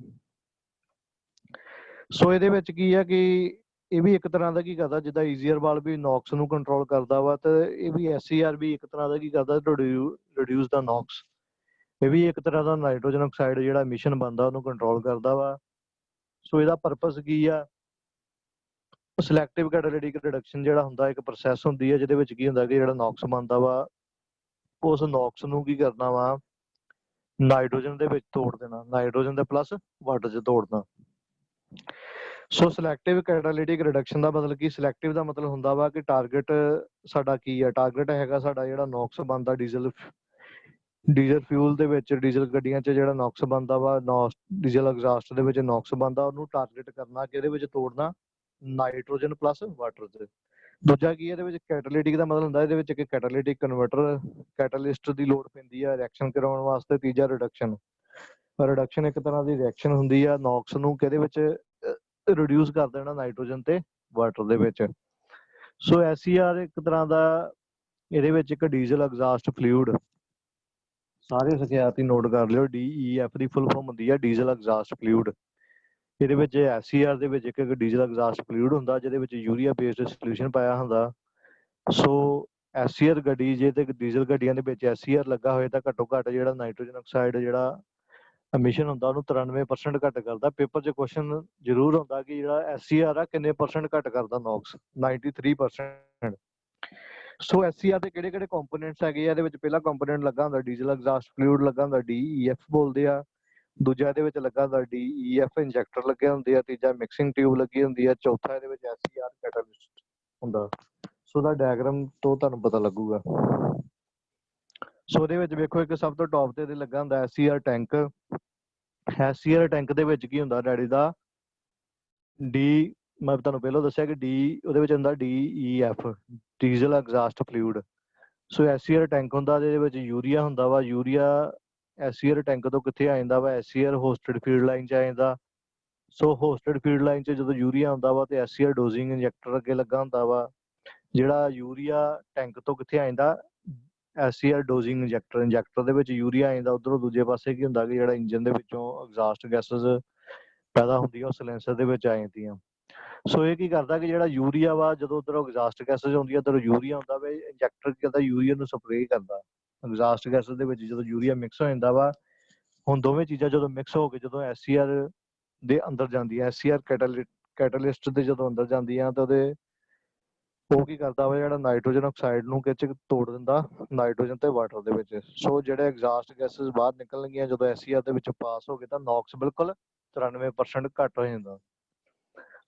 ਸੋ ਇਹਦੇ ਵਿੱਚ ਕੀ ਆ ਕਿ ਇਹ ਵੀ ਇੱਕ ਤਰ੍ਹਾਂ ਦਾ ਕੀ ਕਰਦਾ, ਜਿੱਦਾਂ ਈਜ਼ੀਅਰ ਵਾਲਵ ਵੀ ਨੌਕਸ ਨੂੰ ਕੰਟਰੋਲ ਕਰਦਾ ਵਾ, ਤੇ ਇਹ ਵੀ SCR ਵੀ ਇੱਕ ਤਰ੍ਹਾਂ ਦਾ ਕੀ ਕਰਦਾ, ਰਿਡਿਊਸ ਦਾ ਨੌਕਸ। ਇਹ ਵੀ ਇੱਕ ਤਰ੍ਹਾਂ ਦਾ ਨਾਈਟ੍ਰੋਜਨ ਆਕਸਾਈਡ ਜਿਹੜਾ ਐਮਿਸ਼ਨ ਬਣਦਾ ਉਹਨੂੰ ਕੰਟਰੋਲ ਕਰਦਾ ਵਾ। ਸੋ ਇਹਦਾ ਪਰਪਸ ਕੀ ਆ? ਸਿਲੈਕਟਿਵ ਕੈਟਾਲਿਟਿਕ ਰਿਡਕਸ਼ਨ ਜਿਹੜਾ ਹੁੰਦਾ ਇੱਕ ਪ੍ਰੋਸੈਸ ਹੁੰਦੀ ਹੈ ਜਿਹਦੇ ਵਿੱਚ ਕੀ ਹੁੰਦਾ ਕਿ ਜਿਹੜਾ ਨੌਕਸ ਬਣਦਾ ਵਾ ਉਸ ਨੌਕਸ ਨੂੰ ਕੀ ਕਰਨਾ ਵਾ, ਨਾਈਟ੍ਰੋਜਨ ਦੇ ਵਿੱਚ ਤੋੜ ਦੇਣਾ, ਨਾਈਟ੍ਰੋਜਨ ਦੇ ਪਲੱਸ ਵਾਟਰ 'ਚ ਤੋੜਨਾ। ਸੋ ਸਿਲੈਕਟਿਵ ਕੈਟਾਲਿਟਿਕ ਰਿਡਕਸ਼ਨ ਦਾ ਮਤਲਬ ਕੀ, ਸਿਲੈਕਟਿਵ ਦਾ ਮਤਲਬ ਹੁੰਦਾ ਵਾ ਕਿ ਟਾਰਗੇਟ ਸਾਡਾ ਕੀ ਹੈ। ਟਾਰਗੇਟ ਹੈਗਾ ਸਾਡਾ ਜਿਹੜਾ ਨੌਕਸ ਬਣਦਾ ਡੀਜ਼ਲ ਫਿਊਲ ਦੇ ਵਿੱਚ, ਡੀਜ਼ਲ ਗੱਡੀਆਂ 'ਚ ਜਿਹੜਾ ਨੌਕਸ ਬਣਦਾ ਵਾ, ਡੀਜ਼ਲ ਐਗਜ਼ਾਸਟ ਦੇ ਵਿੱਚ ਨੌਕਸ ਬਣਦਾ, ਉਹਨੂੰ ਟਾਰਗੇਟ ਕਰਨਾ, ਕਿਹਦੇ ਵਿੱਚ ਤੋੜਨਾ, ਨਾਈਟ੍ਰੋਜਨ ਪਲੱਸ ਵਾਟਰ 'ਚ। ਦੂਜਾ ਕੀ ਇਹਦੇ ਵਿੱਚ ਕੈਟਾਲਿਟਿਕ ਦਾ ਮਤਲਬ ਹੁੰਦਾ ਇਹਦੇ ਵਿੱਚ ਇੱਕ ਕੈਟਾਲਿਟਿਕ ਕਨਵਰਟਰ, ਕੈਟਾਲਿਸਟ ਦੀ ਲੋੜ ਪੈਂਦੀ ਹੈ ਰਿਐਕਸ਼ਨ ਕਰਾਉਣ ਵਾਸਤੇ। ਤੀਜਾ ਰਿਡਕਸ਼ਨ ਇੱਕ ਤਰ੍ਹਾਂ ਦੀ ਰਿਐਕਸ਼ਨ ਹੁੰਦੀ ਆ ਨੌਕਸ ਨੂੰ ਕਿਹਦੇ ਵਿੱਚ ਰਿਡਿਊਸ ਕਰ ਦੇਣਾ, ਨਾਈਟ੍ਰੋਜਨ ਤੇ ਵਾਟਰ ਦੇ ਵਿੱਚ। ਸੋ SCR ਇੱਕ ਤਰ੍ਹਾਂ ਦਾ, ਇਹਦੇ ਵਿੱਚ ਇੱਕ ਡੀਜ਼ਲ ਐਗਜ਼ਾਸਟ ਫਲੂਇਡ, ਸਾਰੇ ਸਿਖਿਆਰਥੀ ਨੋਟ ਕਰ ਲਿਓ, DEF ਦੀ ਫੁੱਲ ਫਾਰਮ ਹੁੰਦੀ ਹੈ ਡੀਜ਼ਲ ਐਗਜ਼ਾਸਟ ਫਲੂਇਡ। ਇਹਦੇ ਵਿੱਚ SCR ਦੇ ਵਿੱਚ ਇੱਕ ਡੀਜ਼ਲ ਐਗਜ਼ਾਸਟ ਫਲੂਇਡ ਹੁੰਦਾ ਜਿਹਦੇ ਵਿੱਚ ਯੂਰੀਆ ਬੇਸਡ ਸੋਲਿਊਸ਼ਨ ਪਾਇਆ ਹੁੰਦਾ। ਸੋ SCR ਗੱਡੀ ਜੇ ਤੇ ਡੀਜ਼ਲ ਗੱਡੀਆਂ ਦੇ ਵਿੱਚ SCR ਲੱਗਾ ਹੋਏ ਤਾਂ ਘੱਟੋ ਘੱਟ ਜਿਹੜਾ ਨਾਈਟ੍ਰੋਜਨ ਆਕਸਾਈਡ ਜਿਹੜਾ ਐਮਿਸ਼ਨ ਹੁੰਦਾ ਉਹਨੂੰ 93% ਘੱਟ ਕਰਦਾ। ਪੇਪਰ 'ਚ ਕੁਐਸਚਨ ਜ਼ਰੂਰ ਹੁੰਦਾ ਕਿ ਜਿਹੜਾ SCR ਆ ਕਿੰਨੇ % ਘੱਟ ਕਰਦਾ ਨੌਕਸ, 93%। ਸੋ SCR ਦੇ ਕਿਹੜੇ ਕਿਹੜੇ ਕੰਪੋਨੈਂਟਸ ਹੈਗੇ ਆ? ਇਹਦੇ ਵਿੱਚ ਪਹਿਲਾ ਕੰਪੋਨੈਂਟ ਲੱਗਾ ਹੁੰਦਾ ਡੀਜ਼ਲ ਐਗਜ਼ਾਸਟ ਫਲੂਇਡ ਲੱਗਾ ਹੁੰਦਾ, DEF ਬੋਲਦੇ ਆ। ਦੂਜਾ ਇਹਦੇ ਵਿੱਚ ਲੱਗਾ ਹੁੰਦਾ DEF ਇੰਜੈਕਟਰ ਲੱਗੇ ਹੁੰਦੇ ਆ। ਤੀਜਾ ਮਿਕਸਿੰਗ ਟਿਊਬ ਲੱਗੀ ਹੁੰਦੀ ਆ। ਚੌਥਾ ਇਹਦੇ ਵਿੱਚ SCR ਕੈਟਾਲਿਸਟ ਹੁੰਦਾ। ਸੋ ਉਹਦਾ ਡਾਇਗਰਾਮ ਤੋਂ ਤੁਹਾਨੂੰ ਪਤਾ ਲੱਗੂਗਾ। ਸੋ ਉਹਦੇ ਵਿੱਚ ਵੇਖੋ ਇੱਕ ਸਭ ਤੋਂ ਟੌਪ ਤੇ ਲੱਗਾ ਹੁੰਦਾ SCR ਟੈਂਕ। SCR ਟੈਂਕ ਦੇ ਵਿੱਚ ਕੀ ਹੁੰਦਾ ਡੈਡੀ ਦਾ ਡੀ, ਮੈਂ ਤੁਹਾਨੂੰ ਪਹਿਲਾਂ ਦੱਸਿਆ ਕਿ ਡੀ ਉਹਦੇ ਵਿੱਚ ਹੁੰਦਾ DEF ਡੀਜ਼ਲ ਐਗਜ਼ਾਸਟ ਫਲੂਇਡ। ਸੋ SCR ਟੈਂਕ ਹੁੰਦਾ ਜਿਹਦੇ ਵਿੱਚ ਯੂਰੀਆ ਹੁੰਦਾ ਵਾ। ਯੂਰੀਆ SCR ਟੈਂਕ ਤੋਂ ਕਿੱਥੇ ਆ ਜਾਂਦਾ ਵਾ? SCR ਹੋਸਟਡ ਫੀਡ ਲਾਈਨ 'ਚ ਆ ਜਾਂਦਾ। ਸੋ ਹੋਸਟਡ ਫੀਡ ਲਾਈਨ 'ਚ ਜਦੋਂ ਯੂਰੀਆ ਹੁੰਦਾ ਵਾ ਤੇ SCR ਡੋਜ਼ਿੰਗ ਇੰਜੈਕਟਰ ਅੱਗੇ ਲੱਗਾ ਹੁੰਦਾ ਵਾ। ਜਿਹੜਾ ਯੂਰੀਆ ਟੈਂਕ ਤੋਂ ਕਿੱਥੇ ਆ ਜਾਂਦਾ? SCR ਡੋਜ਼ਿੰਗ ਇੰਜੈਕਟਰ ਦੇ ਵਿੱਚ ਯੂਰੀਆ ਆ ਜਾਂਦਾ। ਉੱਧਰੋਂ ਦੂਜੇ ਪਾਸੇ ਕੀ ਹੁੰਦਾ ਕਿ ਜਿਹੜਾ ਇੰਜਨ ਦੇ ਵਿੱਚੋਂ ਐਗਜ਼ਾਸਟ ਗੈਸਸ ਪੈਦਾ ਹੁੰਦੀਆਂ ਉਹ ਸਿਲੈਂਸਰ ਦੇ ਵਿੱਚ ਆ ਜਾਂਦੀਆਂ। ਸੋ ਇਹ ਕੀ ਕਰਦਾ ਕਿ ਜਿਹੜਾ ਯੂਰੀਆ ਵਾ ਜਦੋਂ ਉੱਧਰੋਂ ਐਗਜ਼ਾਸਟ ਗੈਸਸ ਆਉਂਦੀ ਆ ਉੱਧਰੋਂ ਯੂਰੀਆ ਹੁੰਦਾ ਵਾ, ਇੰਜੈਕਟਰ ਕੀ ਕਰਦਾ ਯੂਰੀਆ ਨੂੰ ਸਪਰੇਅ ਕਰਦਾ। ਐਗਜ਼ਾਸਟ ਗੈਸਸ ਦੇ ਵਿੱਚ ਜਦੋਂ ਯੂਰੀਆ ਮਿਕਸ ਹੋ ਜਾਂਦਾ ਵਾ, ਹੁਣ ਦੋਵੇਂ ਚੀਜ਼ਾਂ ਜਦੋਂ ਮਿਕਸ ਹੋ ਕੇ ਜਦੋਂ SCR ਦੇ ਅੰਦਰ ਜਾਂਦੀਆਂ, SCR ਕੈਟਾਲਿਸਟ ਦੇ ਜਦੋਂ ਅੰਦਰ ਜਾਂਦੀਆਂ ਤਾਂ ਉਹਦੇ ਉਹ ਕੀ ਕਰਦਾ ਵਾ ਜਿਹੜਾ ਨਾਈਟ੍ਰੋਜਨ ਆਕਸਾਈਡ ਨੂੰ ਕਿਚ ਤੋੜ ਦਿੰਦਾ ਨਾਈਟ੍ਰੋਜਨ ਤੇ ਵਾਟਰ ਦੇ ਵਿੱਚ। ਸੋ ਜਿਹੜੇ ਐਗਜ਼ਾਸਟ ਗੈਸਸ ਬਾਹਰ ਨਿਕਲਣਗੀਆਂ ਜਦੋਂ SCR ਦੇ ਵਿੱਚ ਪਾਸ ਹੋ ਗਏ ਤਾਂ ਨੌਕਸ ਬਿਲਕੁਲ 93% ਘੱਟ ਹੋ ਜਾਂਦਾ।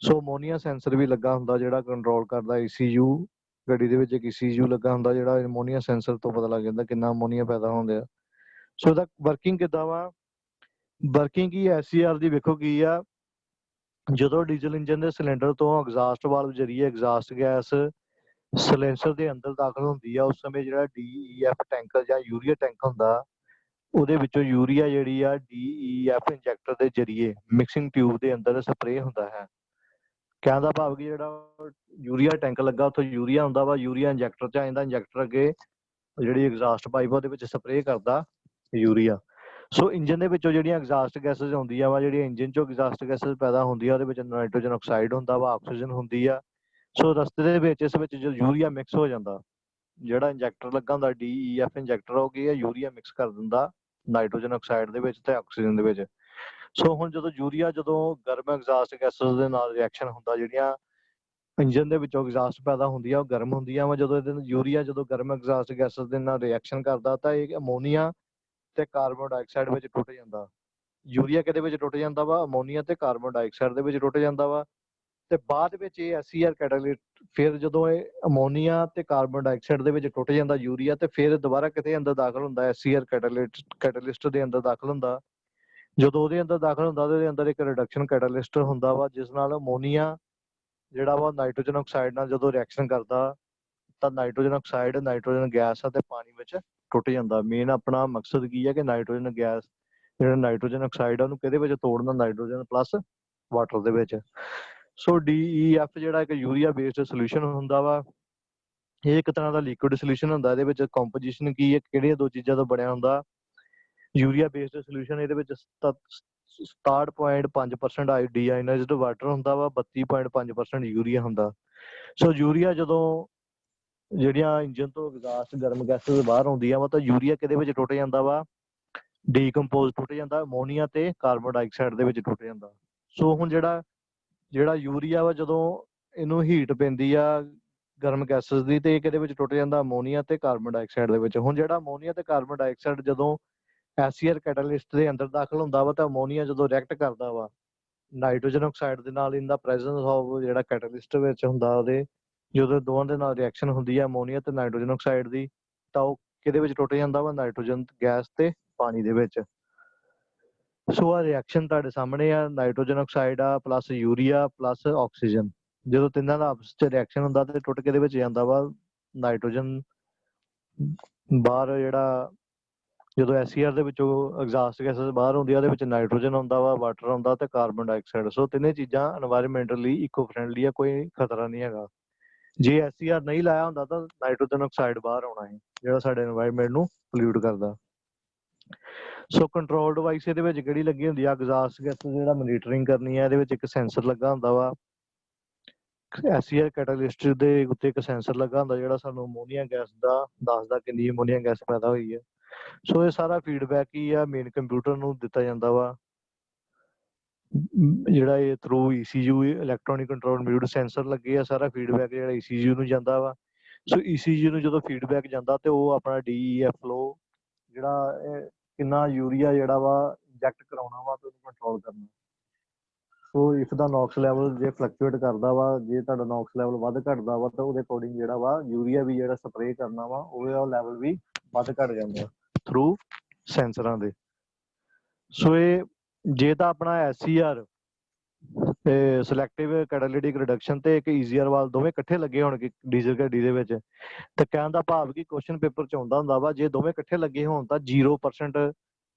ਸੋ ਅਮੋਨੀਆ ਸੈਂਸਰ ਵੀ ਲੱਗਾ ਹੁੰਦਾ ਜਿਹੜਾ ਕੰਟਰੋਲ ਕਰਦਾ ECU। ਗੱਡੀ ਦੇ ਵਿੱਚ ਇੱਕ ECU ਲੱਗਾ ਹੁੰਦਾ ਜਿਹੜਾ ਅਮੋਨੀਆ ਸੈਂਸਰ ਤੋਂ ਪਤਾ ਲੱਗ ਜਾਂਦਾ ਕਿੰਨਾ ਅਮੋਨੀਆ ਪੈਦਾ ਹੁੰਦਾ। ਸੋ ਇਹਦਾ ਵਰਕਿੰਗ ਕਿੱਦਾਂ ਵਾ? ਵਰਕਿੰਗ ਕੀ SCR ਦੀ ਵੇਖੋ ਕੀ ਆ। ਜਦੋਂ ਡੀਜ਼ਲ ਇੰਜਨ ਦੇ ਸਿਲੰਡਰ ਤੋਂ ਐਗਜ਼ਾਸਟ ਵਾਲਵ ਜ਼ਰੀਏ ਐਗਜ਼ਾਸਟ ਗੈਸ ਸਿਲੈਂਸਰ ਦੇ ਅੰਦਰ ਦਾਖਲ ਹੁੰਦੀ ਆ, ਉਸ ਸਮੇਂ ਜਿਹੜਾ DEF ਟੈਂਕ ਜਾਂ ਯੂਰੀਆ ਟੈਂਕ ਹੁੰਦਾ ਉਹਦੇ ਵਿੱਚੋਂ ਯੂਰੀਆ ਜਿਹੜੀ ਆ DEF ਇੰਜੈਕਟਰ ਦੇ ਜ਼ਰੀਏ ਮਿਕਸਿੰਗ ਟਿਊਬ ਦੇ ਅੰਦਰ ਸਪਰੇਅ ਹੁੰਦਾ ਹੈ। ਕਹਿਣ ਦਾ ਭਾਵ ਕਿ ਜਿਹੜਾ ਯੂਰੀਆ ਟੈਂਕ ਲੱਗਾ ਉੱਥੋਂ ਯੂਰੀਆ ਹੁੰਦਾ ਵਾ, ਯੂਰੀਆ ਇੰਜੈਕਟਰ 'ਚ ਆ ਜਾਂਦਾ। ਇੰਜੈਕਟਰ ਅੱਗੇ ਜਿਹੜੀ ਐਗਜ਼ਾਸਟ ਪਾਈਪ ਉਹਦੇ ਵਿੱਚ ਸਪਰੇਅ ਕਰਦਾ ਯੂਰੀਆ। ਸੋ ਇੰਜਨ ਦੇ ਵਿੱਚੋਂ ਜਿਹੜੀਆਂ ਐਗਜ਼ਾਸਟ ਗੈਸਸ ਆਉਂਦੀਆਂ ਵਾ, ਜਿਹੜੀਆਂ ਇੰਜਨ 'ਚੋਂ ਐਗਜ਼ਾਸਟ ਗੈਸਸ ਪੈਦਾ ਹੁੰਦੀਆਂ ਉਹਦੇ ਵਿੱਚ ਨਾਈਟ੍ਰੋਜਨ ਆਕਸਾਈਡ ਹੁੰਦਾ ਵਾ, ਆਕਸੀਜਨ ਹੁੰਦੀ ਆ। ਸੋ ਰਸਤੇ ਦੇ ਵਿੱਚ ਇਸ ਵਿੱਚ ਜਦੋਂ ਯੂਰੀਆ ਮਿਕਸ ਹੋ ਜਾਂਦਾ, ਜਿਹੜਾ ਇੰਜੈਕਟਰ ਲੱਗਾ ਹੁੰਦਾ DEF ਇੰਜੈਕਟਰ ਹੋ ਗਿਆ ਯੂਰੀਆ ਮਿਕਸ ਕਰ ਦਿੰਦਾ ਨਾਈਟ੍ਰੋਜਨ ਆਕਸਾਈਡ ਦੇ ਵਿੱਚ ਤੇ ਆਕਸੀਜਨ ਦੇ ਵਿੱਚ। ਸੋ ਹੁਣ ਜਦੋਂ ਯੂਰੀਆ ਜਦੋਂ ਗਰਮ ਐਗਜ਼ਾਸਟ ਗੈਸਸ ਦੇ ਨਾਲ ਰਿਐਕਸ਼ਨ ਹੁੰਦਾ, ਜਿਹੜੀਆਂ ਇੰਜਨ ਦੇ ਵਿੱਚੋਂ ਐਗਜ਼ਾਸਟ ਪੈਦਾ ਹੁੰਦੀਆਂ ਉਹ ਗਰਮ ਹੁੰਦੀਆਂ ਵਾ। ਜਦੋਂ ਇਹਦੇ ਯੂਰੀਆ ਜਦੋਂ ਗਰਮ ਐਗਜ਼ਾਸਟ ਗੈਸਸ ਦੇ ਨਾਲ ਰਿਐਕਸ਼ਨ ਕਰਦਾ ਤਾਂ ਇਹ ਅਮੋਨੀਆ ਤੇ ਕਾਰਬਨ ਡਾਈਆਕਸਾਈਡ ਵਿੱਚ ਟੁੱਟ ਜਾਂਦਾ। ਯੂਰੀਆ ਕਿਹਦੇ ਵਿੱਚ ਟੁੱਟ ਜਾਂਦਾ ਵਾ? ਅਮੋਨੀਆ ਤੇ ਕਾਰਬਨ ਡਾਈਆਕਸਾਈਡ ਦੇ ਵਿੱਚ ਟੁੱਟ ਜਾਂਦਾ ਵਾ। ਤੇ ਬਾਅਦ ਵਿੱਚ ਇਹ SCR ਕੈਟਾਲਿਸਟ ਫਿਰ ਜਦੋਂ ਇਹ ਅਮੋਨੀਆ ਤੇ ਕਾਰਬਨ ਡਾਈਆਕਸਾਈਡ ਦੇ ਵਿੱਚ ਟੁੱਟ ਜਾਂਦਾ ਯੂਰੀਆ, ਤੇ ਫਿਰ ਦੁਬਾਰਾ ਕਿਤੇ ਅੰਦਰ ਦਾਖਲ ਹੁੰਦਾ SCR ਕੈਟਾਲਿਸਟ ਦੇ ਅੰਦਰ ਦਾਖਲ ਹੁੰਦਾ। ਜਦੋਂ ਉਹਦੇ ਅੰਦਰ ਦਾਖਲ ਹੁੰਦਾ ਉਹਦੇ ਅੰਦਰ ਇੱਕ ਰਿਡਕਸ਼ਨ ਕੈਟਾਲਿਸਟ ਹੁੰਦਾ ਵਾ ਜਿਸ ਨਾਲ ਅਮੋਨੀਆ ਜਿਹੜਾ ਵਾ ਨਾਈਟ੍ਰੋਜਨ ਆਕਸਾਈਡ ਨਾਲ ਜਦੋਂ ਰਿਐਕਸ਼ਨ ਕਰਦਾ ਤਾਂ ਨਾਈਟ੍ਰੋਜਨ ਆਕਸਾਈਡ ਨਾਈਟ੍ਰੋਜਨ ਗੈਸ ਅਤੇ ਪਾਣੀ ਵਿੱਚ ਟੁੱਟ ਜਾਂਦਾ। ਮੇਨ ਆਪਣਾ ਮਕਸਦ ਕੀ ਹੈ ਕਿ ਨਾਈਟ੍ਰੋਜਨ ਗੈਸ ਜਿਹੜਾ ਨਾਈਟ੍ਰੋਜਨ ਆਕਸਾਈਡ ਆ ਉਹਨੂੰ ਕਿਹਦੇ ਵਿੱਚ ਤੋੜਨਾ? ਨਾਈਟ੍ਰੋਜਨ ਪਲੱਸ ਵਾਟਰ ਦੇ ਵਿੱਚ। ਸੋ DEF ਜਿਹੜਾ ਇੱਕ ਯੂਰੀਆ ਬੇਸਡ ਸੋਲੂਸ਼ਨ ਹੁੰਦਾ ਵਾ। ਇਹ ਇੱਕ ਤਰ੍ਹਾਂ ਦਾ ਲਿਕੁਇਡ ਸੋਲੂਸ਼ਨ ਹੁੰਦਾ। ਇਹਦੇ ਵਿੱਚ ਕੰਪੋਜੀਸ਼ਨ ਕੀ ਹੈ, ਕਿਹੜੀਆਂ ਦੋ ਚੀਜ਼ਾਂ ਤੋਂ ਬਣਿਆ ਹੁੰਦਾ? ਯੂਰੀਆ ਬੇਸਡ ਸੋਲੂਸ਼ਨ ਇਹਦੇ ਵਿੱਚ 67.5% ਡੀਆਇਨਾਈਜ਼ਡ ਵਾਟਰ ਹੁੰਦਾ ਵਾ, 32.5% ਯੂਰੀਆ ਹੁੰਦਾ। ਸੋ ਯੂਰੀਆ ਜਦੋਂ ਜਿਹੜੀਆਂ ਇੰਜਨ ਤੋਂ ਐਗਜ਼ਾਸਟ ਗਰਮ ਗੈਸਸ ਬਾਹਰ ਆਉਂਦੀਆਂ ਵਾ ਤਾਂ ਯੂਰੀਆ ਕਿਹਦੇ ਵਿੱਚ ਟੁੱਟ ਜਾਂਦਾ ਵਾ? ਡੀਕੰਪੋਜ਼ ਟੁੱਟ ਜਾਂਦਾ, ਅਮੋਨੀਆ ਤੇ ਕਾਰਬਨ ਡਾਈਆਕਸਾਈਡ ਦੇ ਵਿੱਚ ਟੁੱਟ ਜਾਂਦਾ। ਸੋ ਹੁਣ ਜਿਹੜਾ ਯੂਰੀਆ ਵਾ ਜਦੋਂ ਇਹਨੂੰ ਹੀਟ ਪੈਂਦੀ ਆ ਗਰਮ ਗੈਸਸ ਦੀ ਤੇ ਇਹ ਕਿਹਦੇ ਵਿੱਚ ਟੁੱਟ ਜਾਂਦਾ? ਅਮੋਨੀਆ ਤੇ ਕਾਰਬਨ ਡਾਈਆਕਸਾਈਡ ਦੇ ਵਿੱਚ। ਹੁਣ ਜਿਹੜਾ ਅਮੋਨੀਆ ਤੇ ਕਾਰਬਨ ਡਾਈਆਕਸਾਈਡ ਜਦੋਂ SCR ਕੈਟਾਲਿਸਟ ਦੇ ਅੰਦਰ ਦਾਖਲ ਹੁੰਦਾ ਵਾ ਤਾਂ ਅਮੋਨੀਆ ਜਦੋਂ ਰਿਐਕਟ ਕਰਦਾ ਵਾ ਨਾਈਟ੍ਰੋਜਨ ਆਕਸਾਈਡ ਦੇ ਨਾਲ, ਇਨ ਦਾ ਪ੍ਰੈਜ਼ੈਂਸ ਆਫ ਜਿਹੜਾ ਕੈਟਾਲਿਸਟ ਵਿੱਚ ਹੁੰਦਾ ਉਹਦੇ, ਜਦੋਂ ਦੋਵਾਂ ਦੇ ਨਾਲ ਰਿਐਕਸ਼ਨ ਹੁੰਦੀ ਹੈ ਅਮੋਨੀਆ ਤੇ ਨਾਈਟ੍ਰੋਜਨ ਆਕਸਾਈਡ ਦੀ, ਤਾਂ ਉਹ ਕਿਹਦੇ ਵਿੱਚ ਟੁੱਟ ਜਾਂਦਾ ਵਾ? ਨਾਈਟ੍ਰੋਜਨ ਗੈਸ ਤੇ ਪਾਣੀ ਦੇ ਵਿੱਚ। ਸੋ ਆ ਰਿਐਕਸ਼ਨ ਤੁਹਾਡੇ ਸਾਹਮਣੇ ਆ। ਨਾਈਟ੍ਰੋਜਨ ਆਕਸਾਈਡ ਆ ਪਲੱਸ ਯੂਰੀਆ ਪਲੱਸ ਆਕਸੀਜਨ, ਜਦੋਂ ਤਿੰਨਾਂ ਦਾ ਆਪਸ ਚ ਰਿਐਕਸ਼ਨ ਹੁੰਦਾ ਤੇ ਟੁੱਟ ਕੇ ਦੇ ਵਿੱਚ ਜਾਂਦਾ ਵਾ ਨਾਈਟ੍ਰੋਜਨ ਬਾਹਰ। ਜਿਹੜਾ ਜਦੋਂ SCR ਦੇ ਵਿੱਚੋਂ ਐਗਜ਼ਾਸਟ ਗੈਸਸ ਬਾਹਰ ਹੁੰਦੀ ਆ ਉਹਦੇ ਵਿੱਚ ਨਾਈਟ੍ਰੋਜਨ ਆਉਂਦਾ ਵਾ, ਵਾਟਰ ਆਉਂਦਾ ਤੇ ਕਾਰਬਨ ਡਾਈਆਕਸਾਈਡ। ਸੋ ਤਿੰਨੇ ਚੀਜ਼ਾਂ এনवायरमेंटਲੀ ਇਕੋ ਫਰੈਂਡਲੀ ਆ, ਕੋਈ ਖਤਰਾ ਨਹੀਂ ਹੈਗਾ। ਜੇ SCR ਨਹੀਂ ਲਾਇਆ ਹੁੰਦਾ ਤਾਂ ਨਾਈਟ੍ਰੋਜਨ ਆਕਸਾਈਡ ਬਾਹਰ ਆਉਣਾ ਹੈ ਜਿਹੜਾ ਸਾਡੇ এনवायरमेंट ਨੂੰ ਪੋਲਿਊਟ ਕਰਦਾ। ਸੋ ਕੰਟਰੋਲ ਡਿਵਾਈਸ ਇਹਦੇ ਵਿੱਚ ਕਿਹੜੀ ਲੱਗੀ ਹੁੰਦੀ ਆ? ਐਗਜ਼ਾਸਟ ਗੈਸ ਜਿਹੜਾ ਮੋਨੀਟਰਿੰਗ ਕਰਨੀ ਹੈ, ਇਹਦੇ ਵਿੱਚ ਇੱਕ ਸੈਂਸਰ ਲੱਗਾ ਹੁੰਦਾ ਵਾ SCR ਕੈਟਾਲਿਸਟ ਦੇ ਉੱਤੇ ਇੱਕ ਸੈਂਸਰ ਲੱਗਾ ਹੁੰਦਾ ਜਿਹੜਾ ਸਾਨੂੰ ਅਮੋਨੀਆ ਗੈਸ ਦਾ ਦੱਸਦਾ ਕਿੰਨੀ ਅਮੋਨੀਆ ਗੈਸ ਪੈਦਾ ਹੋਈ ਹੈ। ਸੋ ਇਹ ਸਾਰਾ ਫੀਡਬੈਕ ਹੀ ਆ ਮੇਨ ਕੰਪਿਊਟਰ ਨੂੰ ਦਿੱਤਾ ਜਾਂਦਾ ਵਾ, ਜਿਹੜਾ ਇਹ through ECU electronic control unit sensor ਲੱਗੇ ਆ, ਸਾਰਾ ਫੀਡਬੈਕ ਜਿਹੜਾ ECU ਨੂੰ ਜਾਂਦਾ ਵਾ। ਸੋ ECU ਨੂੰ ਜਦੋਂ ਫੀਡਬੈਕ ਜਾਂਦਾ ਤੇ ਉਹ ਆਪਣਾ DEF ਫਲੋ ਜਿਹੜਾ ਕਿੰਨਾ ਯੂਰੀਆ ਜਿਹੜਾ ਵਾ ਇੰਜੈਕਟ ਕਰਾਉਣਾ ਵਾ ਤੇ ਉਹਨੂੰ ਕੰਟਰੋਲ ਕਰਨਾ। ਸੋ ਇਫ ਦਾ ਨੌਕਸ ਲੈਵਲ ਜੇ ਫਲਕਚੁਏਟ ਕਰਦਾ ਵਾ, ਜੇ ਤੁਹਾਡਾ ਨੌਕਸ ਲੈਵਲ ਵੱਧ ਘਟਦਾ ਵਾ ਤਾਂ ਉਹਦੇ ਅਕੋਰਡਿੰਗ ਜਿਹੜਾ ਵਾ ਯੂਰੀਆ ਵੀ ਜਿਹੜਾ ਸਪਰੇਅ ਕਰਨਾ ਵਾ ਉਹਦਾ ਲੈਵਲ ਵੀ ਵੱਧ ਘਟ ਜਾਂਦਾ ਥਰੂ ਸੈਂਸਰਾਂ ਦੇ। ਸੋ ਇਹ ਜੇ ਤਾਂ ਆਪਣਾ SCR ਤੇ ਸਿਲੈਕਟਿਵ ਕੈਟਾਲਿਟਿਕ ਰਿਡਕਸ਼ਨ ਤੇ ਇੱਕ ECR ਵਾਲ ਦੋਵੇਂ ਇਕੱਠੇ ਲੱਗੇ ਹੋਣਗੇ ਡੀਜ਼ਲ ਗੱਡੀ ਦੇ ਵਿੱਚ, ਤੇ ਕਹਿਣ ਦਾ ਭਾਵ ਕਿ ਕੁਐਸਚਨ ਪੇਪਰ ਚ ਆਉਂਦਾ ਹੁੰਦਾ ਵਾ ਜੇ ਦੋਵੇਂ ਇਕੱਠੇ ਲੱਗੇ ਹੋਣ ਤਾਂ 0%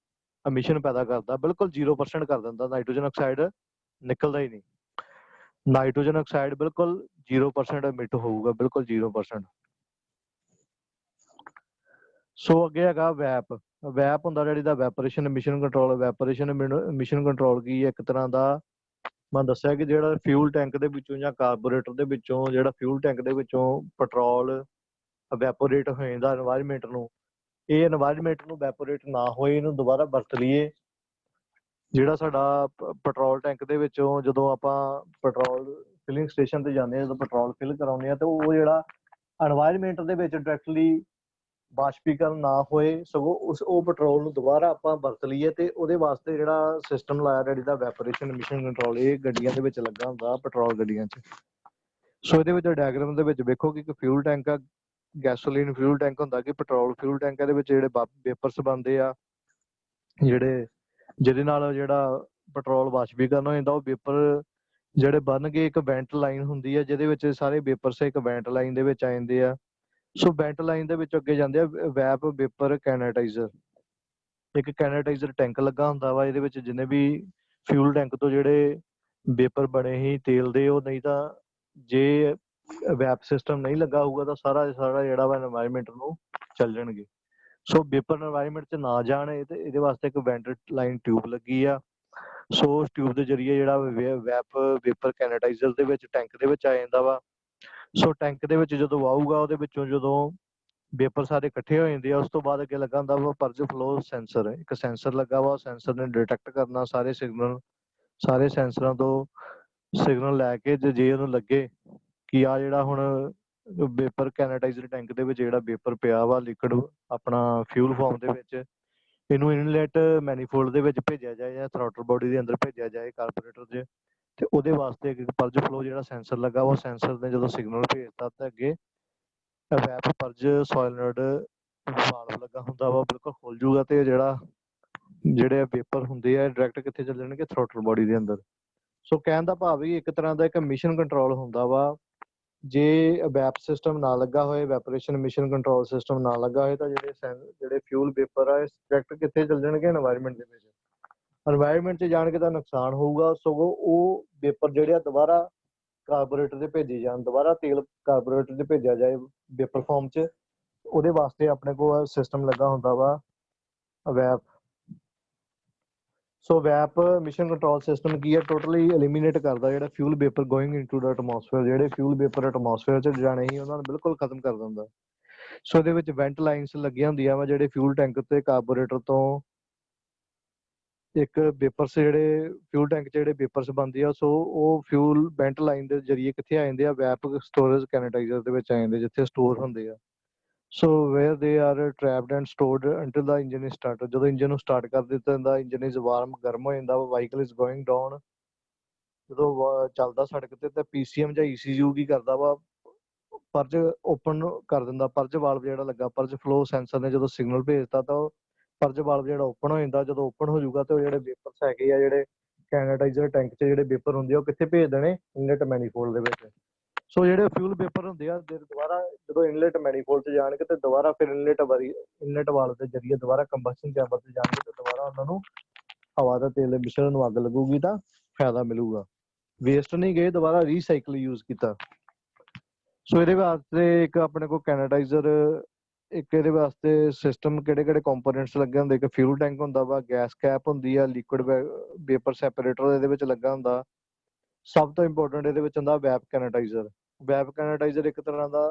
ਐਮਿਸ਼ਨ ਪੈਦਾ ਕਰਦਾ, ਬਿਲਕੁਲ 0% ਕਰ ਦਿੰਦਾ। ਨਾਈਟ੍ਰੋਜਨ ਆਕਸਾਈਡ ਨਿਕਲਦਾ ਹੀ ਨਹੀਂ, ਨਾਈਟ੍ਰੋਜਨ ਆਕਸਾਈਡ ਬਿਲਕੁਲ 0% ਐਮਿਟ ਹੋਊਗਾ, ਬਿਲਕੁਲ 0%। ਸੋ ਅੱਗੇ ਹੈਗਾ ਵੈਪ। ਵੈਪ ਹੁੰਦਾ ਜਿਹੜੀ ਦਾ ਵੈਪੋਰੇਸ਼ਨ ਐਮਿਸ਼ਨ ਕੰਟਰੋਲ। ਵੈਪੋਰੇਸ਼ਨ ਐਮਿਸ਼ਨ ਕੰਟਰੋਲ ਕੀ ਹੈ? ਇੱਕ ਤਰ੍ਹਾਂ ਦਾ ਮੈਂ ਦੱਸਿਆ ਕਿ ਜਿਹੜਾ ਫਿਊਲ ਟੈਂਕ ਦੇ ਵਿੱਚੋਂ ਜਾਂ ਕਾਰਬੋਰੇਟਰ ਦੇ ਵਿੱਚੋਂ, ਜਿਹੜਾ ਫਿਊਲ ਟੈਂਕ ਦੇ ਵਿੱਚੋਂ ਪੈਟਰੋਲ ਵੈਪੋਰੇਟ ਹੋ ਜਾਂਦਾ এনवायरमेंट ਨੂੰ, ਇਹ এনवायरमेंट ਨੂੰ ਵੈਪੋਰੇਟ ਨਾ ਹੋਏ ਇਹਨੂੰ ਦੁਬਾਰਾ ਵਰਤ ਲਈਏ। ਜਿਹੜਾ ਸਾਡਾ ਪੈਟਰੋਲ ਟੈਂਕ ਦੇ ਵਿੱਚੋਂ ਜਦੋਂ ਆਪਾਂ ਪੈਟਰੋਲ ਫਿਲਿੰਗ ਸਟੇਸ਼ਨ ਤੇ ਜਾਂਦੇ ਹਾਂ, ਜਦੋਂ ਪੈਟਰੋਲ ਫਿਲ ਕਰਾਉਂਦੇ ਹਾਂ, ਤੇ ਉਹ ਜਿਹੜਾ এনवायरमेंट ਦੇ ਵਿੱਚ ਡਾਇਰੈਕਟਲੀ ਬਾਸ਼ਪੀਕਰਨ ਨਾ ਹੋਏ, ਸਗੋਂ ਉਹ ਪੈਟਰੋਲ ਨੂੰ ਦੁਬਾਰਾ ਆਪਾਂ ਵਰਤ ਲਈਏ। ਤੇ ਉਹਦੇ ਵਾਸਤੇ ਜਿਹੜਾ ਸਿਸਟਮ ਲਾਇਆ ਜਿਹੜੀ ਦਾ ਵੈਪੋਰੇਸ਼ਨ ਐਮਿਸ਼ਨ ਕੰਟਰੋਲ, ਇਹ ਗੱਡੀਆਂ ਦੇ ਵਿੱਚ ਲੱਗਾ ਹੁੰਦਾ ਪੈਟਰੋਲ ਗੱਡੀਆਂ 'ਚ। ਸੋ ਇਹਦੇ ਵਿੱਚ ਡਾਇਗਰਾਮ ਦੇ ਵਿੱਚ ਵੇਖੋ ਕਿ ਇੱਕ ਫਿਊਲ ਟੈਂਕ ਆ, ਗੈਸੋਲੀਨ ਫਿਊਲ ਟੈਂਕ ਹੁੰਦਾ ਕਿ ਪੈਟਰੋਲ ਫਿਊਲ ਟੈਂਕ। ਇਹਦੇ ਵਿੱਚ ਜਿਹੜੇ ਵੇਪਰਸ ਬਣਦੇ ਆ ਜਿਹਦੇ ਨਾਲ ਜਿਹੜਾ ਪੈਟਰੋਲ ਬਾਸ਼ਪੀਕਰਨ ਹੋ ਜਾਂਦਾ, ਉਹ ਵੇਪਰ ਜਿਹੜੇ ਬਣ ਕੇ ਇੱਕ ਵੈਂਟ ਲਾਈਨ ਹੁੰਦੀ ਹੈ ਜਿਹਦੇ ਵਿੱਚ ਸਾਰੇ ਵੇਪਰਸ ਇੱਕ ਵੈਂਟ ਲਾਈਨ ਦੇ ਵਿੱਚ ਆ ਜਾਂਦੇ ਆ। ਸੋ ਵੈਂਟ ਲਾਈਨ ਦੇ ਵਿੱਚ ਅੱਗੇ ਜਾਂਦੇ ਆ ਵੈਪ ਵੇਪਰ ਕੈਨੇਟਾਈਜ਼ਰ। ਇੱਕ ਕੈਨੇਟਾਈਜ਼ਰ ਟੈਂਕ ਲੱਗਾ ਹੁੰਦਾ ਵਾ, ਇਹਦੇ ਵਿੱਚ ਜਿੰਨੇ ਵੀ ਫਿਊਲ ਟੈਂਕ ਤੋਂ ਜਿਹੜੇ ਵੇਪਰ ਬਣੇ ਸੀ ਤੇਲ ਦੇ, ਉਹ ਨਹੀਂ ਤਾਂ ਜੇ ਵੈਪ ਸਿਸਟਮ ਨਹੀਂ ਲੱਗਾ ਹੋਊਗਾ ਤਾਂ ਸਾਰਾ ਜਿਹੜਾ ਵਾ এনवायरमेंट ਨੂੰ ਚੱਲ ਜਾਣਗੇ। ਸੋ ਵੇਪਰ এনवायरमेंट 'ਚ ਨਾ ਜਾਣ ਇਹਦੇ ਵਾਸਤੇ ਇੱਕ ਵੈਂਟ ਲਾਈਨ ਟਿਊਬ ਲੱਗੀ ਆ। ਸੋ ਉਸ ਟਿਊਬ ਦੇ ਜ਼ਰੀਏ ਜਿਹੜਾ ਵੈਪ ਵੇਪਰ ਕੈਨੇਟਾਈਜ਼ਰ ਦੇ ਵਿੱਚ ਟੈਂਕ ਦੇ ਵਿੱਚ ਆ ਜਾਂਦਾ ਵਾ। ਸੋ ਟੈਂਕ ਦੇ ਵਿੱਚ ਜਦੋਂ ਆਊਗਾ, ਉਹਦੇ ਵਿੱਚੋਂ ਜਦੋਂ ਵੇਪਰ ਸਾਰੇ ਇਕੱਠੇ ਹੋ ਜਾਂਦੇ ਆ, ਉਸ ਤੋਂ ਬਾਅਦ ਅੱਗੇ ਲੱਗਾ ਹੁੰਦਾ ਵਾ ਪਰਜ ਫਲੋ ਸੈਂਸਰ। ਇੱਕ ਸੈਂਸਰ ਲੱਗਾ ਵਾ, ਸੈਂਸਰ ਨੇ ਡਿਟੈਕਟ ਕਰਨਾ ਸਾਰੇ ਸਿਗਨਲ, ਸਾਰੇ ਸੈਂਸਰਾਂ ਤੋਂ ਸਿਗਨਲ ਲੈ ਕੇ ਜੇ ਉਹਨੂੰ ਲੱਗੇ ਕਿ ਆ ਜਿਹੜਾ ਹੁਣ ਵੇਪਰ ਕੈਨੇਟਾਈਜ਼ਰ ਟੈਂਕ ਦੇ ਵਿੱਚ ਜਿਹੜਾ ਵੇਪਰ ਪਿਆ ਵਾ ਲਿਕਵਿਡ ਆਪਣਾ ਫਿਊਲ ਫਾਰਮ ਦੇ ਵਿੱਚ, ਇਹਨੂੰ ਇਨਲੈਟ ਮੈਨੀਫੋਲਡ ਦੇ ਵਿੱਚ ਭੇਜਿਆ ਜਾਏ ਜਾਂ ਥ੍ਰੋਟਲ ਬੋਡੀ ਦੇ ਅੰਦਰ ਭੇਜਿਆ ਜਾਏ ਕਾਰਬੋਰੇਟਰ 'ਚ। ਤੇ ਉਹਦੇ ਵਾਸਤੇ ਇੱਕ ਪਰਜ ਫਲੋ ਜਿਹੜਾ ਸੈਂਸਰ ਲੱਗਾ ਵਾ, ਸੈਂਸਰ ਨੇ ਜਦੋਂ ਸਿਗਨਲ ਭੇਜਤਾ ਤਾਂ ਅੱਗੇ ਵੈਪ ਪਰਜ ਸੋਲਿਨੋਇਡ ਵਾਲਵ ਲੱਗਾ ਹੁੰਦਾ ਵਾ, ਬਿਲਕੁਲ ਖੁੱਲ ਜੂਗਾ ਤੇ ਜਿਹੜੇ ਵੇਪਰ ਹੁੰਦੇ ਆ ਡਾਇਰੈਕਟ ਕਿੱਥੇ ਚੱਲ ਜਾਣਗੇ? ਥ੍ਰੋਟਲ ਬੋਡੀ ਦੇ ਅੰਦਰ। ਸੋ ਕਹਿਣ ਦਾ ਭਾਵ ਵੀ ਇੱਕ ਤਰ੍ਹਾਂ ਦਾ ਇੱਕ ਮਿਸ਼ਨ ਕੰਟਰੋਲ ਹੁੰਦਾ ਵਾ। ਜੇ ਵੈਪ ਸਿਸਟਮ ਨਾ ਲੱਗਾ ਹੋਏ, ਵੈਪੋਰੇਸ਼ਨ ਮਿਸ਼ਨ ਕੰਟਰੋਲ ਸਿਸਟਮ ਨਾ ਲੱਗਾ ਹੋਏ, ਤਾਂ ਜਿਹੜੇ ਫਿਊਲ ਵੇਪਰ ਆ ਡਾਇਰੈਕਟ ਕਿੱਥੇ ਚੱਲ ਜਾਣਗੇ? এনवायरमेंट ਦੇ ਵਿੱਚ। এনवायरमेंट 'ਚ ਜਾਣ ਕੇ ਤਾਂ ਨੁਕਸਾਨ ਹੋਊਗਾ, ਸਗੋਂ ਉਹ ਵੇਪਰ ਜਿਹੜੇ ਆ ਦੁਬਾਰਾ ਕਾਰਬੋਰੇਟਰ 'ਤੇ ਭੇਜੇ ਜਾਣ, ਦੁਬਾਰਾ ਤੇਲ ਕਾਰਬੋਰੇਟਰ 'ਚ ਭੇਜਿਆ ਜਾਏ ਵੇਪਰ ਫਾਰਮ 'ਚ। ਉਹਦੇ ਵਾਸਤੇ ਆਪਣੇ ਕੋਲ ਸਿਸਟਮ ਲੱਗਾ ਹੁੰਦਾ ਵਾ ਵੈਪ। ਸੋ ਵੈਪ ਮਿਸ਼ਨ ਕੰਟਰੋਲ ਸਿਸਟਮ ਕੀ ਹੈ? ਟੋਟਲੀ ਐਲੀਮੀਨੇਟ ਕਰਦਾ ਜਿਹੜਾ fuel vapour going into the atmosphere. ਜਿਹੜੇ ਫਿਊਲ ਵੇਪਰ ਐਟਮੋਸਫੇਅਰ 'ਚ ਜਾਣੇ ਸੀ ਉਹਨਾਂ ਨੂੰ ਬਿਲਕੁਲ ਖਤਮ ਕਰ ਦਿੰਦਾ। ਸੋ ਇਹਦੇ ਵਿੱਚ ਵੈਂਟ ਲਾਈਨਸ ਲੱਗੀਆਂ ਹੁੰਦੀਆਂ ਵਾ ਜਿਹੜੇ ਫਿਊਲ ਟੈਂਕ ਤੇ ਕਾਰਬੋਰੇਟਰ ਤੋਂ ਇੱਕ ਵੇਪਰਸ ਜਿਹੜੇ ਫਿਊਲ ਟੈਂਕ 'ਚ ਜਿਹੜੇ ਵੇਪਰਸ ਬਣਦੇ ਆ, ਸੋ ਉਹ ਫਿਊਲ ਵੈਂਟ ਲਾਈਨ ਦੇ ਜ਼ਰੀਏ ਕਿੱਥੇ ਆ ਜਾਂਦੇ ਆ? ਵੈਪ ਸਟੋਰੇਜ ਕੈਨੇਟਾਈਜ਼ਰ ਦੇ ਵਿੱਚ ਆ ਜਾਂਦੇ, ਜਿੱਥੇ ਸਟੋਰ ਹੁੰਦੇ ਆ। So where they are trapped and stored until the engine is start. ਜਦੋਂ ਇੰਜਨ ਨੂੰ ਸਟਾਰਟ ਕਰ ਦਿੱਤਾ ਜਾਂਦਾ, ਇੰਜਨ ਇਜ਼ ਵਾਰਮ, ਗਰਮ ਹੋ ਜਾਂਦਾ ਵਾ, ਵਾਹੀਕਲ ਇਜ਼ ਗੋਇੰਗ ਡਾਊਨ। ਜਦੋਂ ਚੱਲਦਾ ਸੜਕ ਤੇ ਤਾਂ PCM ਜਾਂ ECU ਕੀ ਕਰਦਾ ਵਾ? ਪਰਜ ਓਪਨ ਕਰ ਦਿੰਦਾ। ਪਰਜ ਵਾਲਵ ਜਿਹੜਾ ਲੱਗਾ, ਪਰਜ ਫਲੋ ਸੈਂਸਰ ਨੇ ਜਦੋਂ ਸਿਗਨਲ ਭੇਜਤਾ ਤਾਂ ਉਹ ਪਰਜ ਵਾਲਵ ਜਿਹੜਾ ਓਪਨ ਹੋ ਜਾਂਦਾ। ਜਦੋਂ ਓਪਨ ਹੋ ਜਾਊਗਾ ਤਾਂ ਜਿਹੜੇ ਵੇਪਰਸ ਹੈਗੇ ਆ, ਜਿਹੜੇ ਕੈਨੇਟਾਈਜ਼ਰ ਟੈਂਕ 'ਚ ਜਿਹੜੇ ਵੇਪਰ ਹੁੰਦੇ ਆ, ਉਹ ਕਿੱਥੇ ਭੇਜ ਦੇਣੇ? ਇਨਲੈਟ ਮੈਨੀਫੋਲਡ ਦੇ ਵਿੱਚ। ਸੋ ਜਿਹੜੇ ਫਿਊਲ ਵੇਪਰ ਹੁੰਦੇ ਆ ਦੁਬਾਰਾ ਜਦੋਂ ਇਨਲੈਟ ਮੈਨੀਫੋਲਡ 'ਚ ਜਾਣਗੇ ਤੇ ਦੁਬਾਰਾ ਫਿਰ ਇਨਲੈਟ ਵਾਲਵ ਦੇ ਜ਼ਰੀਏ ਦੁਬਾਰਾ ਕੰਬਸ਼ਨ ਚੈਂਬਰ 'ਚ ਜਾਣਗੇ ਤੇ ਦੁਬਾਰਾ ਉਹਨਾਂ ਨੂੰ ਹਵਾ ਦਾ ਤੇਲ ਦੇ ਮਿਸ਼ਰਣ ਨੂੰ ਅੱਗ ਲੱਗੂਗੀ ਤਾਂ ਫਾਇਦਾ ਮਿਲੂਗਾ। ਵੇਸਟ ਨਹੀਂ ਗਏ, ਦੁਬਾਰਾ ਰੀਸਾਈਕਲ ਯੂਜ਼ ਕੀਤਾ। ਸੋ ਇਹਦੇ ਵਾਸਤੇ ਇੱਕ ਆਪਣੇ ਕੋਲ ਕੈਨੇਟਾਈਜ਼ਰ, ਇੱਕ ਇਹਦੇ ਵਾਸਤੇ ਸਿਸਟਮ ਕਿਹੜੇ ਕੰਪੋਨੈਂਟਸ ਲੱਗੇ ਹੁੰਦੇ? ਇੱਕ ਫਿਊਲ ਟੈਂਕ ਹੁੰਦਾ ਵਾ, ਗੈਸ ਕੈਪ ਹੁੰਦੀ ਆ, ਲਿਕੁਇਡ ਵੇਪਰ ਸੈਪਰੇਟਰ ਇਹਦੇ ਵਿੱਚ ਲੱਗਾ ਹੁੰਦਾ, ਸਭ ਤੋਂ ਇੰਪੋਰਟੈਂਟ ਇਹਦੇ ਵਿੱਚ ਹੁੰਦਾ ਵੈਪ ਕੈਨੇਟਾਈਜ਼ਰ। ਵੈਪ ਕੈਨੇਟਾਈਜ਼ਰ ਇੱਕ ਤਰ੍ਹਾਂ ਦਾ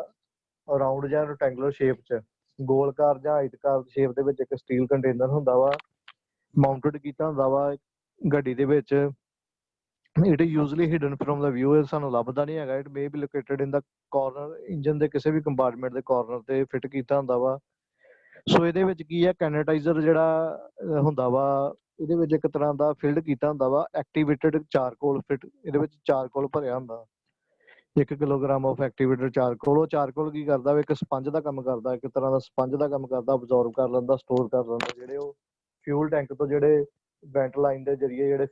ਰਾਊਂਡ ਜਾਂ ਰੈਕਟੈਂਗੂਲਰ ਸ਼ੇਪ 'ਚ, ਗੋਲਕਾਰ ਜਾਂ ਆਇਤਕਾਰ ਸ਼ੇਪ ਦੇ ਵਿੱਚ ਇੱਕ ਸਟੀਲ ਕੰਟੇਨਰ ਹੁੰਦਾ ਵਾ, ਮਾਊਂਟਡ ਕੀਤਾ ਹੁੰਦਾ ਵਾ ਗੱਡੀ ਦੇ ਵਿੱਚ। It is usually hidden from the view, ਸਾਨੂੰ ਲੱਭਦਾ ਨਹੀਂ ਹੈਗਾ। It may be located in the corner, engine ਦੇ ਕਿਸੇ ਵੀ ਕੰਪਾਰਟਮੈਂਟ ਦੇ ਕਾਰਨਰ ਤੇ ਫਿੱਟ ਕੀਤਾ ਹੁੰਦਾ ਵਾ। ਸੋ ਇਹਦੇ ਵਿੱਚ ਕੀ ਹੈ, ਕੈਨੇਟਾਈਜ਼ਰ ਜਿਹੜਾ ਹੁੰਦਾ ਵਾ, ਇਹਦੇ ਵਿੱਚ ਇੱਕ ਤਰ੍ਹਾਂ ਦਾ ਫਿਲਡ ਕੀਤਾ ਹੁੰਦਾ ਵਾ ਐਕਟੀਵੇਟਡ ਚਾਰਕੋਲ ਫਿਟ। ਇਹਦੇ ਵਿੱਚ ਚਾਰਕੋਲ ਭਰਿਆ ਹੁੰਦਾ 1 ਕਿਲੋਗ੍ਰਾਮ ਆਫ ਐਕਟੀਵੇਟਡ ਚਾਰਕੋਲ। ਉਹ ਚਾਰਕੋਲ ਕੀ ਕਰਦਾ ਵਾ, ਇੱਕ ਸਪੰਜ ਦਾ ਕੰਮ ਕਰਦਾ, ਇੱਕ ਤਰ੍ਹਾਂ ਦਾ ਸਪੰਜ ਦਾ ਕੰਮ ਕਰਦਾ, ਅਬਜ਼ੌਰਬ ਕਰ ਲੈਂਦਾ, ਸਟੋਰ ਕਰ ਲੈਂਦਾ ਜਿਹੜੇ ਉਹ ਫਿਊਲ ਟੈਂਕ ਤੋਂ ਜਿਹੜੇ ਵੈਂਟ ਲਾਈਨ ਦੇ ਜਰੀਏ ਜਿਹੜੇ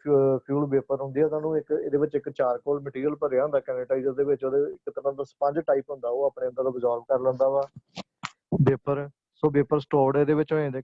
ਫਿਊਲ ਵੇਪਰ ਹੁੰਦੀ ਆ, ਉਹਨਾਂ ਨੂੰ ਇੱਕ ਇਹਦੇ ਵਿੱਚ ਇੱਕ ਚਾਰਕੋਲ ਮਟੀਰੀਅਲ ਭਰਿਆ ਹੁੰਦਾ ਕੈਨੇਟਾਈਜ਼ਰ ਦੇ ਵਿੱਚ। ਉਹਦੇ ਇੱਕ ਤਰ੍ਹਾਂ ਦਾ ਸਪੰਜ ਟਾਈਪ ਹੁੰਦਾ, ਉਹ ਆਪਣੇ ਅੰਦਰ ਅਬਜ਼ੌਰਬ ਕਰ ਲੈਂਦਾ ਵਾ ਵੇਪਰ। ਸੋ ਵੇਪਰ ਸਟੋਰਡ ਇਹਦੇ ਵਿੱਚ ਹੋ ਜਾਂਦੇ